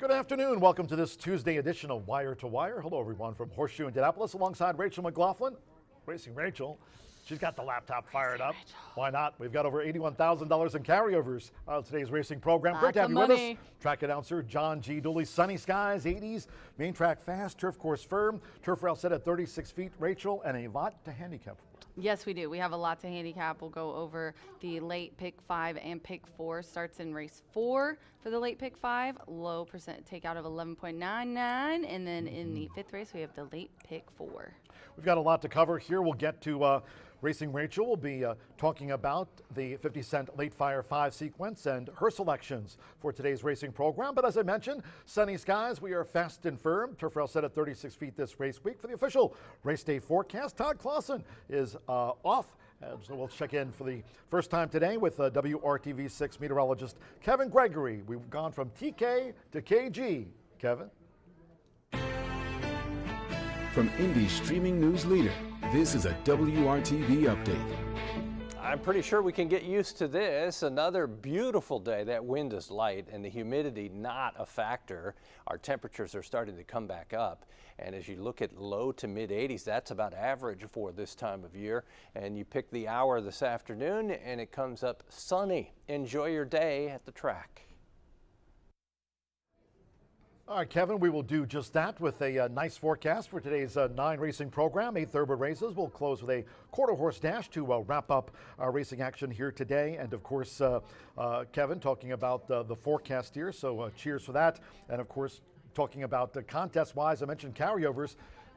Good afternoon. Welcome to this Tuesday edition of Wire to Wire. Hello, everyone, from Horseshoe Indianapolis, alongside Rachel McLaughlin. Racing Rachel. She's got the laptop fired up. Rachel. Why not? We've got over $81,000 in carryovers on today's racing program. Great to have you with us. Track announcer John G. Dooley. Sunny skies, 80s, main track fast, turf course firm, turf rail set at 36 feet. Rachel, and a lot to handicap. Yes, we do. We have a lot to handicap. We'll go over the late pick 5 and pick 4. Starts in race 4 for the late pick 5. Low percent takeout of 11.99. And then in the 5th race, we have the late pick 4. We've got a lot to cover here. We'll get to Racing Rachel. We'll be talking about the 50-cent late fire 5 sequence and her selections for today's racing program. But as I mentioned, sunny skies. We are fast and firm. Turf rail set at 36 feet this race week. For the official race day forecast, Todd Clausen is off. So we'll check in for the first time today with WRTV6 meteorologist Kevin Gregory. We've gone from TK to KG. Kevin? From Indy's streaming news leader, this is a WRTV update. I'm pretty sure we can get used to this. Another beautiful day. That wind is light and the humidity not a factor. Our temperatures are starting to come back up. And as you look at low to mid 80s, that's about average for this time of year. And you pick the hour this afternoon and it comes up sunny. Enjoy your day at the track. All right, Kevin, we will do just that with a nice forecast for today's 9 racing program. 8 thoroughbred races. We'll close with a quarter horse dash to wrap up our racing action here today. And of course, Kevin talking about the forecast here. So cheers for that. And of course, talking about the contest wise, I mentioned carryovers.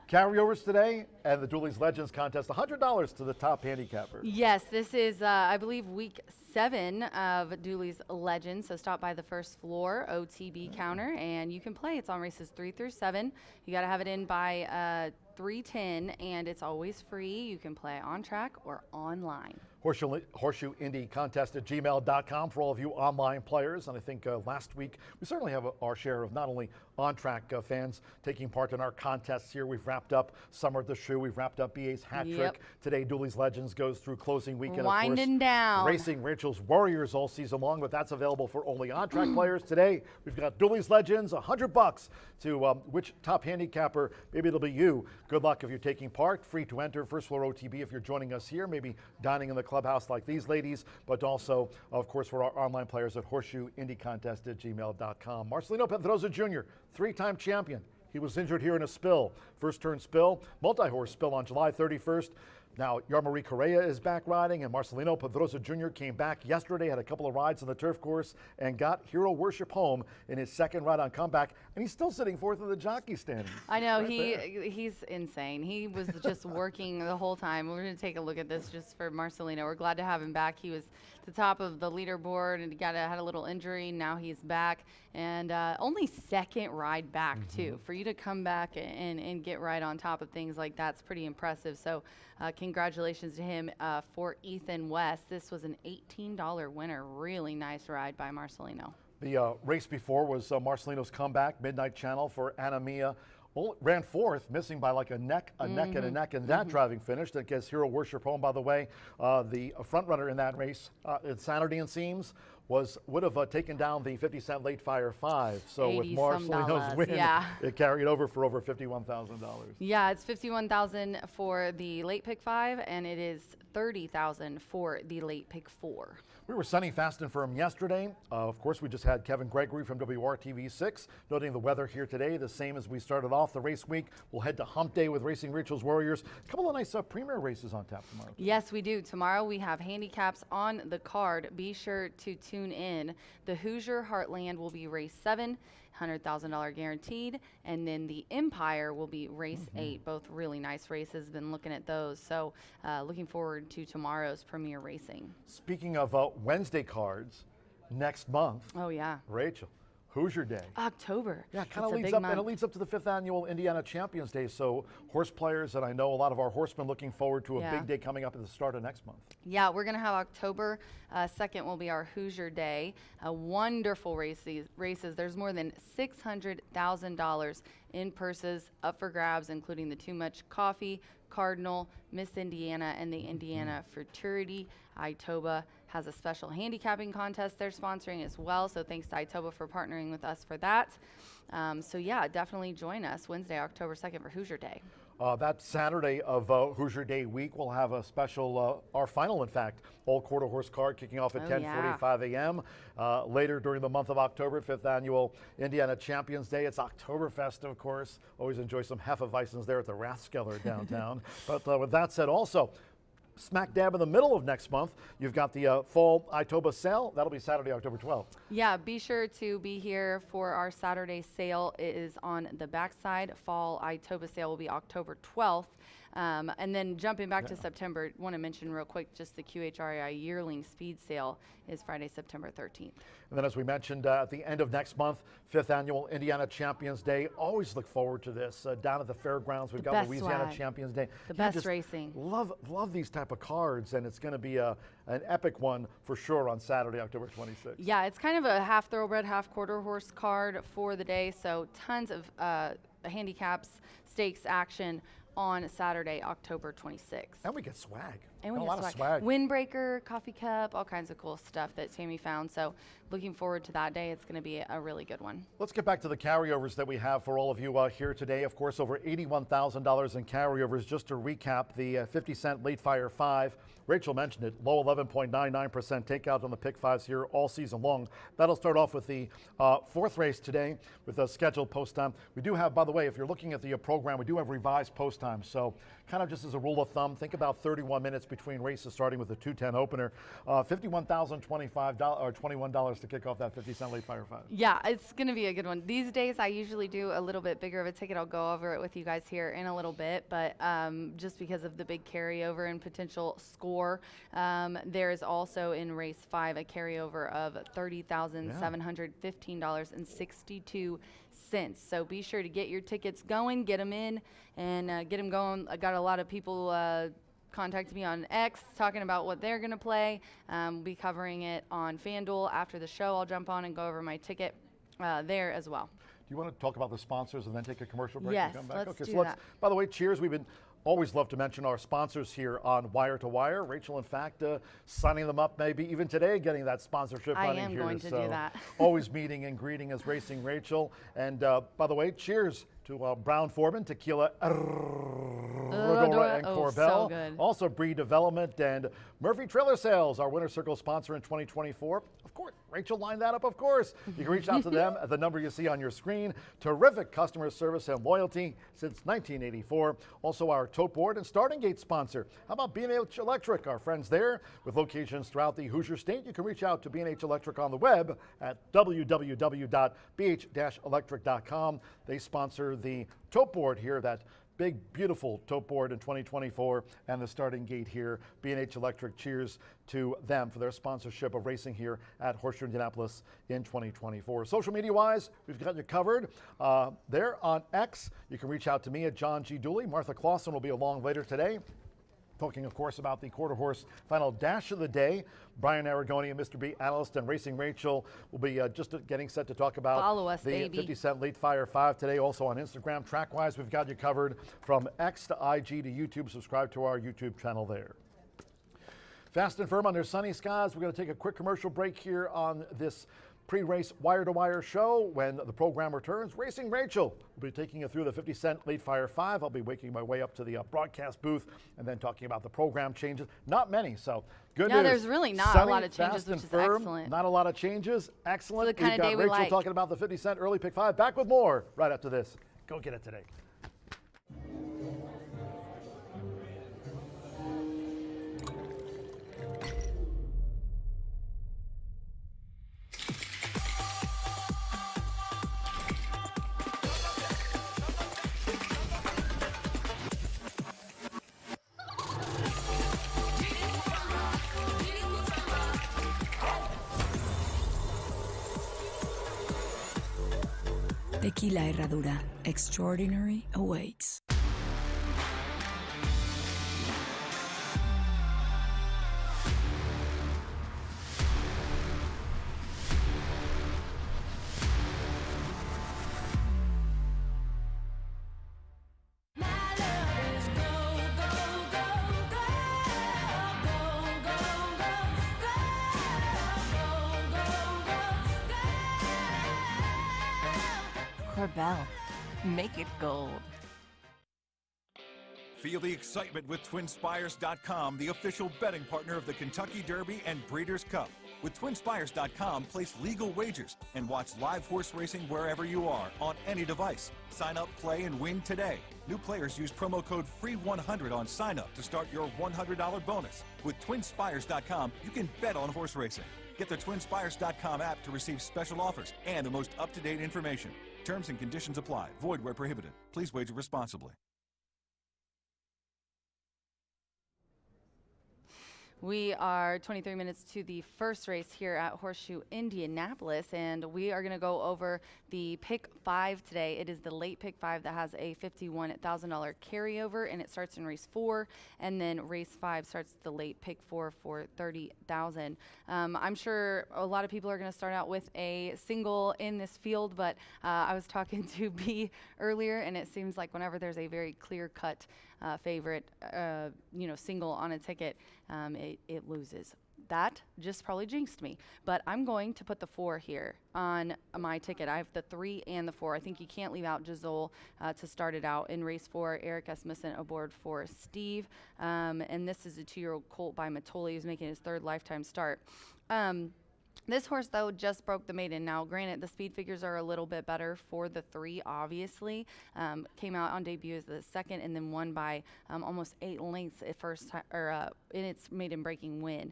Carryovers today and the Dooley's Legends contest, $100 to the top handicapper. Yes, this is, I believe, week 7 of Dooley's Legends. So stop by the first floor OTB counter and you can play. It's on races 3 through 7. You got to have it in by 3:10 and it's always free. You can play on track or online. Horseshoe Indy Contest at gmail.com for all of you online players. And I think last week we certainly have our share of not only on-track fans taking part in our contests here. We've wrapped up Summer at the Shoe. We've wrapped up BA's Hat Trick. Today, Dooley's Legends goes through closing weekend. Winding down. Racing Rachel's Warriors all season long, but that's available for only on-track players. Today, we've got Dooley's Legends, $100 to which top handicapper. Maybe it'll be you. Good luck if you're taking part. Free to enter. First floor OTB if you're joining us here. Maybe dining in the clubhouse like these ladies, but also, of course, for our online players at Horseshoe Indy Contest at gmail.com. Marcelino Pedroza Jr., 3-time champion. He was injured here in a spill. First turn spill, multi-horse spill on July 31st. Now, Yarmarie Correa is back riding, and Marcelino Pedroza Jr. came back yesterday, had a couple of rides on the turf course, and got Hero Worship home in his second ride on comeback, and he's still sitting fourth in the jockey standings. I know, he's insane. He was just working the whole time. We're going to take a look at this just for Marcelino. We're glad to have him back. He was the top of the leaderboard and had a little injury. Now he's back, and only second ride back, too. For you to come back and get right on top of things like that's pretty impressive. So congratulations to him. For Ethan West, this was an $18 winner. Really nice ride by Marcelino. The race before was Marcelino's comeback, Midnight Channel for Anna Mia. Well, ran fourth, missing by like a neck, and that driving finish. That gets Hero Worship home, by the way. The front runner in that race, Insanity and Seams, would have taken down the 50-cent late fire 5. So with Marcelino's win, it carried over for over $51,000. Yeah, it's $51,000 for the late pick 5, and it is $30,000 for the late pick 4. We were sunny, fast and firm yesterday. Of course, we just had Kevin Gregory from WRTV6 noting the weather here today, the same as we started off the race week. We'll head to Hump Day with Racing Rachel's Warriors. A couple of nice premier races on tap tomorrow. Yes, we do. Tomorrow we have handicaps on the card. Be sure to tune in. The Hoosier Heartland will be race 7. $100,000 guaranteed, and then the Empire will be race 8. Both really nice races. Been looking at those, so looking forward to tomorrow's premier racing. Speaking of Wednesday cards, next month. Oh yeah, Rachel, Hoosier Day. October. Yeah, kind of leads up, and it leads up to the 5th annual Indiana Champions Day. So horse players, and I know a lot of our horsemen looking forward to a big day coming up at the start of next month. Yeah, we're going to have October 2nd will be our Hoosier Day. Wonderful races. There's more than $600,000 in purses up for grabs, including the Too Much Coffee, Cardinal, Miss Indiana, and the Indiana Futurity. Itoba has a special handicapping contest they're sponsoring as well, so thanks to Itoba for partnering with us for that. So yeah, definitely join us Wednesday, October 2nd for Hoosier Day. That Saturday of Hoosier Day week, we'll have a special, our final, in fact, all quarter horse card kicking off at 10:45 a.m. Later during the month of October, 5th annual Indiana Champions Day. It's Oktoberfest, of course. Always enjoy some Hefeweizens there at the Rathskeller downtown. But with that said, also, smack dab in the middle of next month, you've got the fall Itoba sale. That'll be Saturday, October 12th. Yeah, be sure to be here for our Saturday sale. It is on the backside. Fall Itoba sale will be October 12th. And then jumping back to September, want to mention real quick, just the QHRI yearling speed sale is Friday, September 13th. And then as we mentioned, at the end of next month, 5th annual Indiana Champions Day. Always look forward to this. Down at the fairgrounds, we've got Louisiana Champions Day. The best racing. Love these type of cards, and it's going to be an epic one for sure on Saturday, October 26th. Yeah, it's kind of a half thoroughbred, half quarter horse card for the day, so tons of handicaps, stakes action on Saturday, October 26th. And we get swag. And we get get a lot of swag. Windbreaker, coffee cup, all kinds of cool stuff that Tammy found. So looking forward to that day. It's going to be a really good one. Let's get back to the carryovers that we have for all of you here today. Of course, over $81,000 in carryovers. Just to recap, the 50-cent late fire 5. Rachel mentioned it, low 11.99% takeout on the pick 5s here all season long. That'll start off with the 4th race today with a scheduled post time. We do have, by the way, if you're looking at the program, we do have revised post times. So kind of just as a rule of thumb, think about 31 minutes between races, starting with the 2:10 opener. $51,025 or $21 to kick off that 50-cent late fire 5. Yeah, it's going to be a good one. These days, I usually do a little bit bigger of a ticket. I'll go over it with you guys here in a little bit, but just because of the big carryover and potential score, there is also in race 5 a carryover of $30,715.62. So be sure to get your tickets going, get them in, and get them going. I got a lot of people contacted me on X talking about what they're going to play. We'll be covering it on FanDuel after the show. I'll jump on and go over my ticket there as well. Do you want to talk about the sponsors and then take a commercial break yes, and come back? Let's Okay, do so that. By the way, cheers. We've been always love to mention our sponsors here on Wire to Wire. Rachel, in fact, signing them up maybe even today, getting that sponsorship money here. I am going to do that. Always meeting and greeting as Racing Rachel. And by the way, cheers to Brown Foreman, Tequila, Rodora, and Corbel. So good. Also, Breed Development and Murphy Trailer Sales, our Winter Circle sponsor in 2024. Of course, Rachel lined that up, of course. You can reach out to them at the number you see on your screen. Terrific customer service and loyalty since 1984. Also, our tote board and starting gate sponsor. How about B&H Electric, our friends there with locations throughout the Hoosier State? You can reach out to B&H Electric on the web at www.bh-electric.com. They sponsor the tote board here, that big, beautiful tote board in 2024, and the starting gate here. B&H Electric, cheers to them for their sponsorship of racing here at Horseshoe Indianapolis in 2024. Social media-wise, we've got you covered. There on X, you can reach out to me at John G. Dooley. Martha Clausen will be along later today, talking, of course, about the quarter horse final dash of the day. Brian Aragoni, and Mr. B analyst, and Racing Rachel will be just getting set to talk about Follow us, the baby. 50-cent late fire 5 today. Also on Instagram, track-wise, we've got you covered from X to IG to YouTube. Subscribe to our YouTube channel there. Fast and firm under sunny skies. We're going to take a quick commercial break here on this pre-race wire-to-wire show. When the program returns, Racing Rachel will be taking you through the 50-cent late fire 5. I'll be making my way up to the broadcast booth and then talking about the program changes. Not many, so good news. No, there's really not Sunny, a lot of changes, fast which and is firm, excellent. Not a lot of changes. Excellent. It's the kind We've of got day we Rachel like. talking about the 50-cent early pick 5. Back with more right after this. Go get it today. Tequila Herradura. Extraordinary awaits. silver bell. Make it gold. Feel the excitement with TwinSpires.com, the official betting partner of the Kentucky Derby and Breeders' Cup. With TwinSpires.com, place legal wagers and watch live horse racing wherever you are on any device. Sign up, play, and win today. New players use promo code FREE100 on sign up to start your $100 bonus. With TwinSpires.com, you can bet on horse racing. Get the TwinSpires.com app to receive special offers and the most up-to-date information. Terms and conditions apply. Void where prohibited. Please wager responsibly. We are 23 minutes to the first race here at Horseshoe Indianapolis, and we are going to go over the pick 5 today. It is the late pick 5 that has a $51,000 carryover, and it starts in race 4, and then race 5 starts the late pick 4 for $30,000. I'm sure a lot of people are going to start out with a single in this field, but I was talking to B earlier, and it seems like whenever there's a very clear-cut favorite, single on a ticket, it loses. That just probably jinxed me, but I'm going to put the 4 here on my ticket. I have the 3 and the 4. I think you can't leave out Giselle to start it out. In race 4, Eric Asmussen aboard for Steve, and this is a 2-year-old colt by Matoli who's making his 3rd lifetime start. This horse, though, just broke the maiden. Now, granted, the speed figures are a little bit better for the 3, obviously. Came out on debut as the 2nd and then won by almost 8 lengths at first in its maiden breaking win.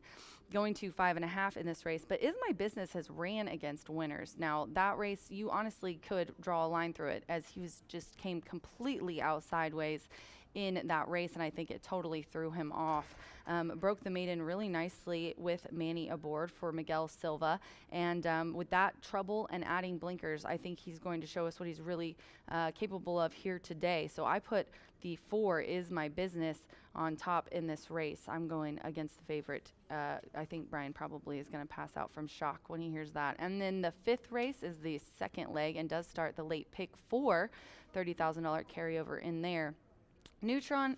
Going to 5.5 in this race, but Is My Business has ran against winners. Now, that race, you honestly could draw a line through it, as he just came completely out sideways in that race, and I think it totally threw him off. Broke the maiden really nicely with Manny aboard for Miguel Silva, and with that trouble and adding blinkers, I think he's going to show us what he's really capable of here today. So I put the 4 Is My Business on top in this race. I'm going against the favorite. I think Brian probably is going to pass out from shock when he hears that. And then the 5th race is the 2nd leg and does start the late pick 4, $30,000 carryover in there. Neutron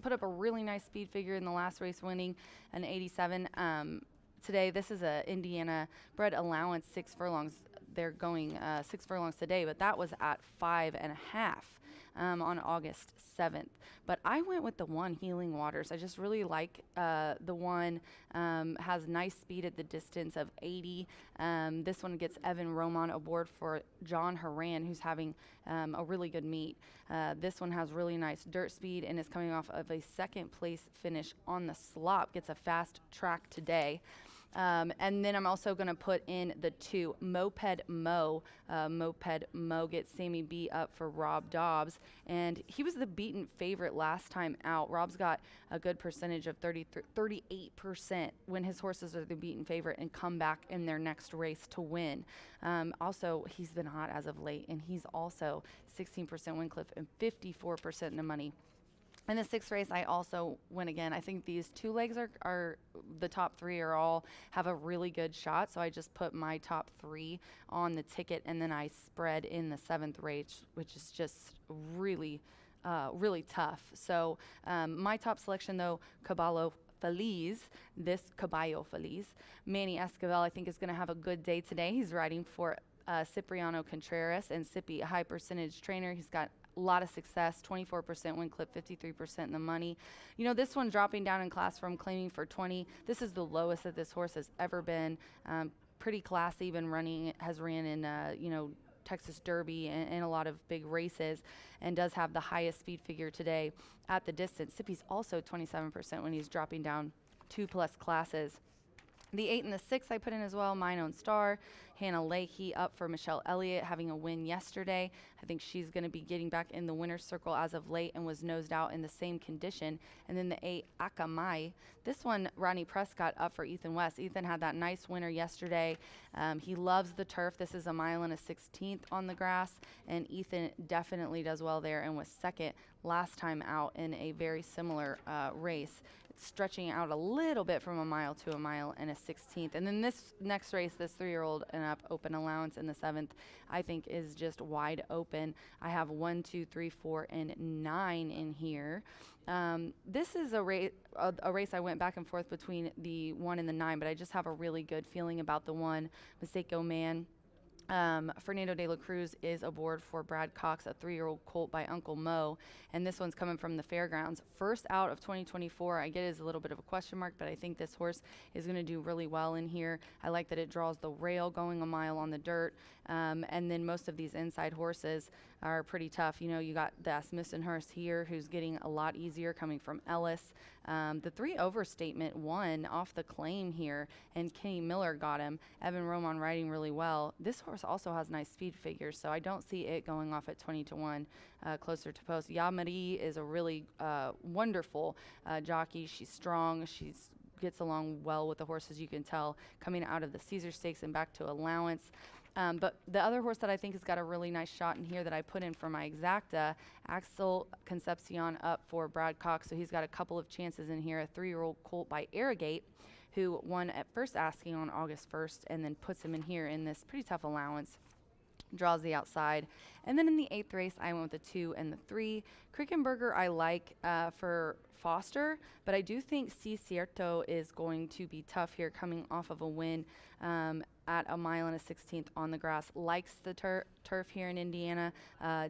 put up a really nice speed figure in the last race, winning an 87. Today, this is a Indiana bred allowance, 6 furlongs. They're going 6 furlongs today, but that was at 5.5 on August 7th. But I went with the 1, Healing Waters. I just really like the 1. Has nice speed at the distance of 80. This one gets Evan Roman aboard for John Horan, who's having a really good meet. This one has really nice dirt speed and is coming off of a 2nd place finish on the slop. Gets a fast track today. And then I'm also going to put in the 2, Moped Mo. Moped Mo gets Sammy B up for Rob Dobbs, and he was the beaten favorite last time out. Rob's got a good percentage of 38% when his horses are the beaten favorite and come back in their next race to win. Also, he's been hot as of late, and he's also 16% win cliff and 54% in the money. In the 6th race, I also win again. I think these 2 legs are the top 3 are all have a really good shot. So I just put my top 3 on the ticket, and then I spread in the 7th race, which is just really tough. So my top selection, though, Caballo Feliz, Manny Esquivel, I think is going to have a good day today. He's riding for Cipriano Contreras, and Sippy, a high percentage trainer. He's got a lot of success, 24% win clip, 53% in the money. You know, this one dropping down in class from claiming for 20. This is the lowest that this horse has ever been. Pretty classy, has ran in, Texas Derby and a lot of big races, and does have the highest speed figure today at the distance. Sippy's also 27% when he's dropping down 2+ classes. The 8 and the 6 I put in as well. Mine Own Star, Hannah Leahy up for Michelle Elliott, having a win yesterday. I think she's going to be getting back in the winner's circle as of late and was nosed out in the same condition. And then the 8, Akamai. This one, Rodney Prescott up for Ethan West. Ethan had that nice winner yesterday. He loves the turf. This is a 1 1/16 on the grass, and Ethan definitely does well there and was 2nd last time out in a very similar race. It's stretching out a little bit from 1 mile to 1 1 1/16. And then this next race, this 3-year-old and up open allowance in the 7th, I think is just wide open. I have 1, 2, 3, 4, and 9 in here. This is a race I went back and forth between the 1 and the 9, but I just have a really good feeling about the 1, Maseko Man. Fernando de la Cruz is aboard for Brad Cox, a 3-year-old colt by Uncle Mo, and this one's coming from the fairgrounds. First out of 2024. I get it is a little bit of a question mark, but I think this horse is going to do really well in here. I like that it draws the rail going a mile on the dirt, and then most of these inside horses are pretty tough. You know, you got the Asmussenhurst here, who's getting a lot easier coming from Ellis. The 3 overstatement won off the claim here, and Kenny Miller got him. Evan Roman riding really well. This horse also has nice speed figures, so I don't see it going off at 20-1 closer to post. Yamari is a really wonderful jockey. She's strong. She's gets along well with the horses, you can tell, coming out of the Caesar Stakes and back to allowance. But the other horse that I think has got a really nice shot in here that I put in for my exacta, Axel Concepcion up for Brad Cox. So he's got a couple of chances in here. A 3-year-old colt by Arrogate, who won at first asking on August 1st and then puts him in here in this pretty tough allowance. Draws the outside. And then in the 8th race, I went with the 2 and the 3. Krickenberger I like for Foster, but I do think C. Cierto is going to be tough here coming off of a win at a mile and a 16th on the grass. Likes the turf here in Indiana,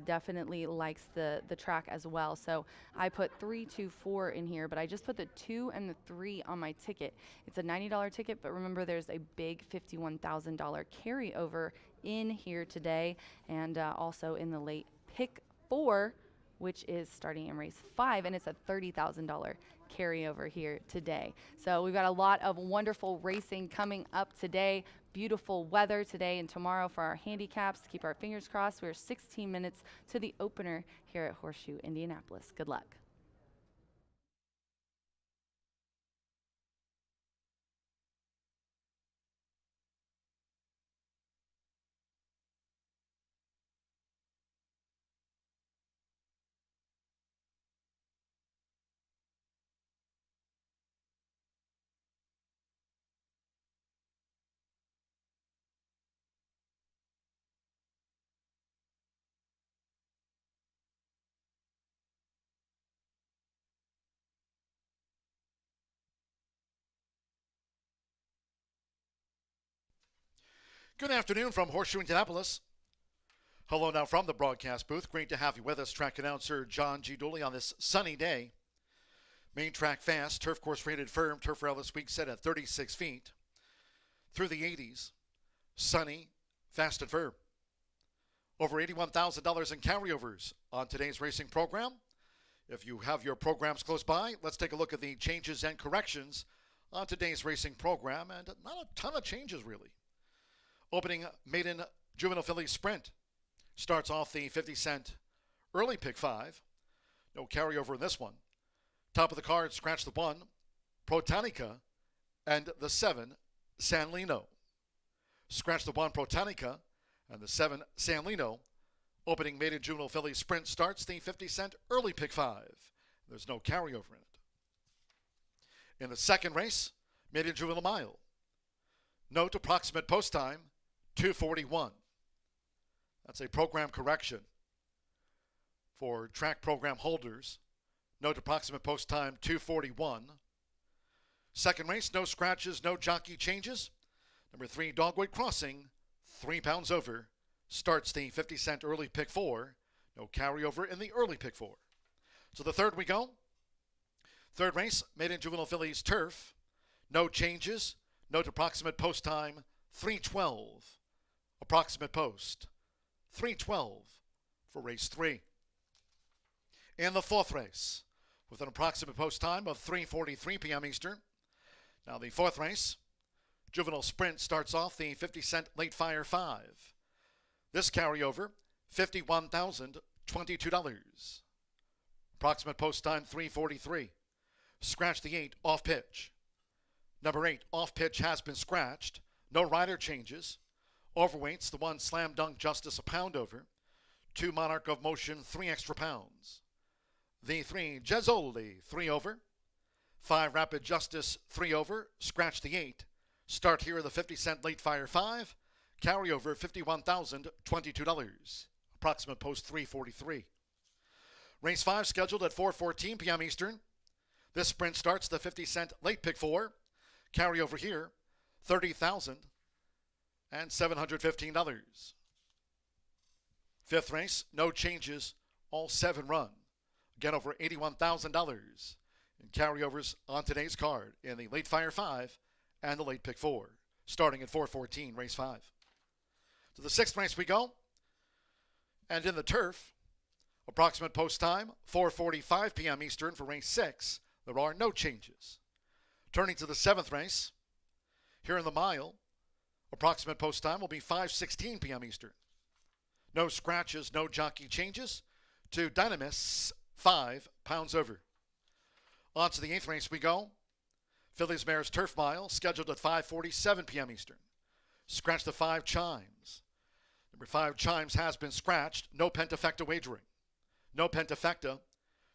definitely likes the track as well. So I put 3, 2, 4 in here, but I just put the 2 and the 3 on my ticket. It's a $90 ticket, but remember there's a big $51,000 carryover in here today, and also in the late pick 4, which is starting in race 5, and it's a $30,000 carryover here today. So we've got a lot of wonderful racing coming up today. Beautiful weather today and tomorrow for our handicaps. Keep our fingers crossed. We're 16 minutes to the opener here at Horseshoe Indianapolis. Good luck. Good afternoon from Horseshoe Indianapolis. Hello now from the broadcast booth. Great to have you with us, track announcer John G. Dooley on this sunny day. Main track fast, turf course rated firm, turf rail this week set at 36 feet. Through the 80s, sunny, fast and firm. Over $81,000 in carryovers on today's racing program. If you have your programs close by, let's take a look at the changes and corrections on today's racing program, and not a ton of changes really. Opening maiden juvenile filly sprint starts off the 50-cent early pick 5. No carryover in this one. Top of the card, scratch the 1, Protanica, and the 7, San Lino. Scratch the 1, Protanica, and the 7, San Lino. Opening maiden juvenile filly sprint starts the 50-cent early pick 5. There's no carryover in it. In the second race, maiden juvenile mile. Note approximate post time, 2:41. That's a program correction for track program holders. Note approximate post time, 2:41. Second race, no scratches, no jockey changes. Number 3, Dogwood Crossing, 3 pounds over. Starts the 50-cent early pick 4. No carryover in the early pick 4. So the third we go. Third race, maiden juvenile fillies turf. No changes. Note approximate post time, 3:12. Approximate post, 3:12 for race 3. In the fourth race, with an approximate post time of 3:43 p.m. Eastern. Now the fourth race, juvenile sprint starts off the 50-cent late fire 5. This carryover, $51,022. Approximate post time, 3:43. Scratch the 8 off pitch. Number 8 off pitch has been scratched. No rider changes. Overweights, the 1 Slam Dunk Justice a pound over. 2 Monarch of Motion 3 extra pounds. The 3 Jezzoli 3 over. 5 Rapid Justice 3 over. Scratch the 8. Start here the 50-cent late fire 5. Carryover $51,022. Approximate post 3:43. Race 5 scheduled at 4:14 p.m. Eastern. This sprint starts the 50-cent late pick 4. Carryover here, $30,000. and $715. Fifth race, no changes, all 7 run. Again, over $81,000 in carryovers on today's card in the late fire 5 and the late pick 4, starting at 4:14, race 5. To the 6th race we go. And in the turf, approximate post time, 4:45 p.m. Eastern for race 6. There are no changes. Turning to the 7th race, here in the mile, approximate post time will be 5:16 p.m. Eastern. No scratches, no jockey changes. To Dynamis, 5 pounds over. On to the 8th race we go. Fillies Mares Turf Mile, scheduled at 5:47 p.m. Eastern. Scratch the 5 chimes. Number 5 chimes has been scratched. No pentafecta wagering. No pentafecta.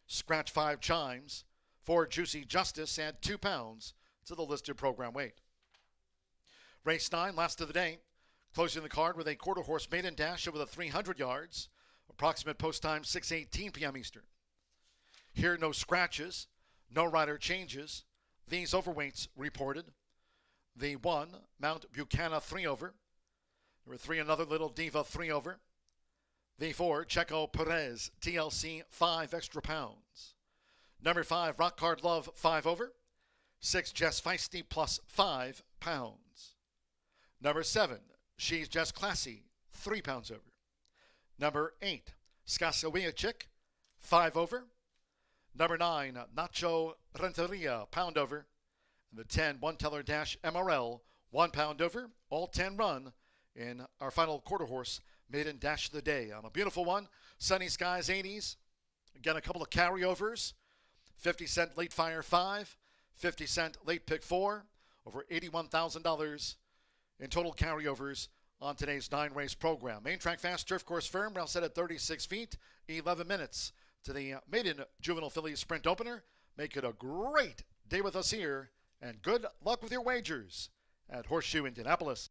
Scratch 5 chimes for Juicy Justice. Add 2 pounds to the listed program weight. Race 9, last of the day. Closing the card with a quarter horse maiden dash over the 300 yards. Approximate post time 6:18 p.m. Eastern. Here, no scratches, no rider changes. These overweights reported. The 1, Mount Buchanan 3 over. Number 3, Another Little Diva 3 over. The 4, Checo Perez TLC 5 extra pounds. Number 5, Rock Hard Love 5 over. 6, Jess Feisty plus 5 pounds. Number 7, She's Just Classy 3 pounds over. Number 8, Skasawia Chick 5 over. Number 9, Nacho Renteria pound over. And the 10, One Teller Dash MRL 1 pound over. All 10 run in our final quarter horse maiden dash of the day. On a beautiful one, sunny skies 80s. Again, a couple of carryovers. 50-cent late fire 5, 50-cent late pick 4, over $81,000 in total carryovers on today's 9-race program. Main track fast turf course firm, round set at 36 feet, 11 minutes to the maiden juvenile fillies sprint opener. Make it a great day with us here, and good luck with your wagers at Horseshoe Indianapolis.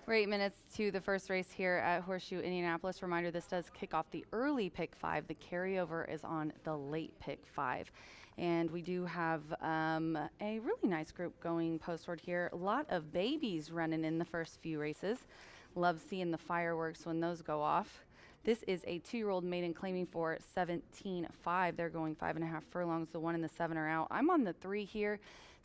We're 8 minutes to the first race here at Horseshoe Indianapolis. Reminder, this does kick off the early pick 5. The carryover is on the late pick 5. And we do have a really nice group going postward here. A lot of babies running in the first few races. Love seeing the fireworks when those go off. This is a 2-year-old maiden claiming for 17.5. They're going 5.5 furlongs. The 1 and the 7 are out. I'm on the 3 here,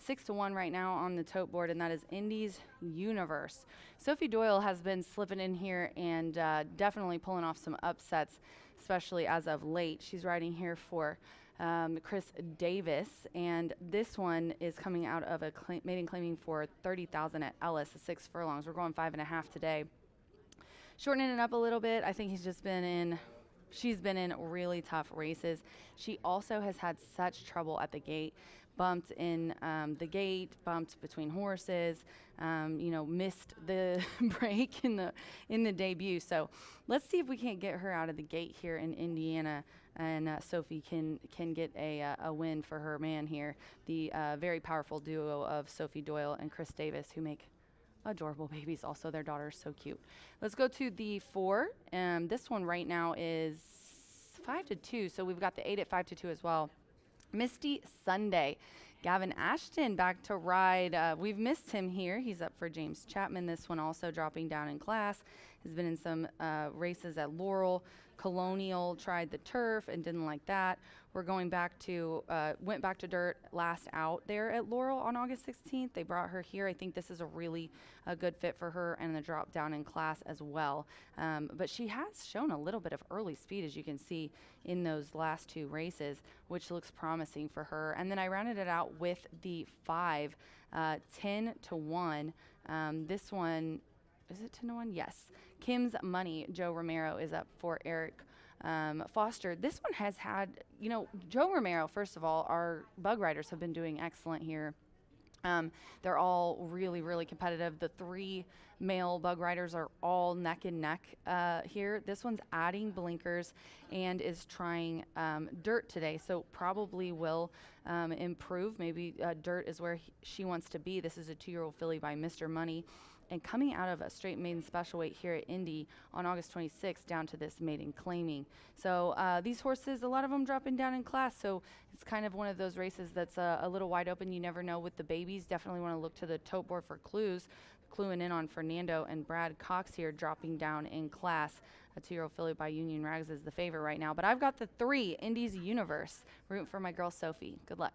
6-1 right now on the tote board, and that is Indy's Universe. Sophie Doyle has been slipping in here and definitely pulling off some upsets, especially as of late. She's riding here for Chris Davis, and this one is coming out of a maiden claiming for 30,000 at Ellis, 6 furlongs. We're going 5.5 today. Shortening it up a little bit. I think she's been in really tough races. She also has had such trouble at the gate. Bumped in the gate, bumped between horses, missed the break in the debut. So let's see if we can't get her out of the gate here in Indiana, and Sophie can get a win for her man here. The very powerful duo of Sophie Doyle and Chris Davis, who make adorable babies. Also, their daughter's so cute. Let's go to the 4. This one right now is 5-2. So we've got the 8 at 5-2 as well. Misty Sunday. Gavin Ashton back to ride. We've missed him here. He's up for James Chapman. This one also dropping down in class. Has been in some races at Laurel. Colonial tried the turf and didn't like that. We're going back to, went back to dirt last out there at Laurel on August 16th. They brought her here. I think this is a really good fit for her, and the drop down in class as well. But she has shown a little bit of early speed, as you can see in those last 2 races, which looks promising for her. And then I rounded it out with the 5, 10-1. This one, is it 10-1? Yes. Kim's Money, Joe Romero is up for Eric Foster. This one has had, Joe Romero, first of all, our bug riders have been doing excellent here. They're all really, really competitive. The 3 male bug riders are all neck and neck here. This one's adding blinkers and is trying dirt today, so probably will improve. Maybe dirt is where she wants to be. This is a 2-year-old filly by Mr. Money. And coming out of a straight maiden special weight here at Indy on August 26th down to this maiden claiming. So these horses, a lot of them dropping down in class. So it's kind of one of those races that's a little wide open. You never know with the babies. Definitely want to look to the tote board for clues. Cluing in on Fernando and Brad Cox here dropping down in class. A 2-year-old filly by Union Rags is the favorite right now. But I've got the 3, Indy's Universe. Rooting for my girl Sophie. Good luck.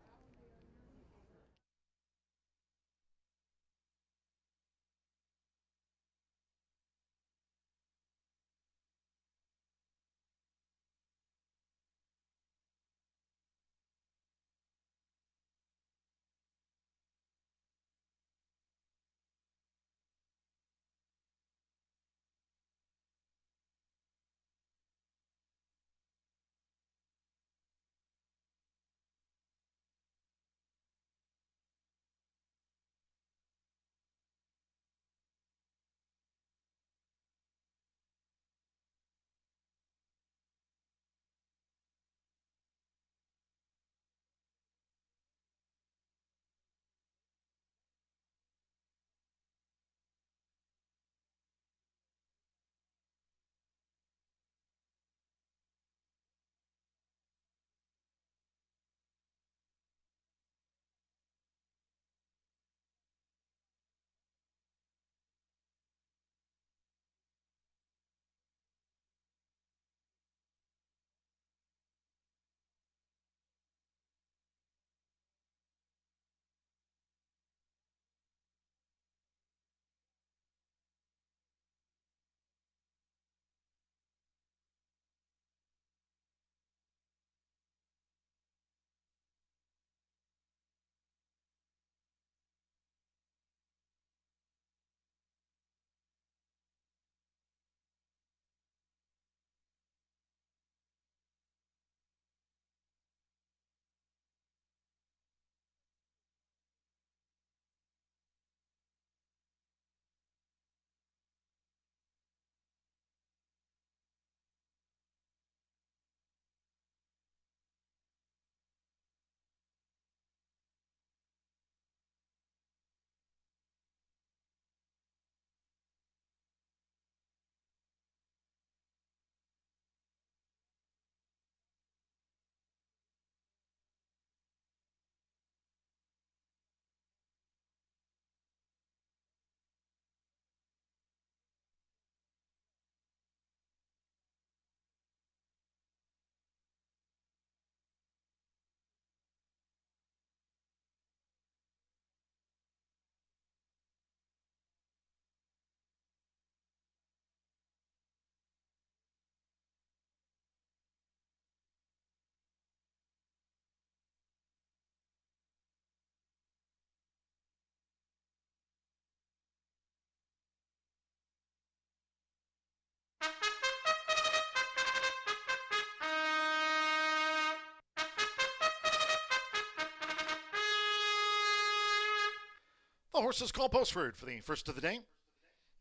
The horses call Postford for the first of the day.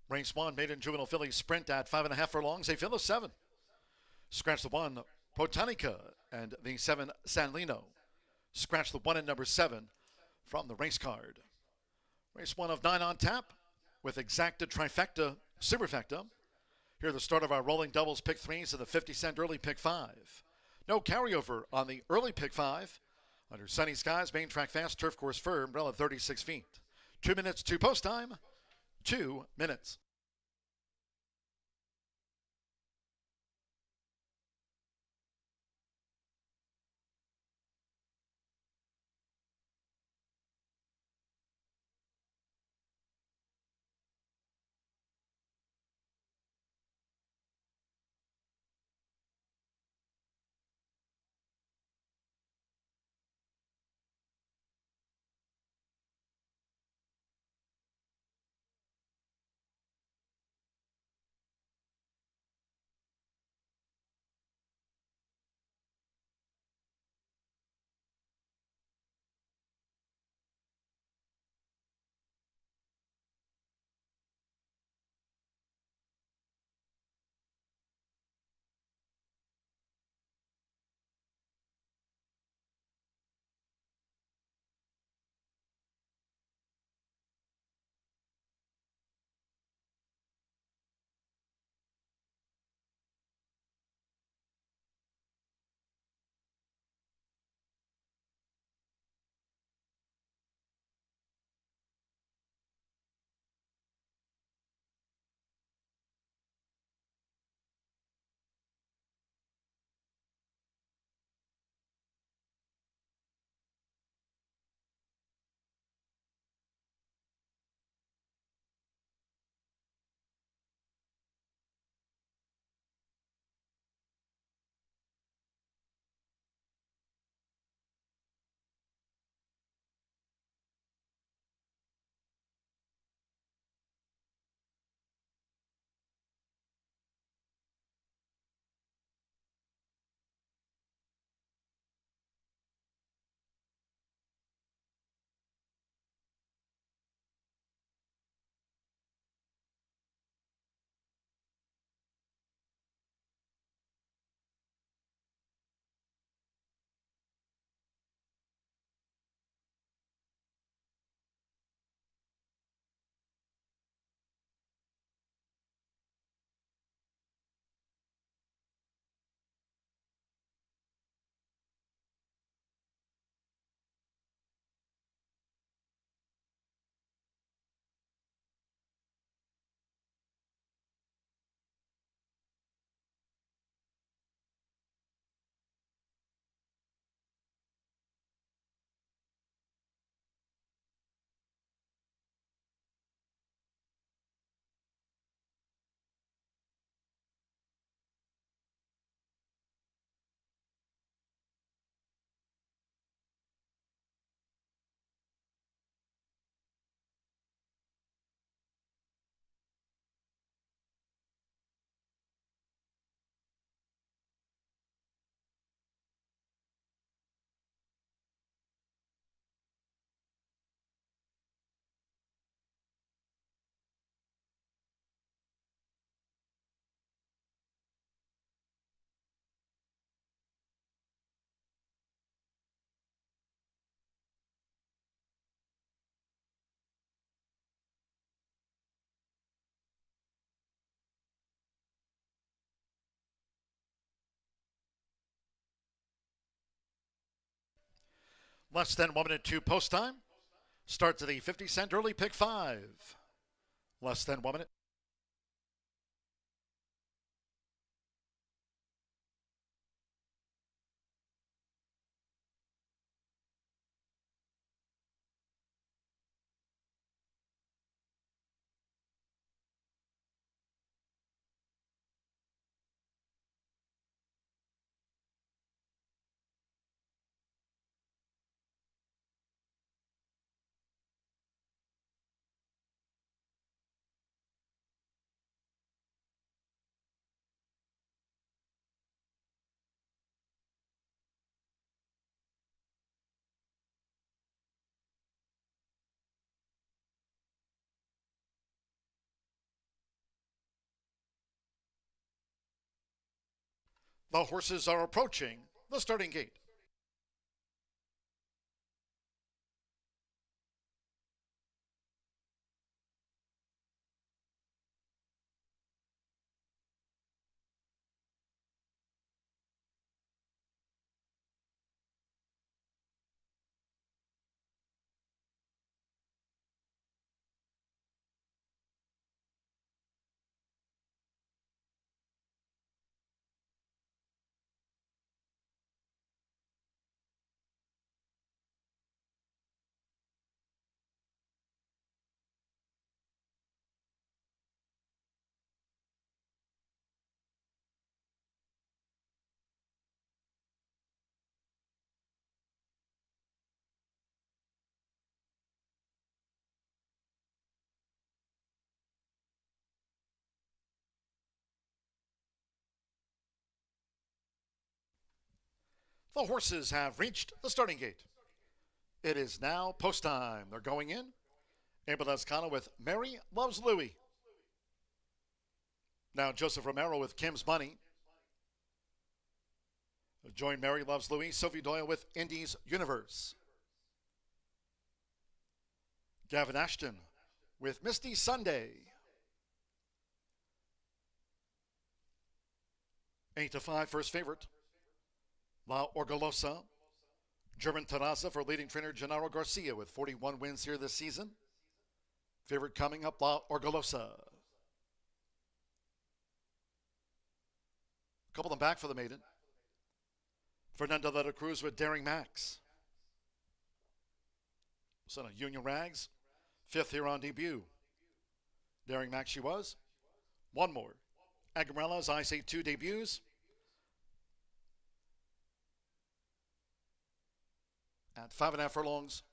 Race 1, maiden juvenile filly sprint at 5.5 furlongs. A fill of 7. Scratch the 1, Botanica, and the 7, San Lino. Scratch the 1 and number 7 from the race card. Race 1 of 9 on tap with exacta, trifecta, superfecta. Here the start of our rolling doubles pick 3s and the 50-cent early pick 5. No carryover on the early pick 5. Under sunny skies, main track fast, turf course firm, rel of 36 feet. 2 minutes to post time. 2 minutes. Less than 1 minute to post time. Start to the 50-cent early pick 5. Less than 1 minute. The horses are approaching the starting gate. The horses have reached the starting gate. It is now post time. They're going in. Ambulance Kana with Mary Loves Louie. Now Joseph Romero with Kim's Money. Join Mary Loves Louie, Sophie Doyle with Indy's Universe. Gavin Ashton with Misty Sunday. 8-5 first favorite. La Orgullosa. German Terraza for leading trainer Gennaro Garcia with 41 wins here this season. Favorite coming up, La Orgullosa. A couple of them back for the maiden. Fernando de la Cruz with Daring Max. Son of Union Rags. Fifth here on debut. Daring Max she was. One more. Agarella's I Say 2 debuts. At 5.5 furlongs.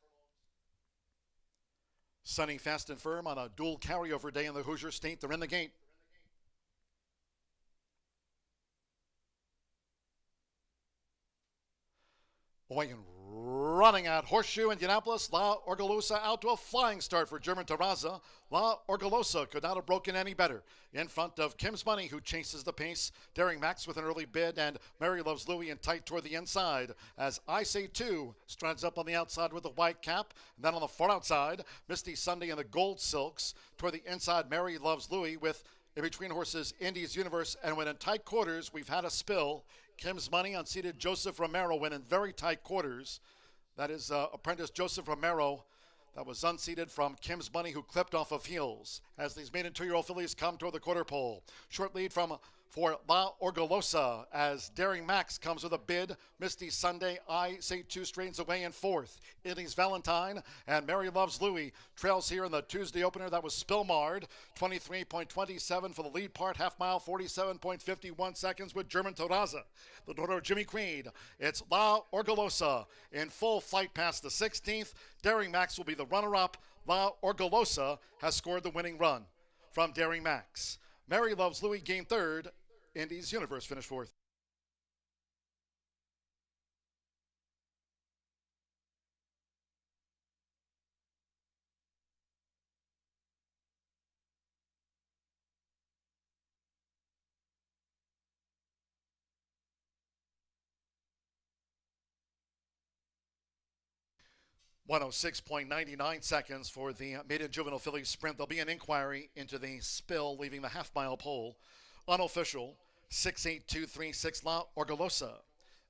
Sunny, fast and firm on a dual carryover day in the Hoosier State. They're in the gate. Away and running out. Horseshoe Indianapolis. La Orgullosa out to a flying start for German Terraza. La Orgullosa could not have broken any better. In front of Kim's Money, who chases the pace. Daring Max with an early bid, and Mary Loves Louie in tight toward the inside. As I Say 2 strides up on the outside with the white cap. And then on the far outside, Misty Sunday in the gold silks. Toward the inside, Mary Loves Louie with in between horses, Indy's Universe. And when in tight quarters, we've had a spill. Kim's Money unseated Joseph Romero went in very tight quarters. That is apprentice Joseph Romero that was unseated from Kim's Money, who clipped off of heels as these maiden 2-year-old fillies come toward the quarter pole. Short lead for La Orgullosa as Daring Max comes with a bid. Misty Sunday, I Say 2 straightens away in fourth. Italy's Valentine and Mary Loves Louie trails here in the Tuesday opener. That was Spillmard. 23.27 for the lead part. Half mile, 47.51 seconds with German Terraza. The daughter of Jimmy Creed. It's La Orgullosa in full flight past the 16th. Daring Max will be the runner-up. La Orgullosa has scored the winning run from Daring Max. Mary Loves Louie gained third. Indy's Universe finished fourth. .99 seconds for the maiden juvenile filly sprint. There'll be an inquiry into the spill leaving the half-mile pole. Unofficial, 6.8236 La Orgullosa.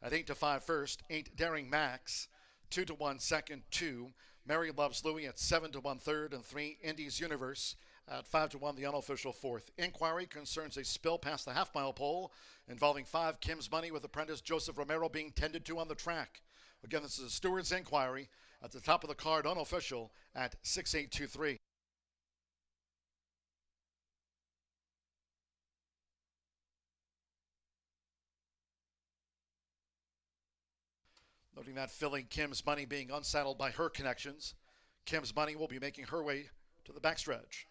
At 8-5 first, 8 Daring Max. 2-1 second, 2. Mary Loves Louie at 7-1 third, and 3 Indy's Universe at 5-1 the unofficial fourth. Inquiry concerns a spill past the half-mile pole involving 5 Kim's Money with apprentice Joseph Romero being tended to on the track. Again, this is a steward's inquiry at the top of the card, unofficial, at 6.823. Noting that filly Kim's Money being unsaddled by her connections. Kim's Money will be making her way to the backstretch.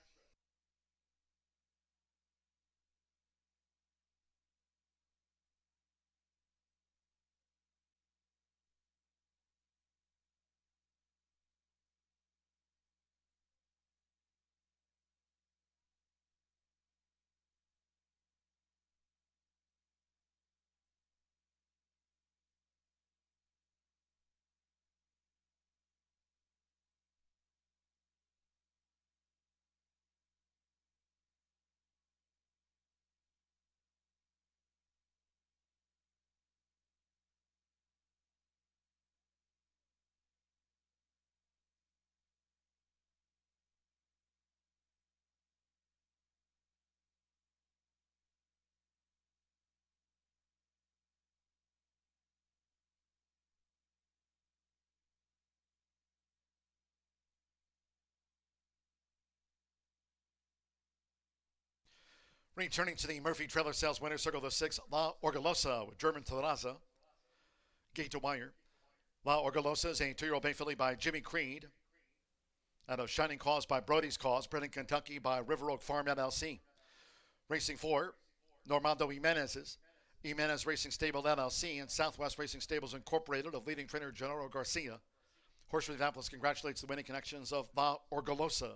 Returning to the Murphy Trailer Sales winner circle, the 6, La Orgullosa with German Terraza. Gate to wire. La Orgullosa is a 2-year-old bay filly by Jimmy Creed. And a Shining Cause by Brody's Cause, bred in Kentucky by River Oak Farm LLC. Racing 4, Normando Jimenez's. Jimenez Racing Stable LLC and Southwest Racing Stables Incorporated of leading trainer General Garcia. Horseshoe Indianapolis congratulates the winning connections of La Orgullosa.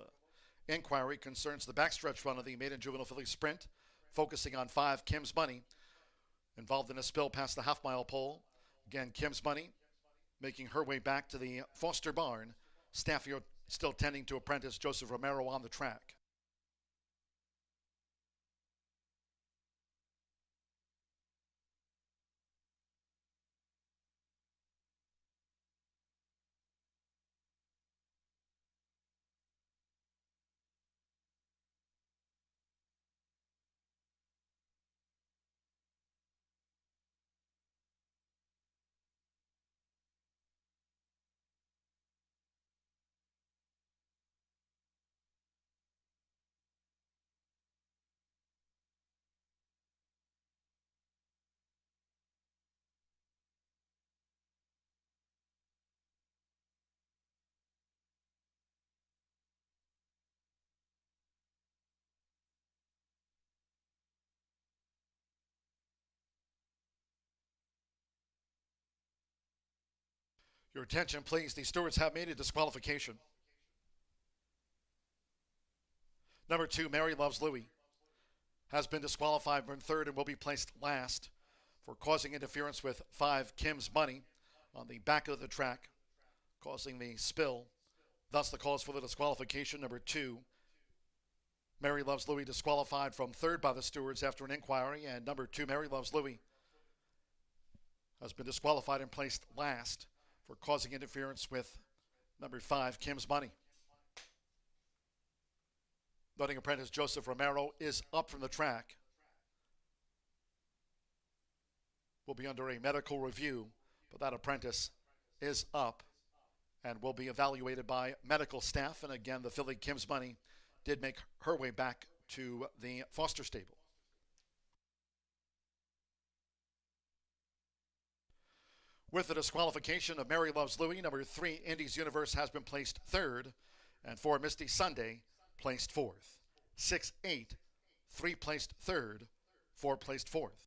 Inquiry concerns the backstretch run of the maiden juvenile filly sprint, focusing on 5 Kim's Money, involved in a spill past the half-mile pole. Again, Kim's Money making her way back to the Foster barn. Stafford still tending to apprentice Joseph Romero on the track. Your attention, please. The stewards have made a disqualification. Number 2, Mary Loves Louie, has been disqualified from third and will be placed last for causing interference with 5 Kim's Money on the back of the track, causing the spill. Thus, the cause for the disqualification. Number 2, Mary Loves Louie, disqualified from third by the stewards after an inquiry, and number 2, Mary Loves Louie, has been disqualified and placed last for causing interference with number 5, Kim's Money. Budding apprentice Joseph Romero is up from the track. Will be under a medical review, but that apprentice is up and will be evaluated by medical staff. And again, the filly Kim's Money did make her way back to the Foster stable. With the disqualification of Mary Loves Louie, number 3, Indy's Universe, has been placed third, and 4, Misty Sunday, placed fourth. 6, 8, 3 placed third, 4 placed fourth.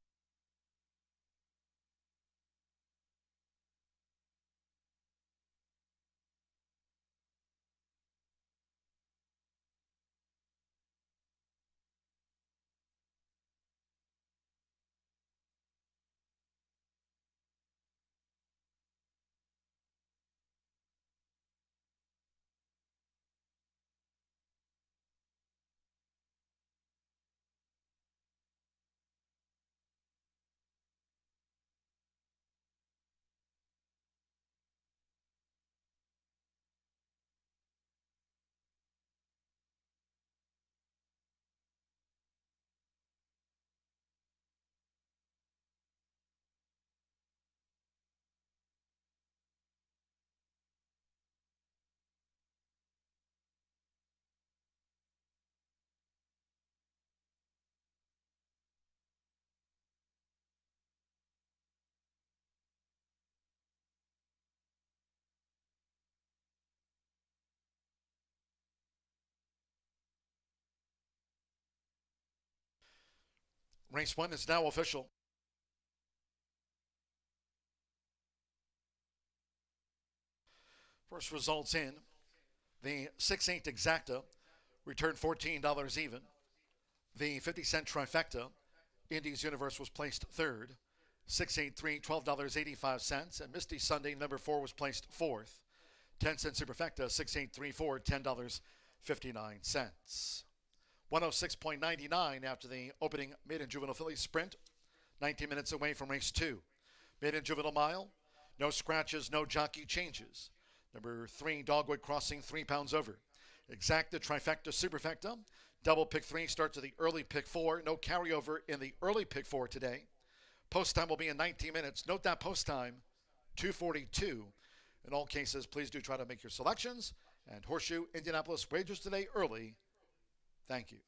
Race 1 is now official. First results in. The 6-8 exacta returned $14 even. The 50-cent trifecta, Indy's Universe, was placed third. 683, $12.85. And Misty Sunday, number 4, was placed fourth. 10-cent superfecta, 6834, $10.59. 106.99 after the opening maiden juvenile filly sprint. 19 minutes away from race 2. Maiden juvenile mile, no scratches, no jockey changes. Number 3, Dogwood Crossing, 3 pounds over. Exacta, trifecta, superfecta. Double pick 3 starts at the early pick 4. No carryover in the early pick 4 today. Post time will be in 19 minutes. Note that post time, 2:42. In all cases, please do try to make your selections. And Horseshoe Indianapolis wagers today early. Thank you.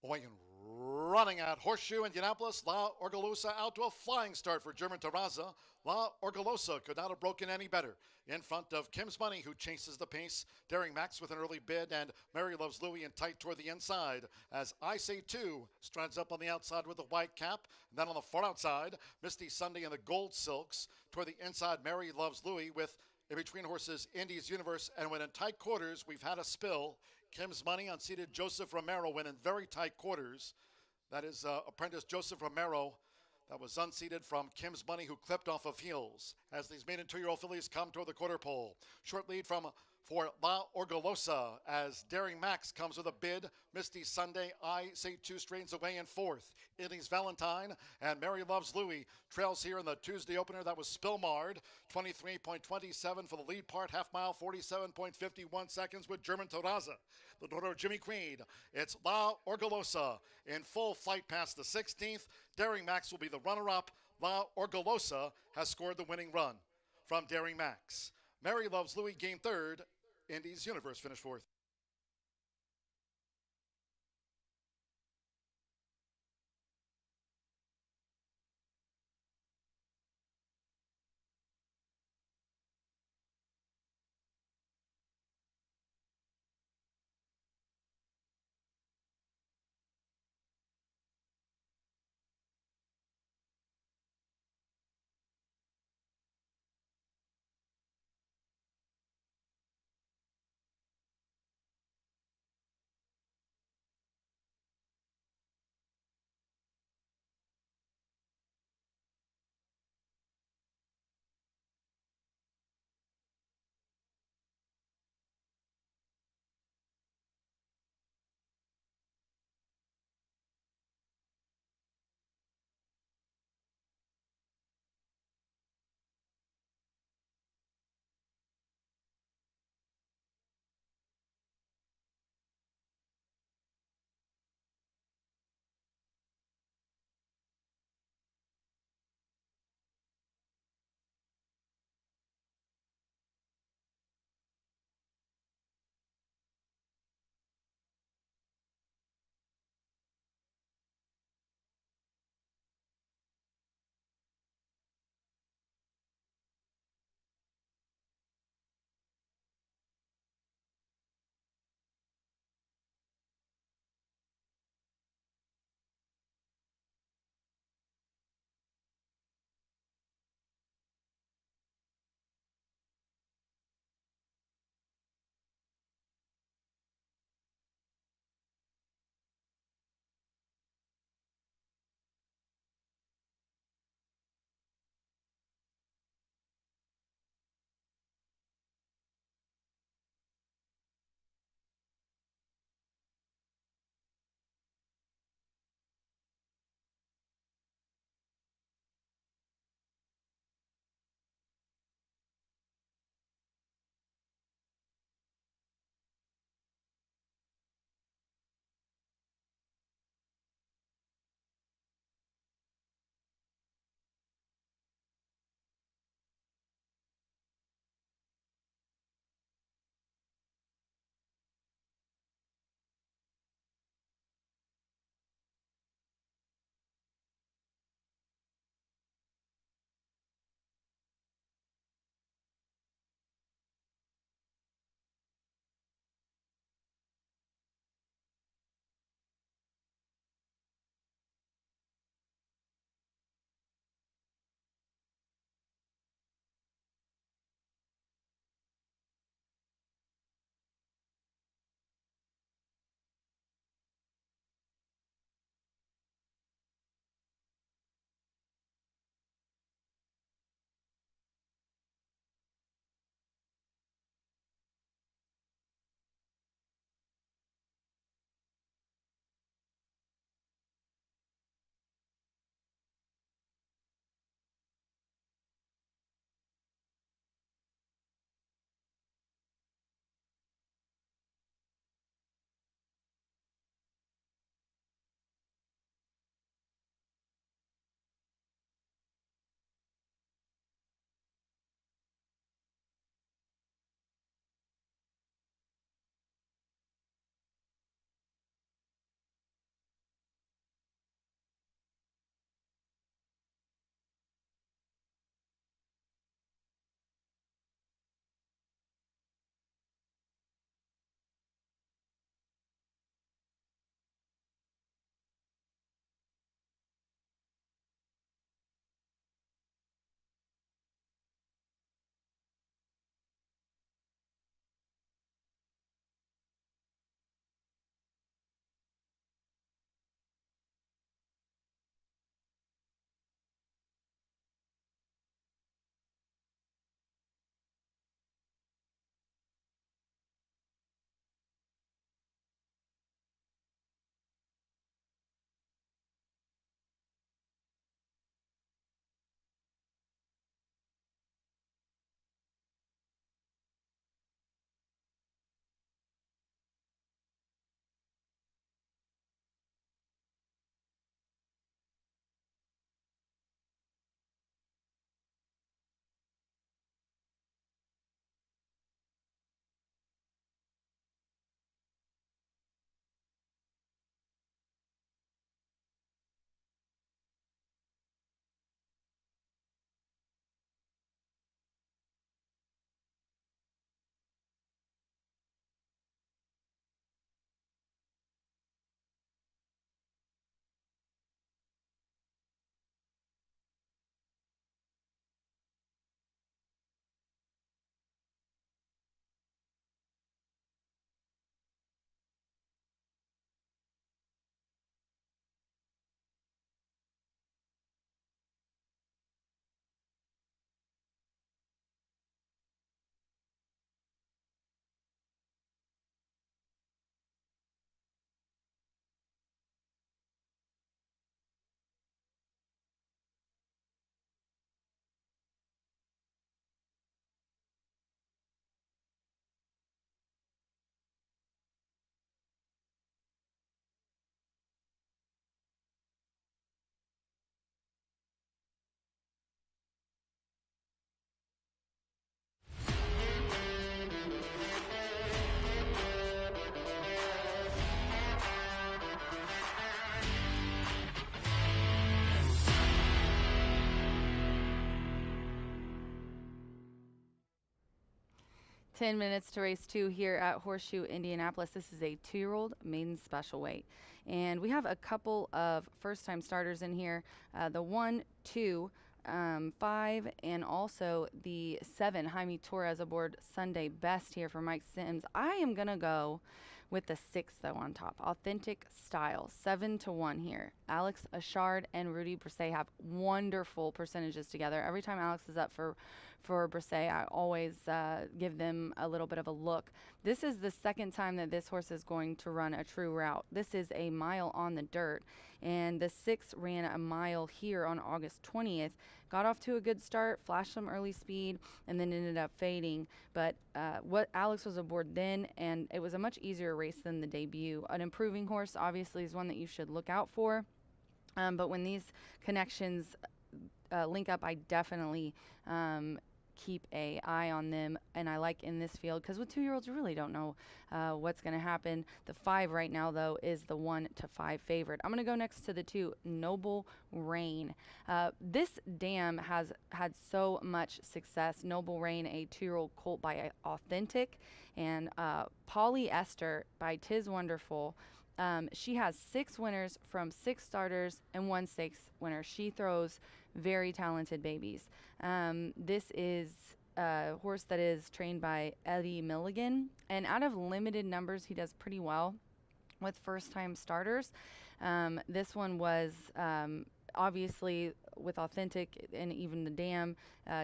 Away and running at Horseshoe Indianapolis. La Orgullosa out to a flying start for German Terraza. La Orgullosa could not have broken any better. In front of Kim's Money, who chases the pace. Daring Max with an early bid, and Mary Loves Louie in tight toward the inside. As I Say 2 strides up on the outside with the white cap. And then on the far outside, Misty Sunday and the Gold Silks. Toward the inside, Mary Loves Louie with in between horses, Indy's Universe, and when in tight quarters, we've had a spill. Kim's Money unseated Joseph Romero when in very tight quarters. That is apprentice Joseph Romero. That was unseated from Kim's Money, who clipped off of heels. As these maiden 2-year-old fillies come toward the quarter pole. Short lead for La Orgullosa as Daring Max comes with a bid. Misty Sunday, I Say 2 strains away in fourth. Indy's Valentine and Mary Loves Louie trails here in the Tuesday opener. That was Spillmard, 23.27 for the lead part, half mile, 47.51 seconds with German Terraza. The daughter of Jimmy Creed. It's La Orgullosa in full flight past the 16th. Daring Max will be the runner-up. La Orgullosa has scored the winning run from Daring Max. Mary Loves Louie gained third. Indy's Universe finished fourth. 10 minutes to race 2 here at Horseshoe Indianapolis. This is a 2-year-old maiden special weight. And we have a couple of first-time starters in here. The 1, 2, 5, and also the 7, Jaime Torres aboard Sunday Best here for Mike Sims. I am going to go with the 6, though, on top. Authentic Style, 7-1 here. Alex Achard and Rudy Brisset have wonderful percentages together. Every time Alex is up for Brisset, I always give them a little bit of a look. This is the second time that this horse is going to run a true route. This is a mile on the dirt, and the 6 ran a mile here on August 20th. Got off to a good start, flashed some early speed, and then ended up fading. But what Alex was aboard then, and it was a much easier race than the debut. An improving horse, obviously, is one that you should look out for. But when these connections link up, I definitely keep an eye on them, and I like in this field because with 2-year-olds you really don't know what's going to happen. The 5 right now, though, is the 1-5 favorite. I'm going to go next to the 2, Noble Rain. This dam has had so much success. Noble Rain, a 2-year-old colt by Authentic, and Polyester by Tis Wonderful. She has 6 winners from 6 starters and 1 stakes winner. She throws very talented babies. This is a horse that is trained by Eddie Milligan, and out of limited numbers, he does pretty well with first-time starters. This one was obviously with Authentic, and even the dam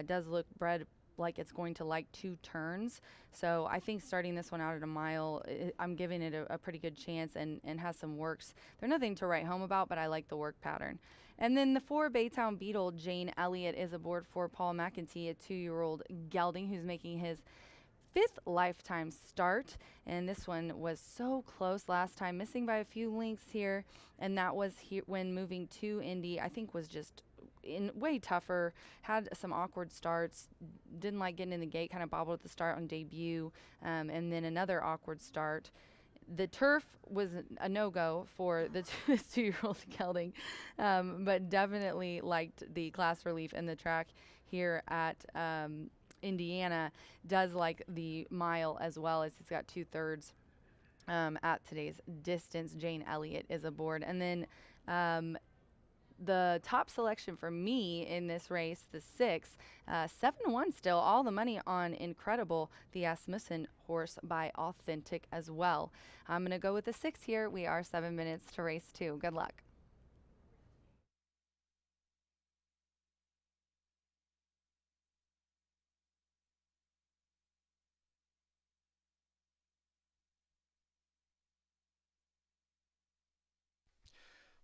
does look bred like it's going to like 2 turns. So I think starting this one out at a mile, I'm giving it a pretty good chance and has some works. They're nothing to write home about, but I like the work pattern. And then the 4, Baytown Beetle, Jane Elliott, is aboard for Paul McEntee, a 2-year-old gelding who's making his 5th lifetime start. And this one was so close last time, missing by a few lengths here. And that was here when moving to Indy, I think was just way tougher, had some awkward starts, didn't like getting in the gate, kind of bobbled at the start on debut, and then another awkward start. The turf was a no-go for the 2-year-old gelding, but definitely liked the class relief and the track here at Indiana. Does like the mile as well, as he's got 2/3 at today's distance. Jane Elliott is aboard. And then the top selection for me in this race, the 6, 7-1 still, all the money on Incredible, the Asmussen horse by Authentic as well. I'm going to go with the 6 here. We are 7 minutes to race 2. Good luck.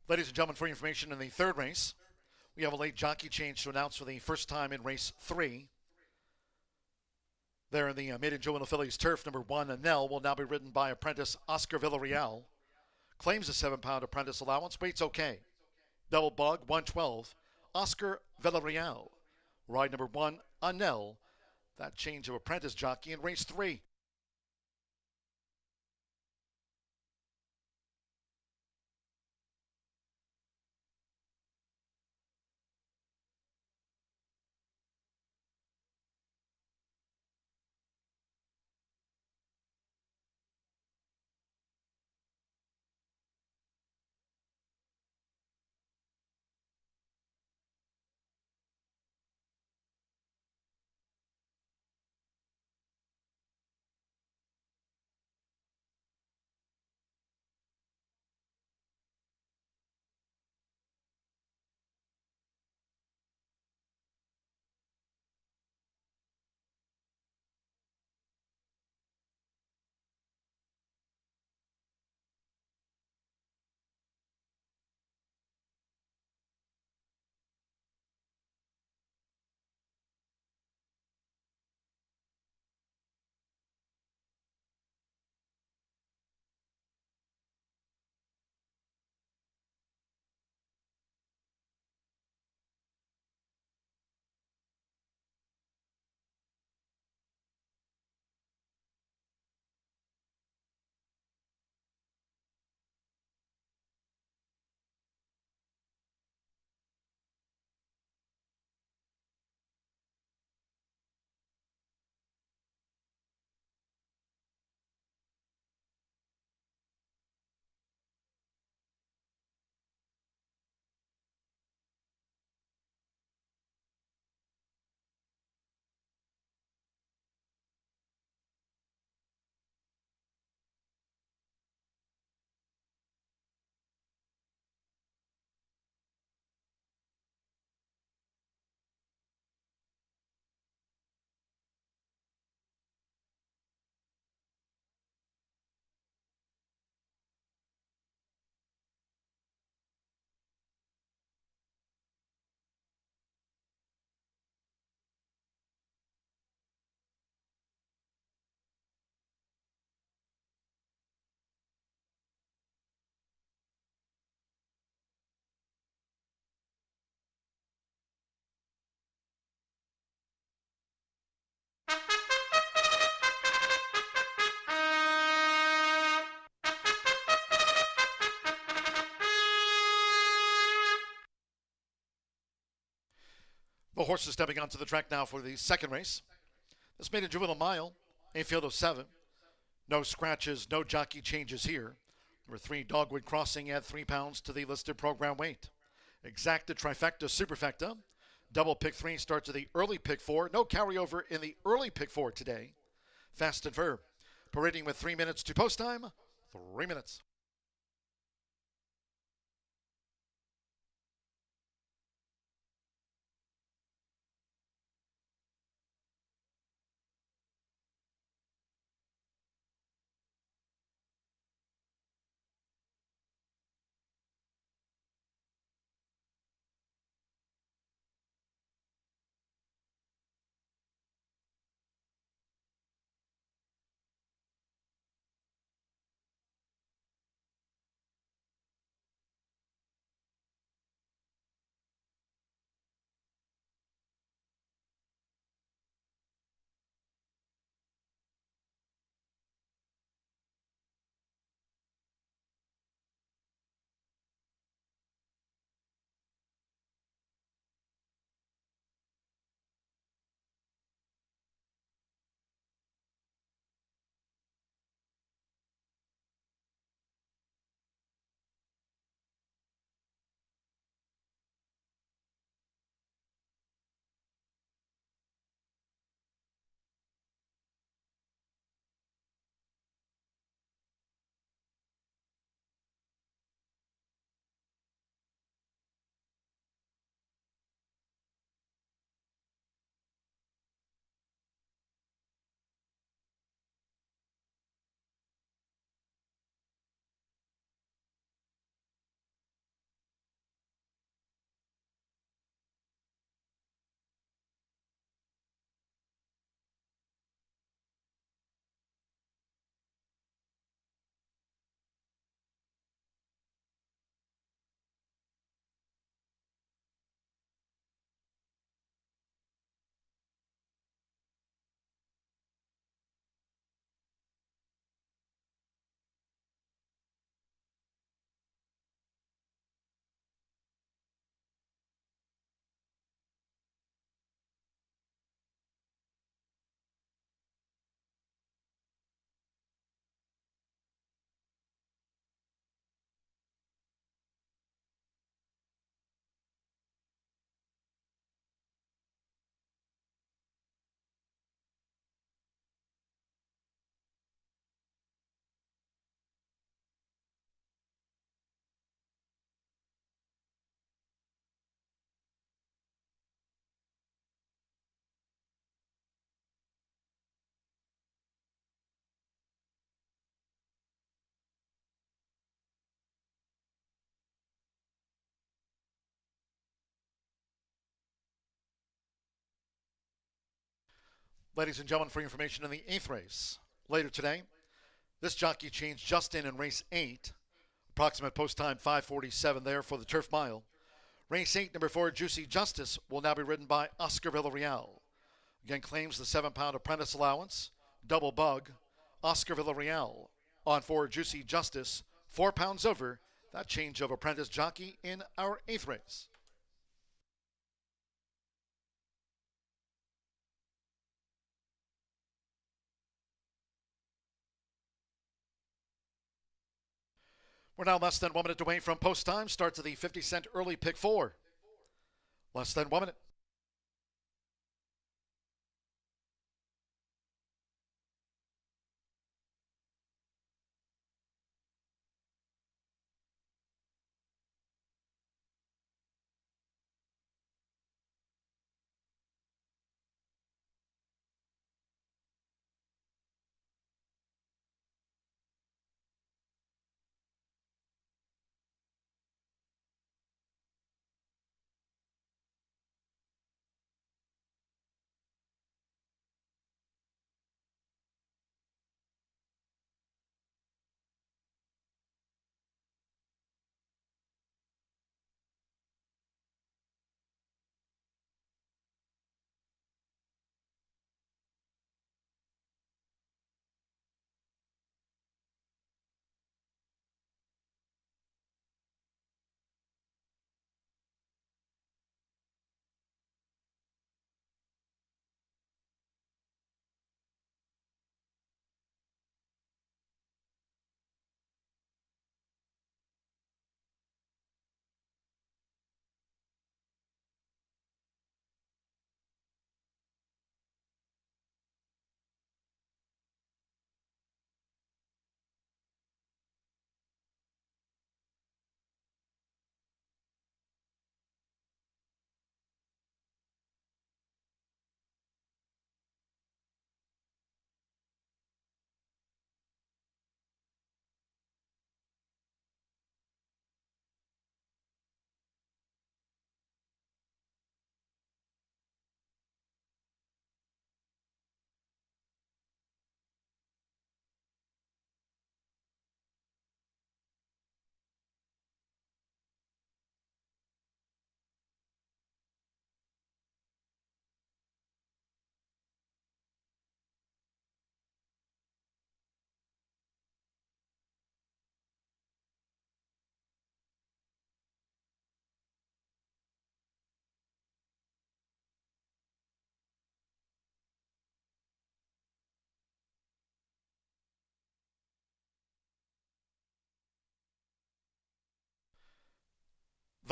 Ladies and gentlemen, for your information, in the 3rd race, we have a late jockey change to announce for the first time in race 3. There in the maiden juvenile fillies turf, number 1, Nell, will now be ridden by apprentice Oscar Villarreal. Claims a 7-pound apprentice allowance. Weight's okay. Double bug, 112. Oscar Villarreal. Ride number 1, Nell. That change of apprentice jockey in race 3. Well, horses stepping onto the track now for the second race. This made a juvenile mile, a field of 7. No scratches, no jockey changes here. Number 3, Dogwood Crossing, add 3 pounds to the listed program weight. Exacta, Trifecta, Superfecta. Double pick 3 starts at the early pick 4. No carryover in the early pick 4 today. Fast and Firm. Parading with 3 minutes to post time. 3 minutes. Ladies and gentlemen, for your information in the 8th race. Later today, this jockey changed just in race 8. Approximate post time 5:47 there for the Turf Mile. Race 8, number 4, Juicy Justice, will now be ridden by Oscar Villarreal. Again, claims the 7-pound apprentice allowance. Double bug. Oscar Villarreal on 4, Juicy Justice, 4 pounds over. That change of apprentice jockey in our 8th race. We're now less than 1 minute away from post time. Starts at the 50-cent early pick 4. Less than 1 minute.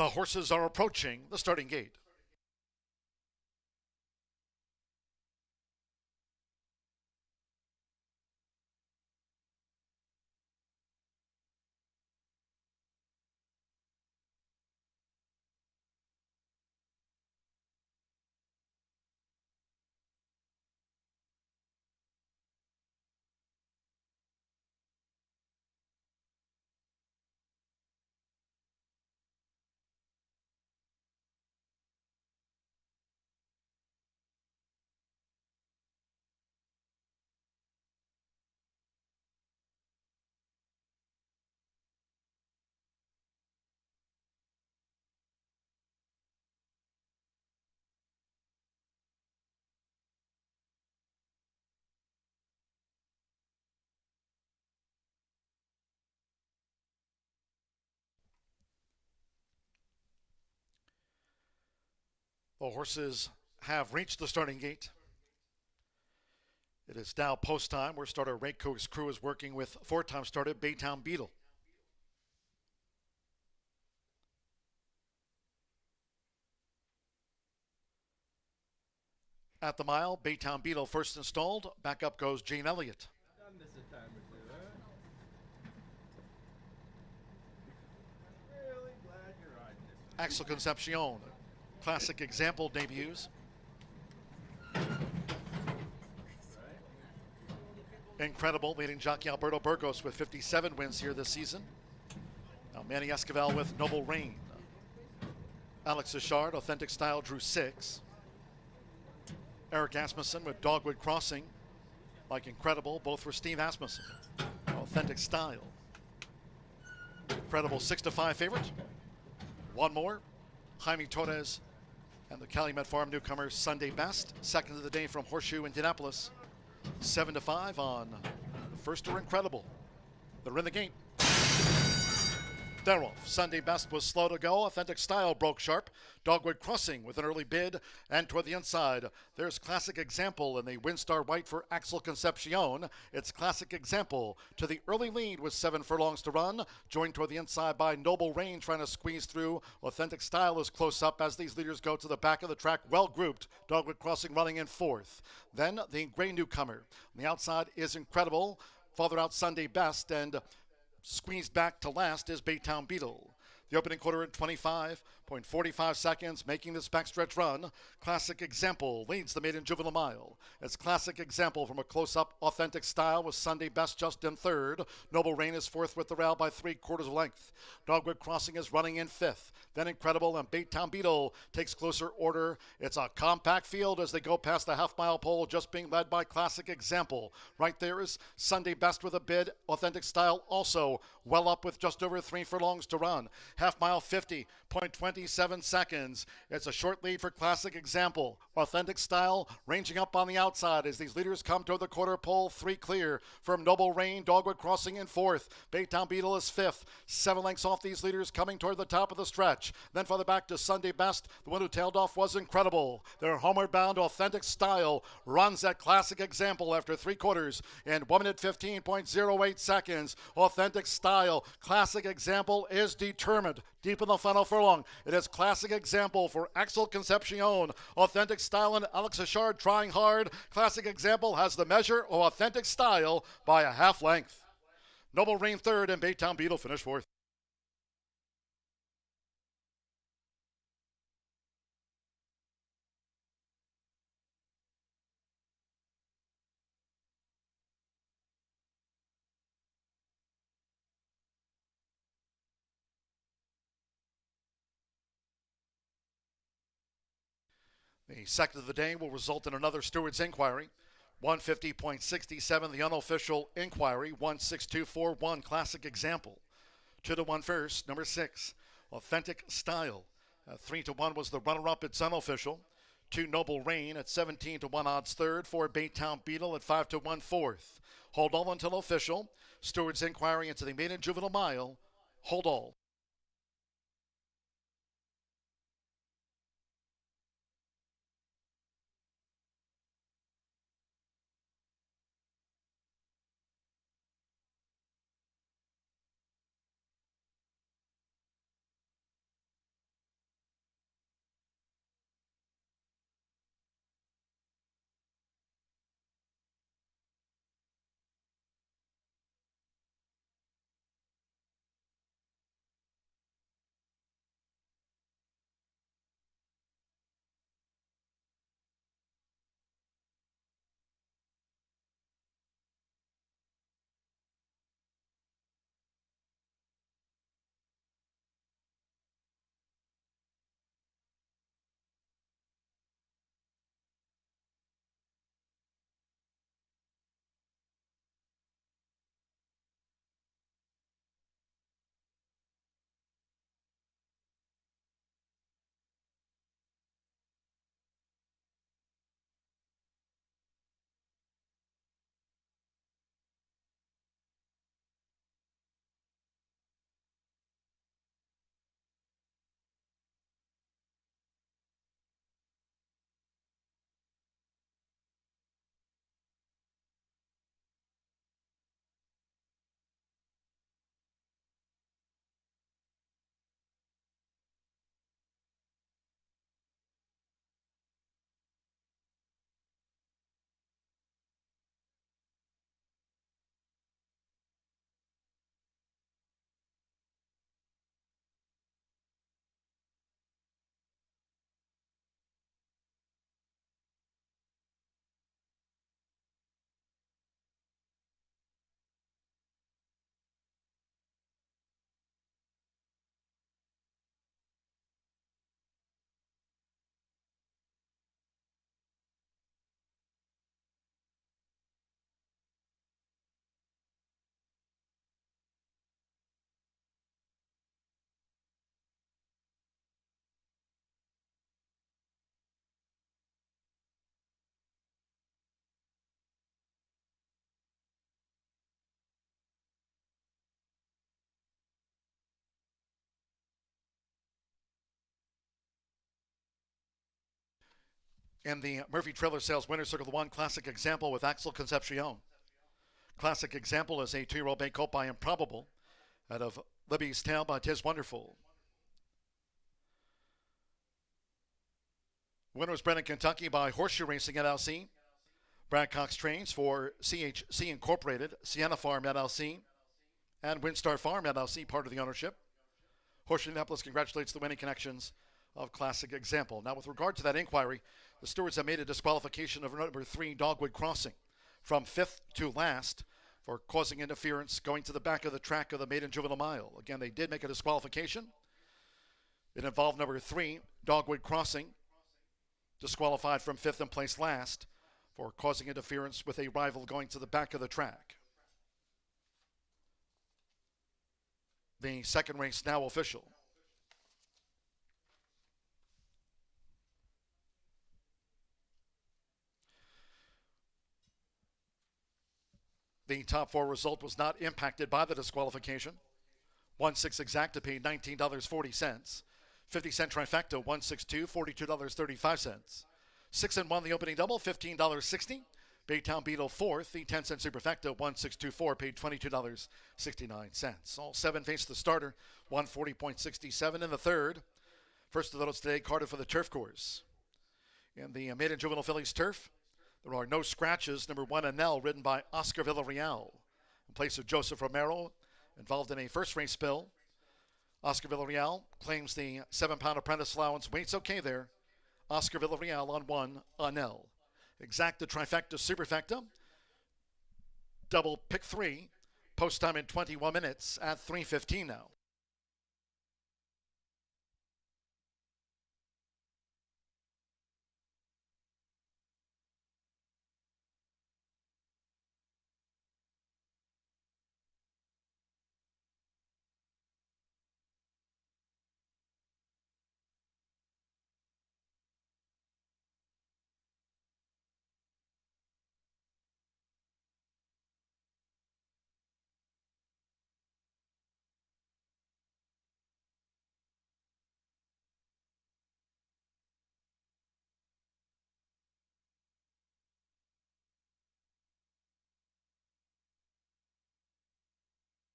The horses are approaching the starting gate. The horses have reached the starting gate. It is now post time where starter Rakeco's crew is working with four-time starter Baytown Beetle. At the mile, Baytown Beetle first installed. Back up goes Gene Elliott. Axel Concepcion, classic example debuts. Incredible, leading jockey Alberto Burgos with 57 wins here this season. Now Manny Esquivel with Noble Rain. Alex Achard, Authentic Style, drew 6. Eric Asmussen with Dogwood Crossing. Like Incredible, both for Steve Asmussen. Authentic Style. Incredible 6-5 favorite. One more, Jaime Torres and the Calumet Farm newcomer Sunday Best. Second of the day from Horseshoe Indianapolis. 7-5 on First or Incredible. They're in the gate. They're off. Sunday Best was slow to go. Authentic Style broke sharp. Dogwood Crossing with an early bid. And toward the inside, there's Classic Example in the Windstar White for Axel Concepcion. It's Classic Example to the early lead with 7 furlongs to run. Joined toward the inside by Noble Rain trying to squeeze through. Authentic Style is close up as these leaders go to the back of the track. Well grouped. Dogwood Crossing running in 4th. Then the gray newcomer. On the outside is Incredible. Farther out Sunday Best, and squeezed back to last is Baytown Beetle. The opening quarter at 25.45 seconds, making this backstretch run. Classic Example leads the maiden juvenile mile. It's Classic Example from a close-up Authentic Style with Sunday Best just in 3rd. Noble Rain is 4th with the rail by 3/4 length. Dogwood Crossing is running in 5th. Then Incredible and Baytown Beetle takes closer order. It's a compact field as they go past the half-mile pole, just being led by Classic Example. Right there is Sunday Best with a bid. Authentic Style also well up with just over 3 furlongs to run. Half mile 50.27 seconds. It's a short lead for Classic Example. Authentic Style ranging up on the outside as these leaders come toward the quarter pole. 3 clear from Noble Rain. Dogwood Crossing in 4th. Baytown Beetle is 5th. 7 lengths off these leaders coming toward the top of the stretch. Then farther back to Sunday Best. The one who tailed off was Incredible. Their homeward bound Authentic Style runs at Classic Example after 3/4 in 1 minute 15.08 seconds. Authentic Style. Classic Example is determined. Deep in the final furlong, it is Classic Example for Axel Concepcion. Authentic Style and Alex Achard trying hard. Classic Example has the measure of Authentic Style by a half length. Noble Rain 3rd and Baytown Beetle finished 4th. The second of the day will result in another steward's inquiry. 150.67, the unofficial inquiry. 16241, Classic Example. 2-1 first, number 6, Authentic Style. 3-1 was the runner-up. It's unofficial. 2 Noble Rain at 17-1 odds 3rd. 4 Baytown Beetle at 5-1 4th. Hold all until official. Steward's inquiry into the maiden juvenile mile. Hold all. In the Murphy Trailer Sales Winner's Circle of the One Classic Example with Axel Concepcion. Classic Example is a 2-year-old bay colt by Improbable out of Libby's Tale by Tis Wonderful. Winner was bred in Kentucky by Horseshoe Racing LLC. Brad Cox trains for CHC Incorporated, Sienna Farm LLC, and Windstar Farm LLC, part of the ownership. Horseshoe Indianapolis congratulates the winning connections of Classic Example. Now, with regard to that inquiry, the stewards have made a disqualification of number 3, Dogwood Crossing, from 5th to last for causing interference going to the back of the track of the maiden juvenile mile. Again, they did make a disqualification. It involved number 3, Dogwood Crossing, disqualified from 5th and placed last for causing interference with a rival going to the back of the track. The second race now official. The top 4 result was not impacted by the disqualification. 1-6 exacta paid $19.40. 50-cent trifecta, 162, $42.35. 6-1 the opening double, $15.60. Baytown Beetle 4th, the 10-cent superfecta, 1624, paid $22.69. All 7 faced the starter, 140.67 in the third. First of those today, carded for the turf course. In the maiden juvenile fillies turf, there are no scratches. Number 1, Anel, ridden by Oscar Villarreal, in place of Joseph Romero, involved in a first race spill. Oscar Villarreal claims the 7-pound apprentice allowance. Weight's okay there. Oscar Villarreal on 1, Anel. Exacta trifecta superfecta. Double pick 3. Post time in 21 minutes at 3:15 now.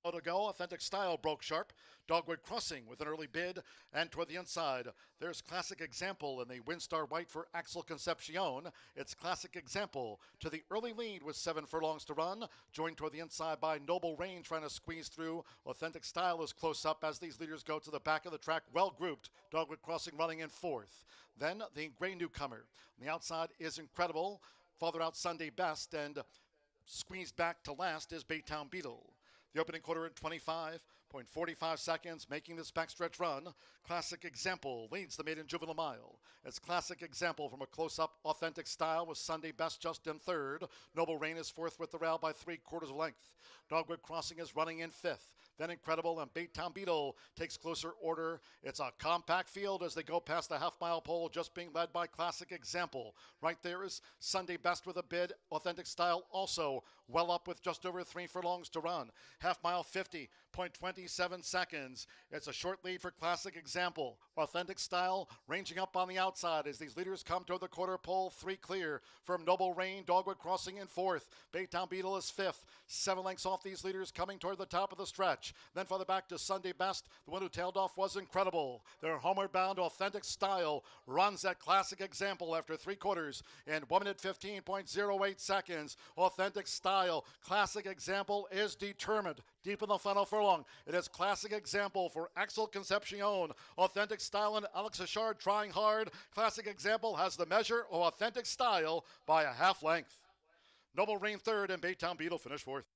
To go, Authentic Style broke sharp. Dogwood Crossing with an early bid, and toward the inside, there's Classic Example in the Windstar White for Axel Concepcion. It's Classic Example to the early lead with 7 furlongs to run, joined toward the inside by Noble Rain trying to squeeze through. Authentic Style is close up as these leaders go to the back of the track, well grouped. Dogwood Crossing running in 4th. Then the gray newcomer. On the outside is Incredible, farther out Sunday Best, and squeezed back to last is Baytown Beetle. The opening quarter in 25.45 seconds, making this backstretch run. Classic Example leads the maiden juvenile mile. It's Classic Example from a close-up Authentic Style with Sunday Best just in 3rd. Noble Rain is 4th with the rail by 3/4 length. Dogwood Crossing is running in 5th. Then Incredible and Baytown Beetle takes closer order. It's a compact field as they go past the half-mile pole, just being led by Classic Example. Right there is Sunday Best with a bid. Authentic Style also well up with just over 3 furlongs to run. Half-mile 50.27 seconds. It's a short lead for Classic Example. Authentic Style ranging up on the outside as these leaders come toward the quarter pole. 3 clear from Noble Rain. Dogwood Crossing in 4th. Baytown Beetle is 5th. 7 lengths off these leaders coming toward the top of the stretch. Then farther back to Sunday Best. The one who tailed off was Incredible. Their homeward bound Authentic Style runs at Classic Example after 3/4 in 1 minute 15.08 seconds. Authentic Style. Classic Example is determined. Deep in the final furlong, it is Classic Example for Axel Concepcion. Authentic Style and Alex Achard trying hard. Classic Example has the measure of Authentic Style by a half length. Noble Rain 3rd and Baytown Beetle finished 4th.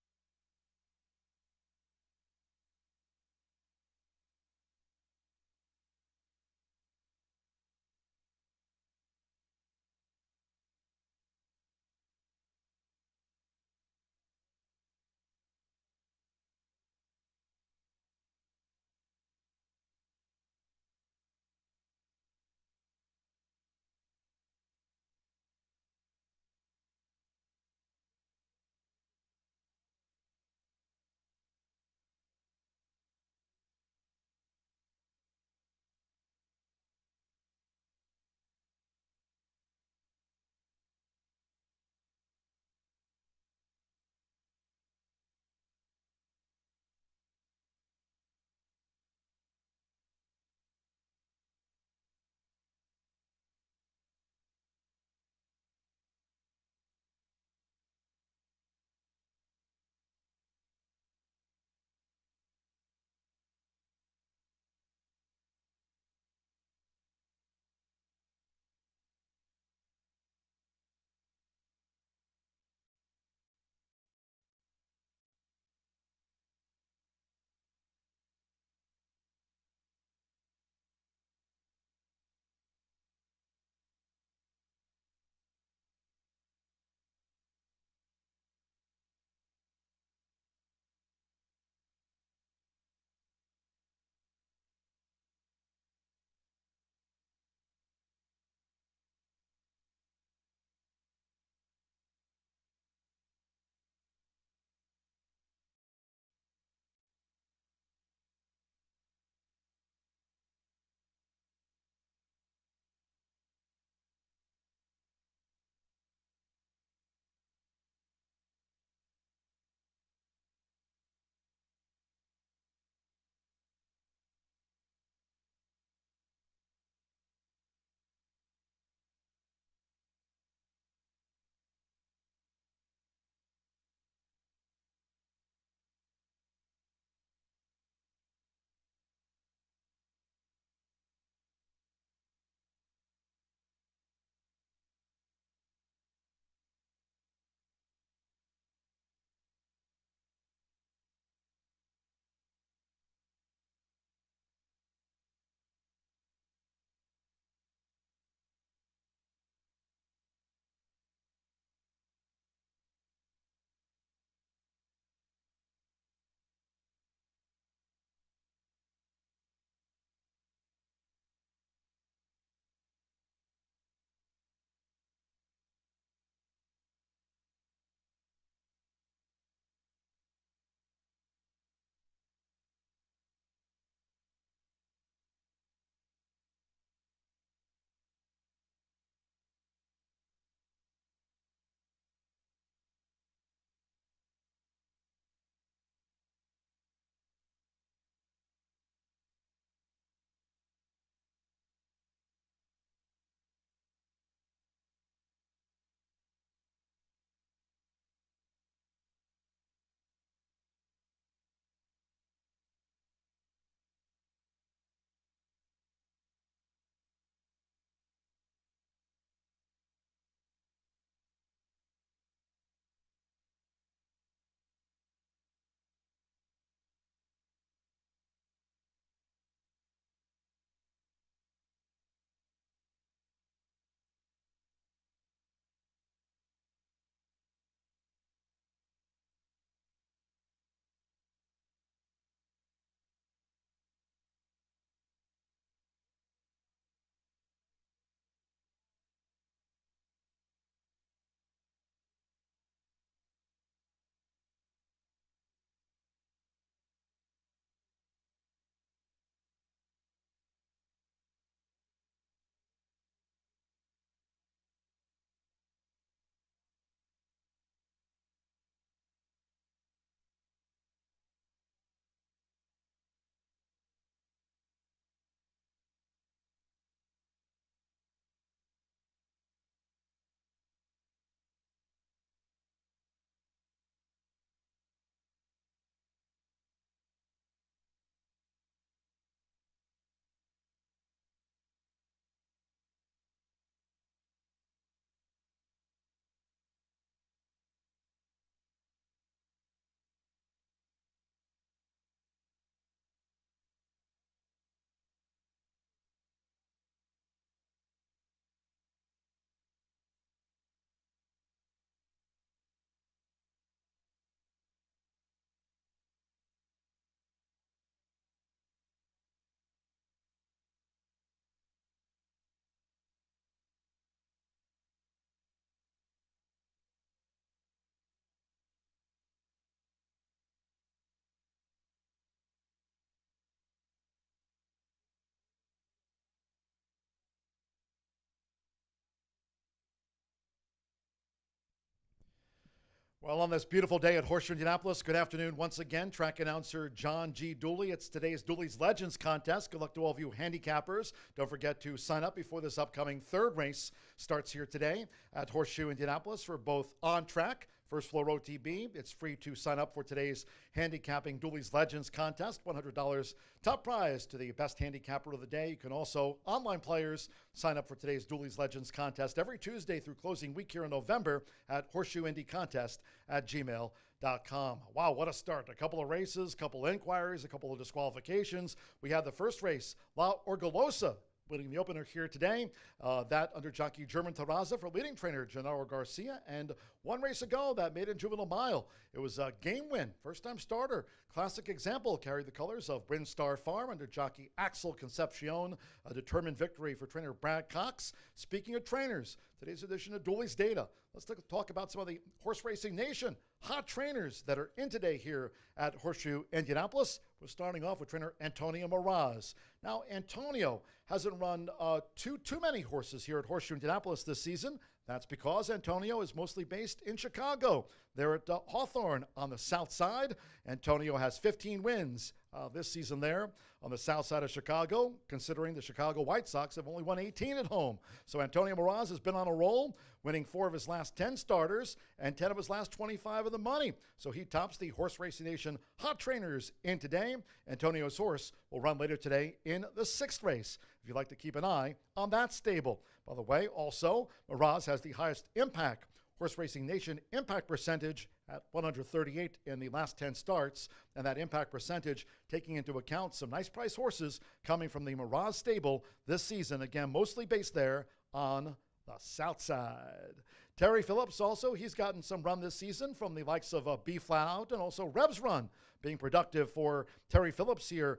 Well, on this beautiful day at Horseshoe Indianapolis, good afternoon once again. Track announcer John G. Dooley. It's today's Dooley's Legends contest. Good luck to all of you handicappers. Don't forget to sign up before this upcoming third race starts here today at Horseshoe Indianapolis for both on track, first floor OTB. It's free to sign up for today's handicapping Dooley's Legends contest. $100 top prize to the best handicapper of the day. You can also, online players, sign up for today's Dooley's Legends contest every Tuesday through closing week here in November at horseshoeindycontest@gmail.com. Wow, what a start. A couple of races, a couple of inquiries, a couple of disqualifications. We had the first race, La Orgullosa, winning the opener here today. That under jockey German Terraza for leading trainer Gennaro Garcia. And one race ago, that maiden juvenile mile. It was a game win, first-time starter. Classic example, carried the colors of WinStar Farm under jockey Axel Concepcion. A determined victory for trainer Brad Cox. Speaking of trainers, today's edition of Dooley's Data. Let's talk about some of the Horse Racing Nation hot trainers that are in today here at Horseshoe Indianapolis. We're starting off with trainer Antonio Moraz. Now, Antonio hasn't run too many horses here at Horseshoe Indianapolis this season. That's because Antonio is mostly based in Chicago. They're at Hawthorne on the south side. Antonio has 15 wins this season there on the south side of Chicago, considering the Chicago White Sox have only won 18 at home. So Antonio Moraz has been on a roll, winning 4 of his last 10 starters and 10 of his last 25 of the money. So he tops the Horse Racing Nation hot trainers in today. Antonio's horse will run later today in the 6th race, if you'd like to keep an eye on that stable. By the way, also, Moraz has the highest impact Horse Racing Nation impact percentage at 138 in the last 10 starts, and that impact percentage taking into account some nice price horses coming from the Moraz stable this season, again, mostly based there on the south side. Terry Phillips also, he's gotten some run this season from the likes of B Flat Out and also Rev's Run, being productive for Terry Phillips here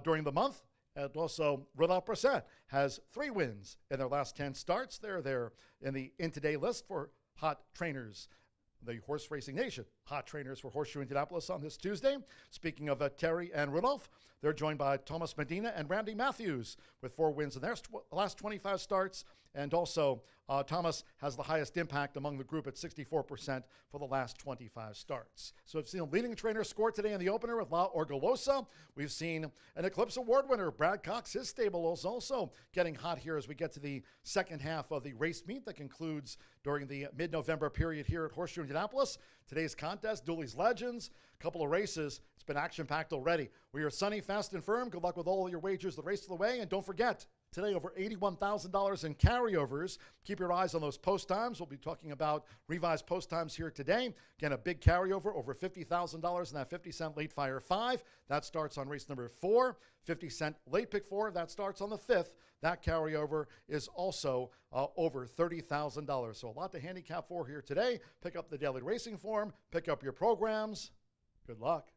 during the month. And also, Rodolphe Brasset has 3 wins in their last 10 starts. They're there in the in-today list for hot trainers, the Horse Racing Nation hot trainers for Horseshoe Indianapolis on this Tuesday. Speaking of Terry and Rudolph, they're joined by Thomas Medina and Randy Matthews with 4 wins in their last 25 starts. And also, Thomas has the highest impact among the group at 64% for the last 25 starts. So we've seen a leading trainer score today in the opener with La Orgullosa. We've seen an Eclipse Award winner, Brad Cox. His stable is also getting hot here as we get to the second half of the race meet that concludes during the mid-November period here at Horseshoe Indianapolis. Today's contest, Dooley's Legends, a couple of races. It's been action-packed already. We are sunny, fast, and firm. Good luck with all your wagers the race of the way. And don't forget, today, over $81,000 in carryovers. Keep your eyes on those post times. We'll be talking about revised post times here today. Again, a big carryover, over $50,000 in that 50-cent late fire 5. That starts on race number 4. 50-cent late pick 4. That starts on the 5th. That carryover is also over $30,000. So a lot to handicap for here today. Pick up the daily racing form. Pick up your programs. Good luck.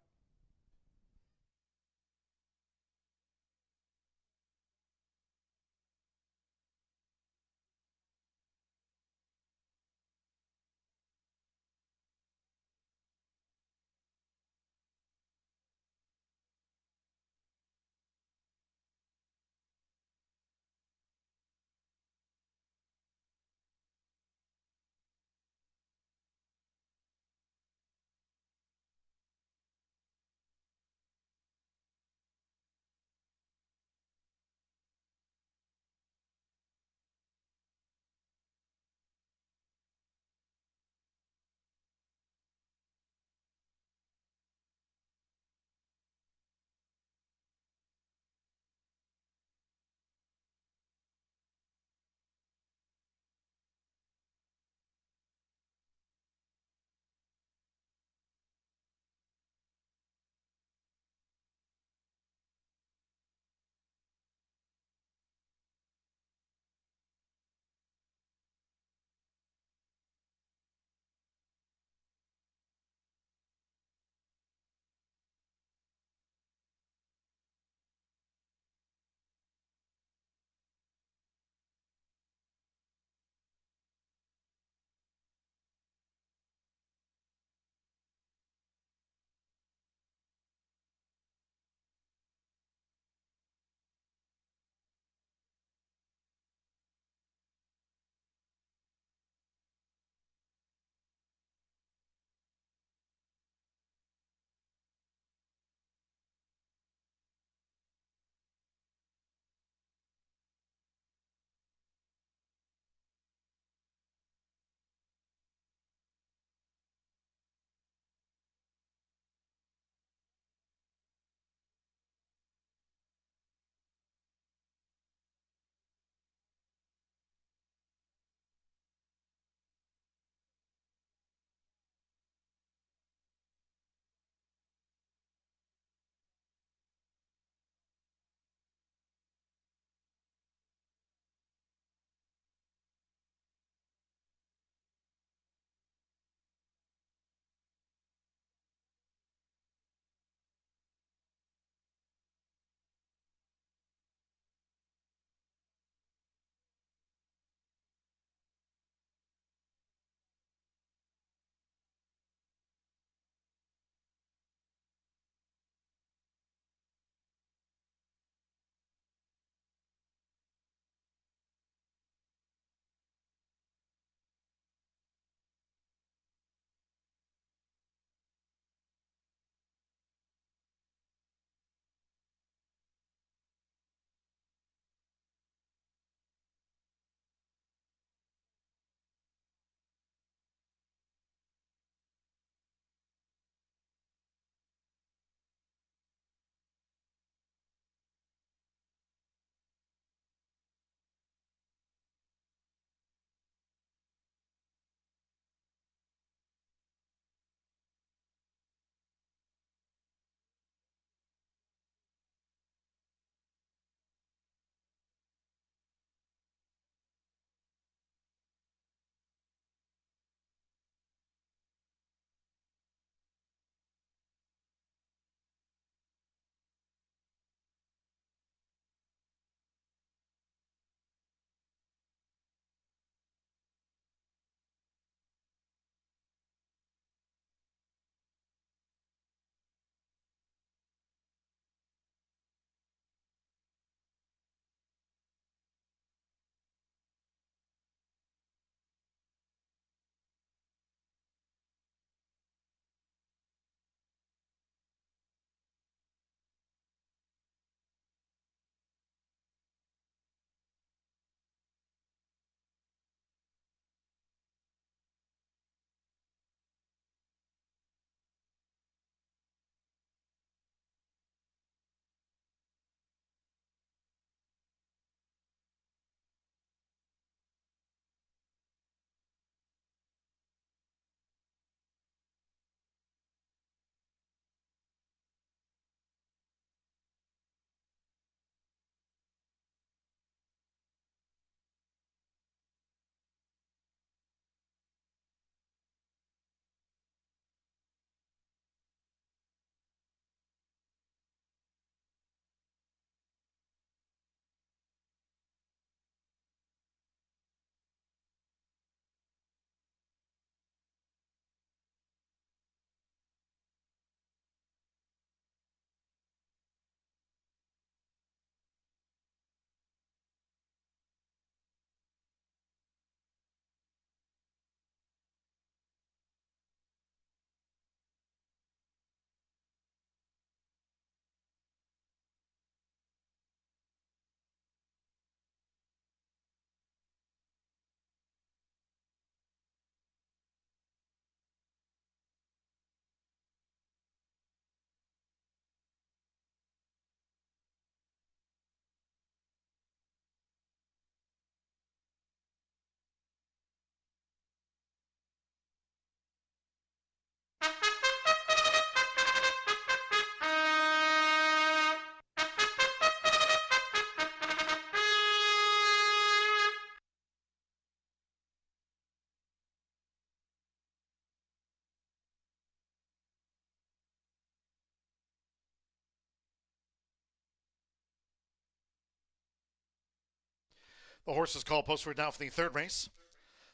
The horses call postward now for the third race.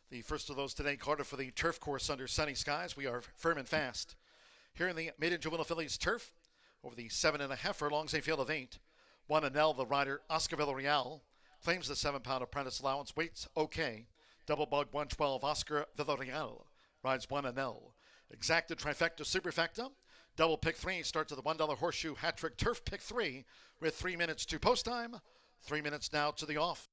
The first of those today, Carter, for the turf course under sunny skies. We are firm and fast. Here in the maiden juvenile fillies turf, over the 7.5 furlongs, a field of 8. 1 Anel, the rider, Oscar Villarreal, claims the 7-pound apprentice allowance, weights okay. Double bug 112, Oscar Villarreal, rides 1 Anel. Exacted trifecta, superfecta. Double pick 3 starts at the $1 horseshoe hat trick turf pick 3 with 3 minutes to post time. 3 minutes now to the off.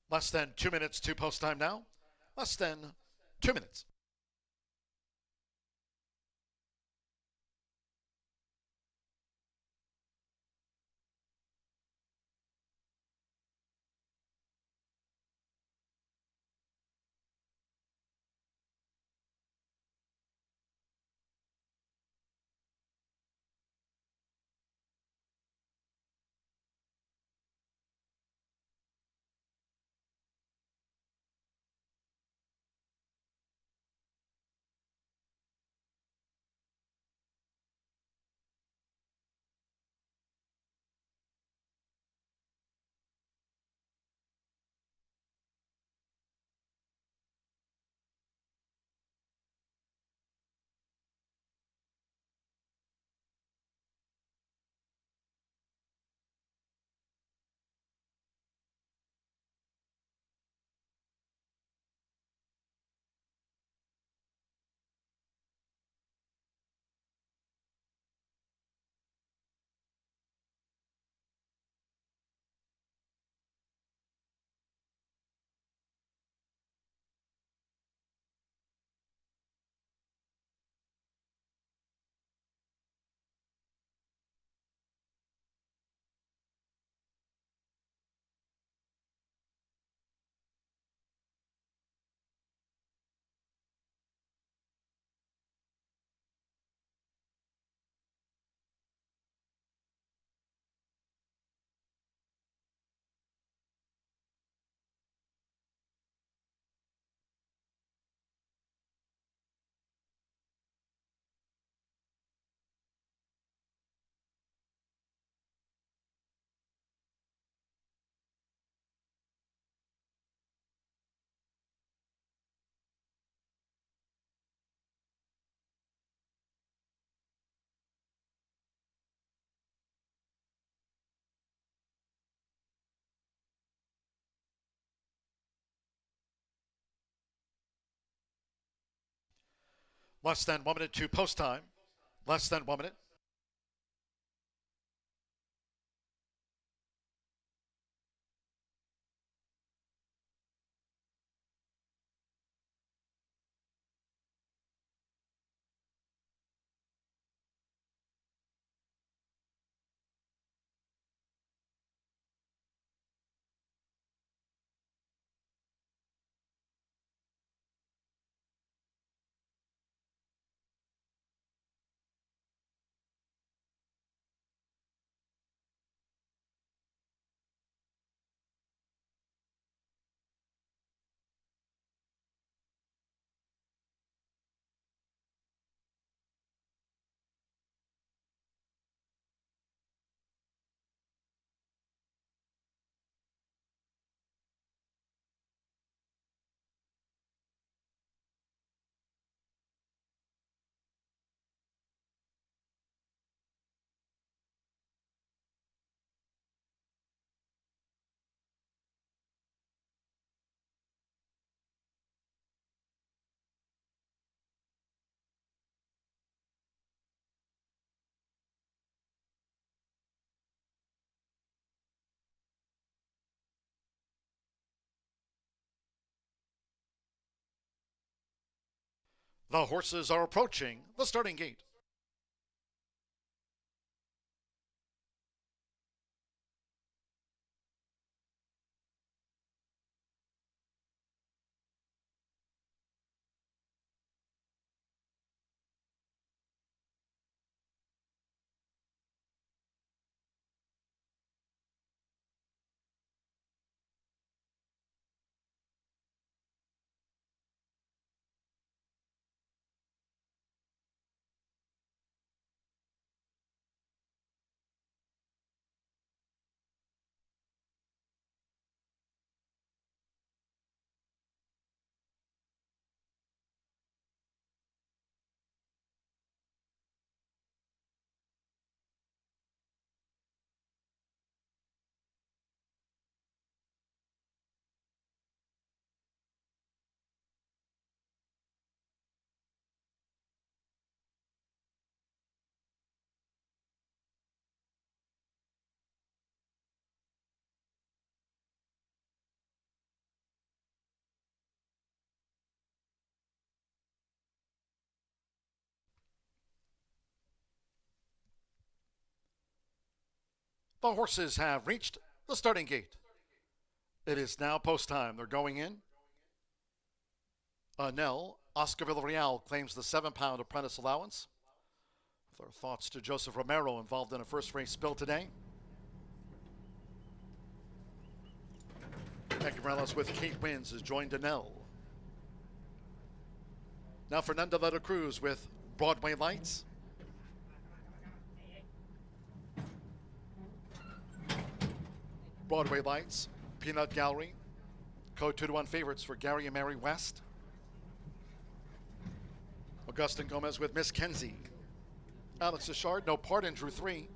Less than 2 minutes to post time now. Less than 2 minutes. Less than 1 minute to post time. Less than 1 minute. The horses are approaching the starting gate. The horses have reached the starting gate. It is now post time. They're going in. Nell, Oscar Villarreal claims the 7-pound apprentice allowance. With our thoughts to Joseph Romero, involved in a first race spill today. Becky Morales with Kate Wins has joined Nell. Now Fernanda de la Cruz with Broadway Lights. Broadway Lights, Peanut Gallery, code 2-1 favorites for Gary and Mary West. Augustin Gomez with Miss Kenzie. Alex Ashard, no part in, drew 3.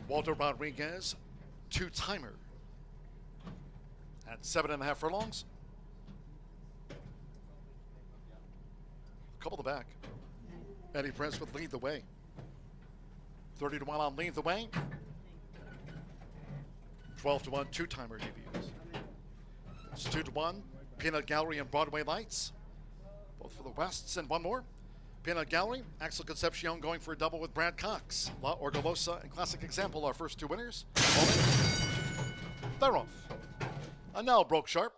Walter Rodriguez, 2-timer at 7.5 furlongs. Couple to back. Eddie Prince would lead the way. 30-1 on Lead the Way. 12-1 2-timer debuts. It's 2-1 Peanut Gallery and Broadway Lights, both for the Wests, and one more. Peanut Gallery, Axel Concepcion going for a double with Brad Cox. La Orgullosa and Classic Example, our first 2 winners. They're off. And now broke sharp,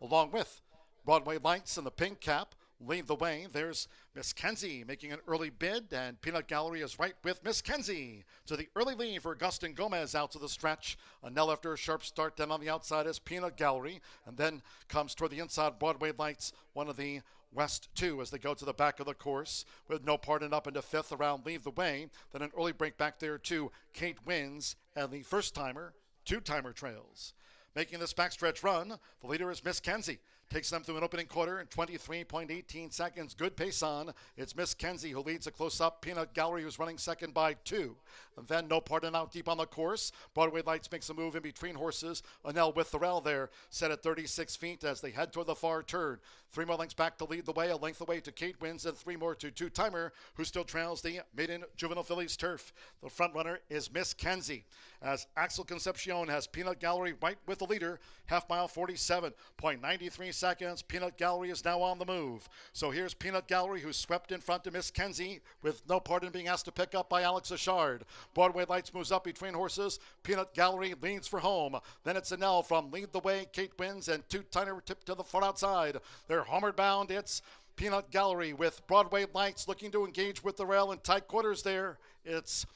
along with Broadway Lights and the pink cap. Lead the way. There's Miss Kenzie making an early bid, and Peanut Gallery is right with Miss Kenzie. To the early lead for Augustin Gomez out to the stretch. Nell after a sharp start. Then on the outside is Peanut Gallery, and then comes toward the inside Broadway Lights, one of the West 2 as they go to the back of the course with no pardon up into 5th around Lead the Way. Then an early break back there to Kate Wins, and the first timer, 2-timer trails. Making this backstretch run, the leader is Miss Kenzie. Takes them through an opening quarter in 23.18 seconds. Good pace on. It's Miss Kenzie who leads a close-up. Peanut Gallery who's running second by 2. And then no pardon out deep on the course. Broadway Lights makes a move in between horses. Nell with Thorell there, set at 36 feet as they head toward the far turn. 3 more lengths back to Lead the Way, a length away to Kate Wins, and 3 more to 2-timer, who still trails the maiden Juvenile Fillies turf. The front runner is Miss Kenzie, as Axel Concepcion has Peanut Gallery right with the leader. Half mile 47.93 seconds. Peanut Gallery is now on the move. So here's Peanut Gallery, who's swept in front to Miss Kenzie, with no pardon being asked to pick up by Alex Ashard. Broadway Lights moves up between horses. Peanut Gallery leads for home. Then it's Nell from Lead the Way. Kate Wins, and 2-timer tip to the far outside. They're homeward bound. It's Peanut Gallery with Broadway Lights looking to engage with the rail in tight quarters there. It's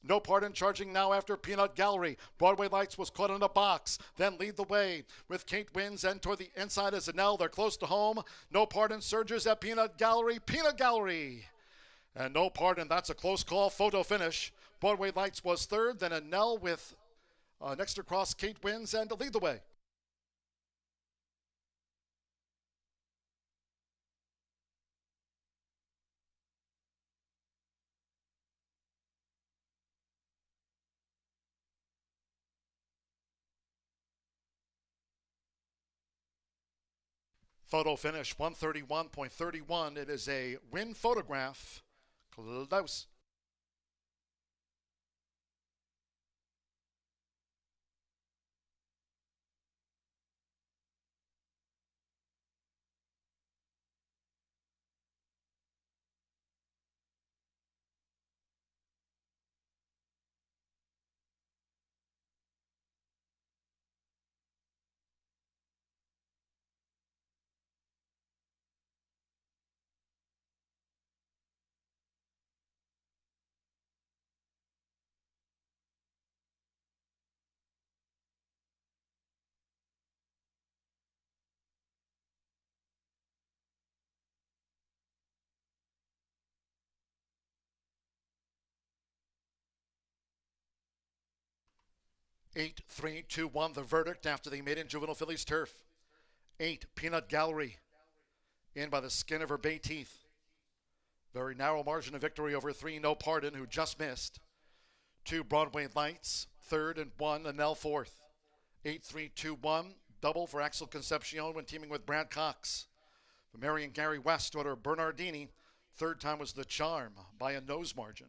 no pardon charging now after Peanut Gallery. Broadway Lights was caught in a box. Then Lead the Way with Kate Wins, and toward the inside is Nell. They're close to home. No pardon surges at Peanut Gallery. Peanut Gallery. And no pardon. That's a close call. Photo finish. Broadway Lights was third. Then Nell with next across Kate Wins, and Lead the Way. Photo finish 131.31. It is a win photograph. Close. 8-3-2-1 the verdict after the maiden juvenile fillies turf. 8 Peanut Gallery in by the skin of her bay teeth. Very narrow margin of victory over 3 No Pardon, who just missed. 2 Broadway Lights, third, and 1 Anel fourth. 8-3-2-1 double for Axel Concepcion when teaming with Brad Cox. For Mary and Gary West, daughter Bernardini, third time was the Charm by a nose margin.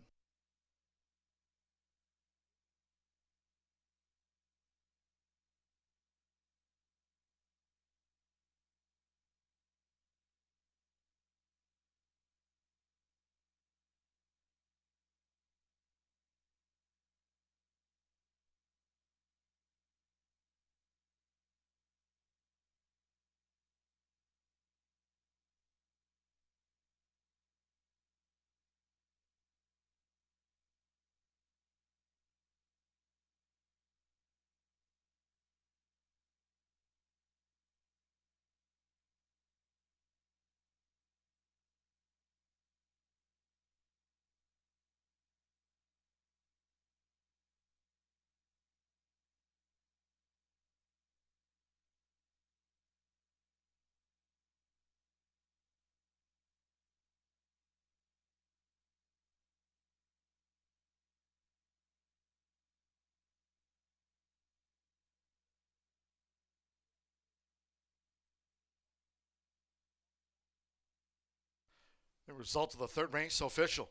The result of the third race official.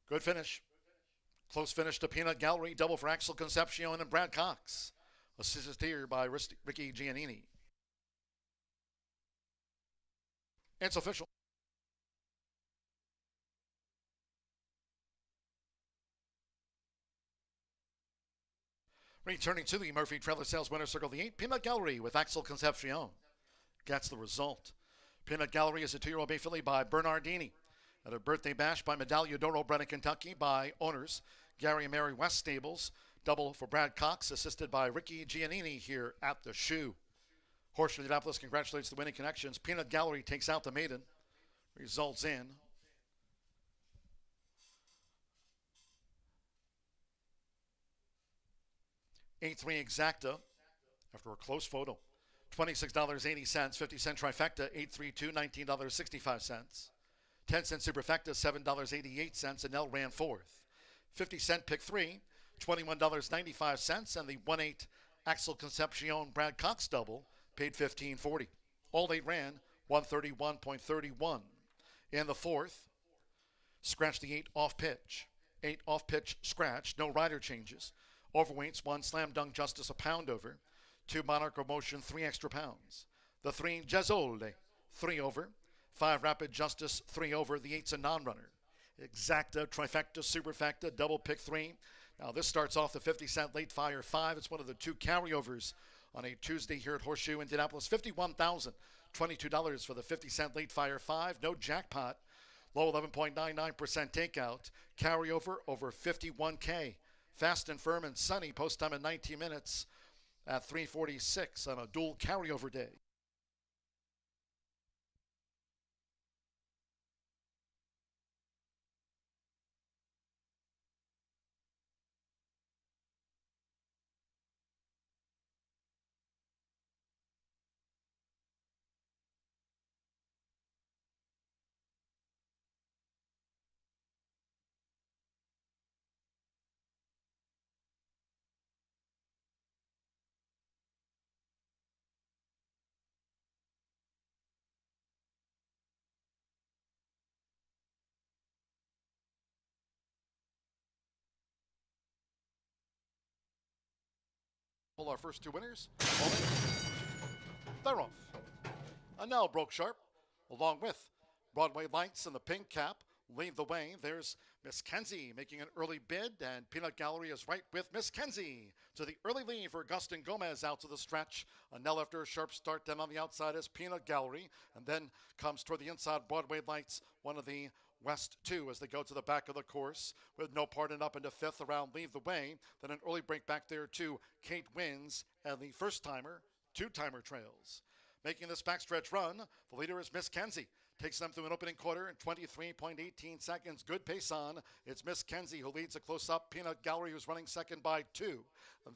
Good finish. Close finish to Peanut Gallery, double for Axel Concepcion and Brad Cox. Assisted here by Ricky Giannini. It's official. Returning to the Murphy Trailer Sales Winner Circle, the 8 Peanut Gallery with Axel Concepcion gets the result. Peanut Gallery is a 2-year-old bay filly by Bernardini. At a birthday bash by Medaglia d'Oro, bred in Kentucky by owners Gary and Mary West Stables. Double for Brad Cox, assisted by Ricky Giannini here at the shoe. Horseshoe Indianapolis congratulates the winning connections. Peanut Gallery takes out the maiden. Results in 8-3 exacta after a close photo. $26.80, 50-cent trifecta, 8-3-2, $19.65. 10-cent superfecta, $7.88, and Nell ran fourth. 50-cent pick 3, $21.95, and the 1-8 Axel Concepcion Brad Cox double paid $15.40. All 8 ran 131.31. In the fourth, scratch the 8 off pitch. 8 off pitch scratch, no rider changes. Overweights, 1 Slam Dunk Justice, a pound over. 2 Monarch of Motion, 3 extra pounds. The 3 Jezole, 3 over. 5 Rapid Justice, 3 over. The 8's a non-runner. Exacta, trifecta, superfecta, double pick 3. Now this starts off the 50-cent late fire 5. It's one of the 2 carryovers on a Tuesday here at Horseshoe Indianapolis. $51,022 for the 50-cent late fire 5. No jackpot. Low 11.99% takeout. Carryover over 51K. Fast and firm and sunny. Post time in 19 minutes at 3:46 on a dual carryover day. Our first 2 winners. They're off. And now Broke Sharp, along with Broadway Lights and the pink cap, lead the way. There's Miss Kenzie making an early bid, and Peanut Gallery is right with Miss Kenzie. To the early lead for Augustin Gomez out to the stretch. Anel after a sharp start. Then on the outside is Peanut Gallery, and then comes toward the inside Broadway Lights, one of the West 2 as they go to the back of the course with No Pardon up into 5th around Lead the Way. Then an early break back there to Kate Wins, and the first timer, 2-timer trails. Making this backstretch run, the leader is Miss Kenzie. Takes them through an opening quarter in 23.18 seconds. Good pace on. It's Miss Kenzie who leads a close-up. Peanut Gallery, who's running second by 2.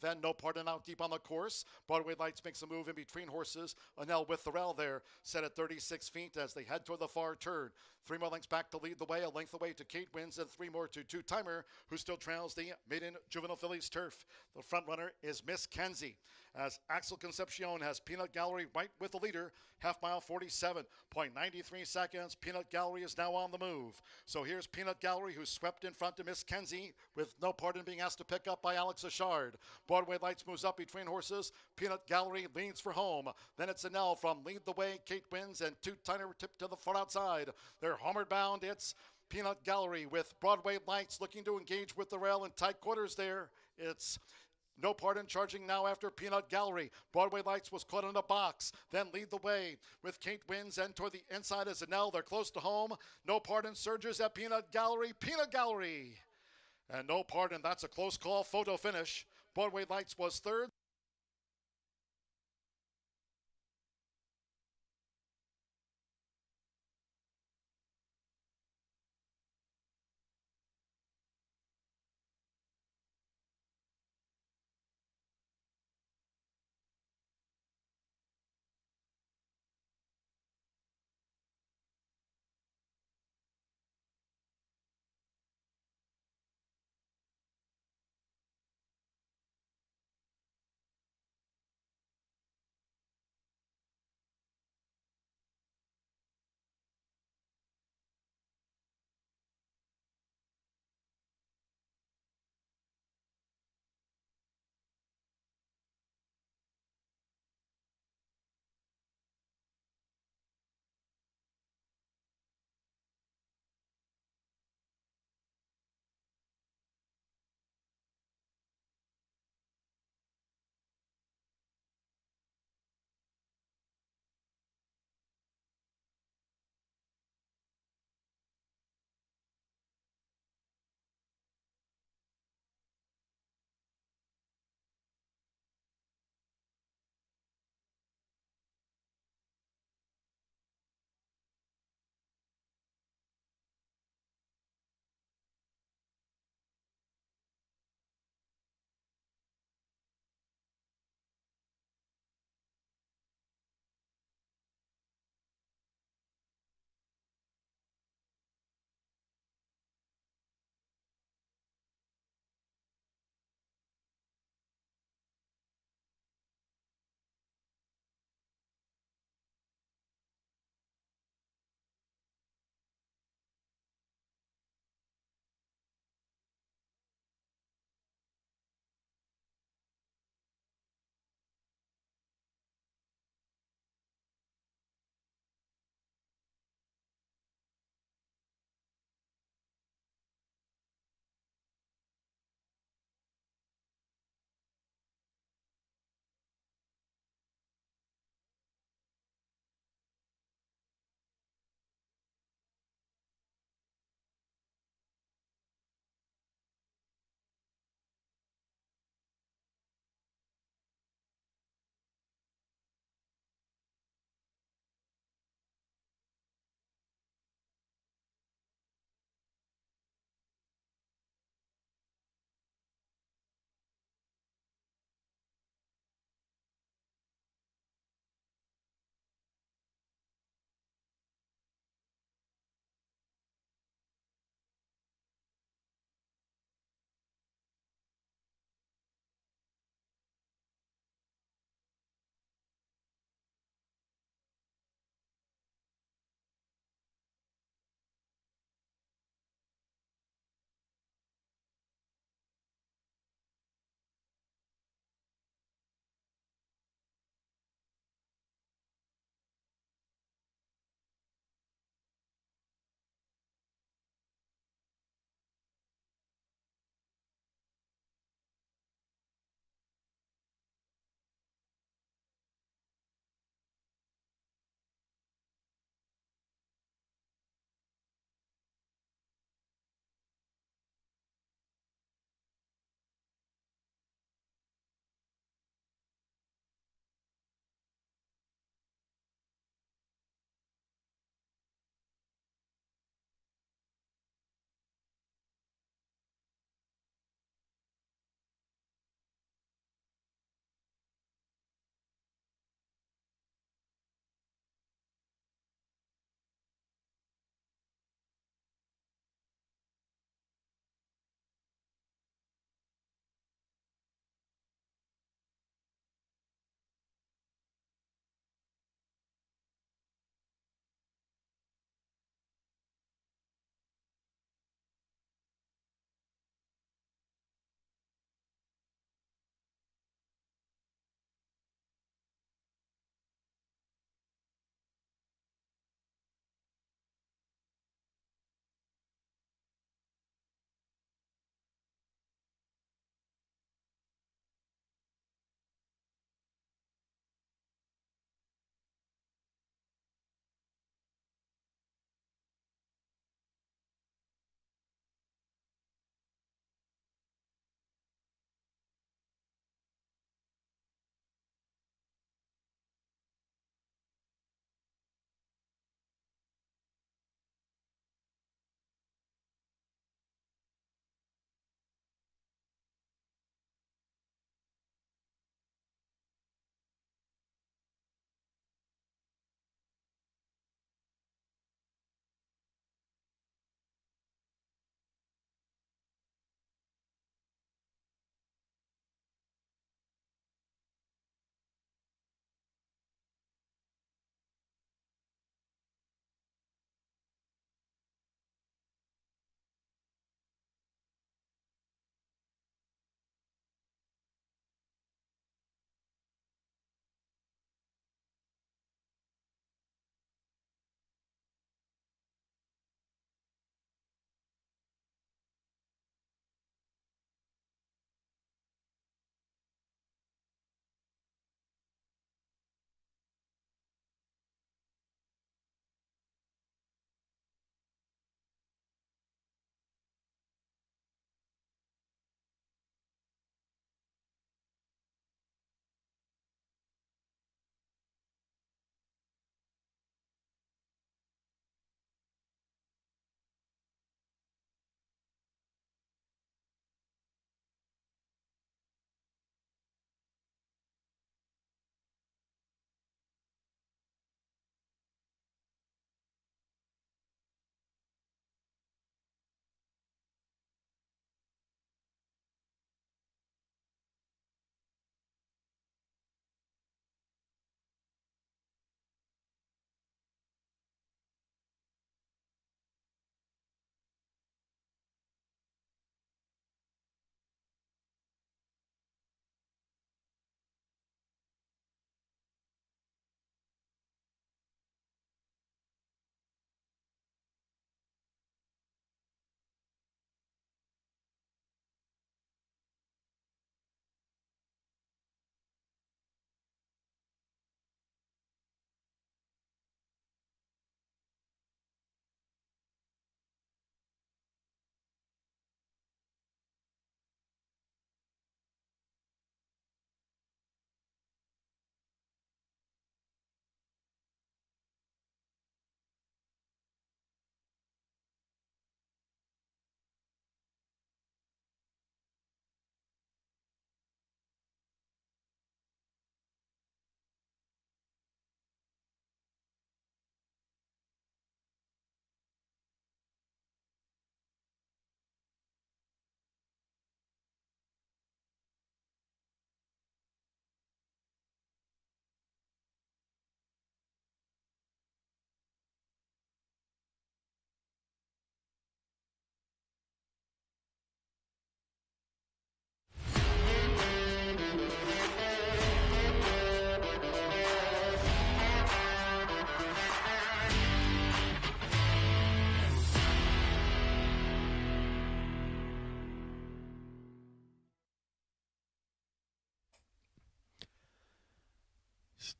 Then No Pardon out deep on the course. Broadway Lights makes a move in between horses. Anel with the rail there, set at 36 feet as they head toward the far turn. 3 more lengths back to lead the way, a length away to Kate Wins, and 3 more to Two-Timer, who still trails the maiden juvenile fillies turf. The front runner is Miss Kenzie, as Axel Concepcion has Peanut Gallery right with the leader, half mile 47.93 seconds. Peanut Gallery is now on the move. So here's Peanut Gallery, who swept in front of Miss Kenzie, with No Pardon being asked to pick up by Alex Achard. Broadway Lights moves up between horses. Peanut Gallery leads for home. Then it's Anel from Lead the Way. Kate Wins, and Two-Timer tip to the far outside. They're homeward bound. It's Peanut Gallery with Broadway Lights looking to engage with the rail in tight quarters there. It's No Pardon charging now after Peanut Gallery. Broadway Lights was caught in a box. Then Lead the Way with Kate Wins, and toward the inside is Anel. They're close to home. No Pardon surges at Peanut Gallery. Peanut Gallery. And No Pardon, that's a close call. Photo finish. Broadway Lights was third.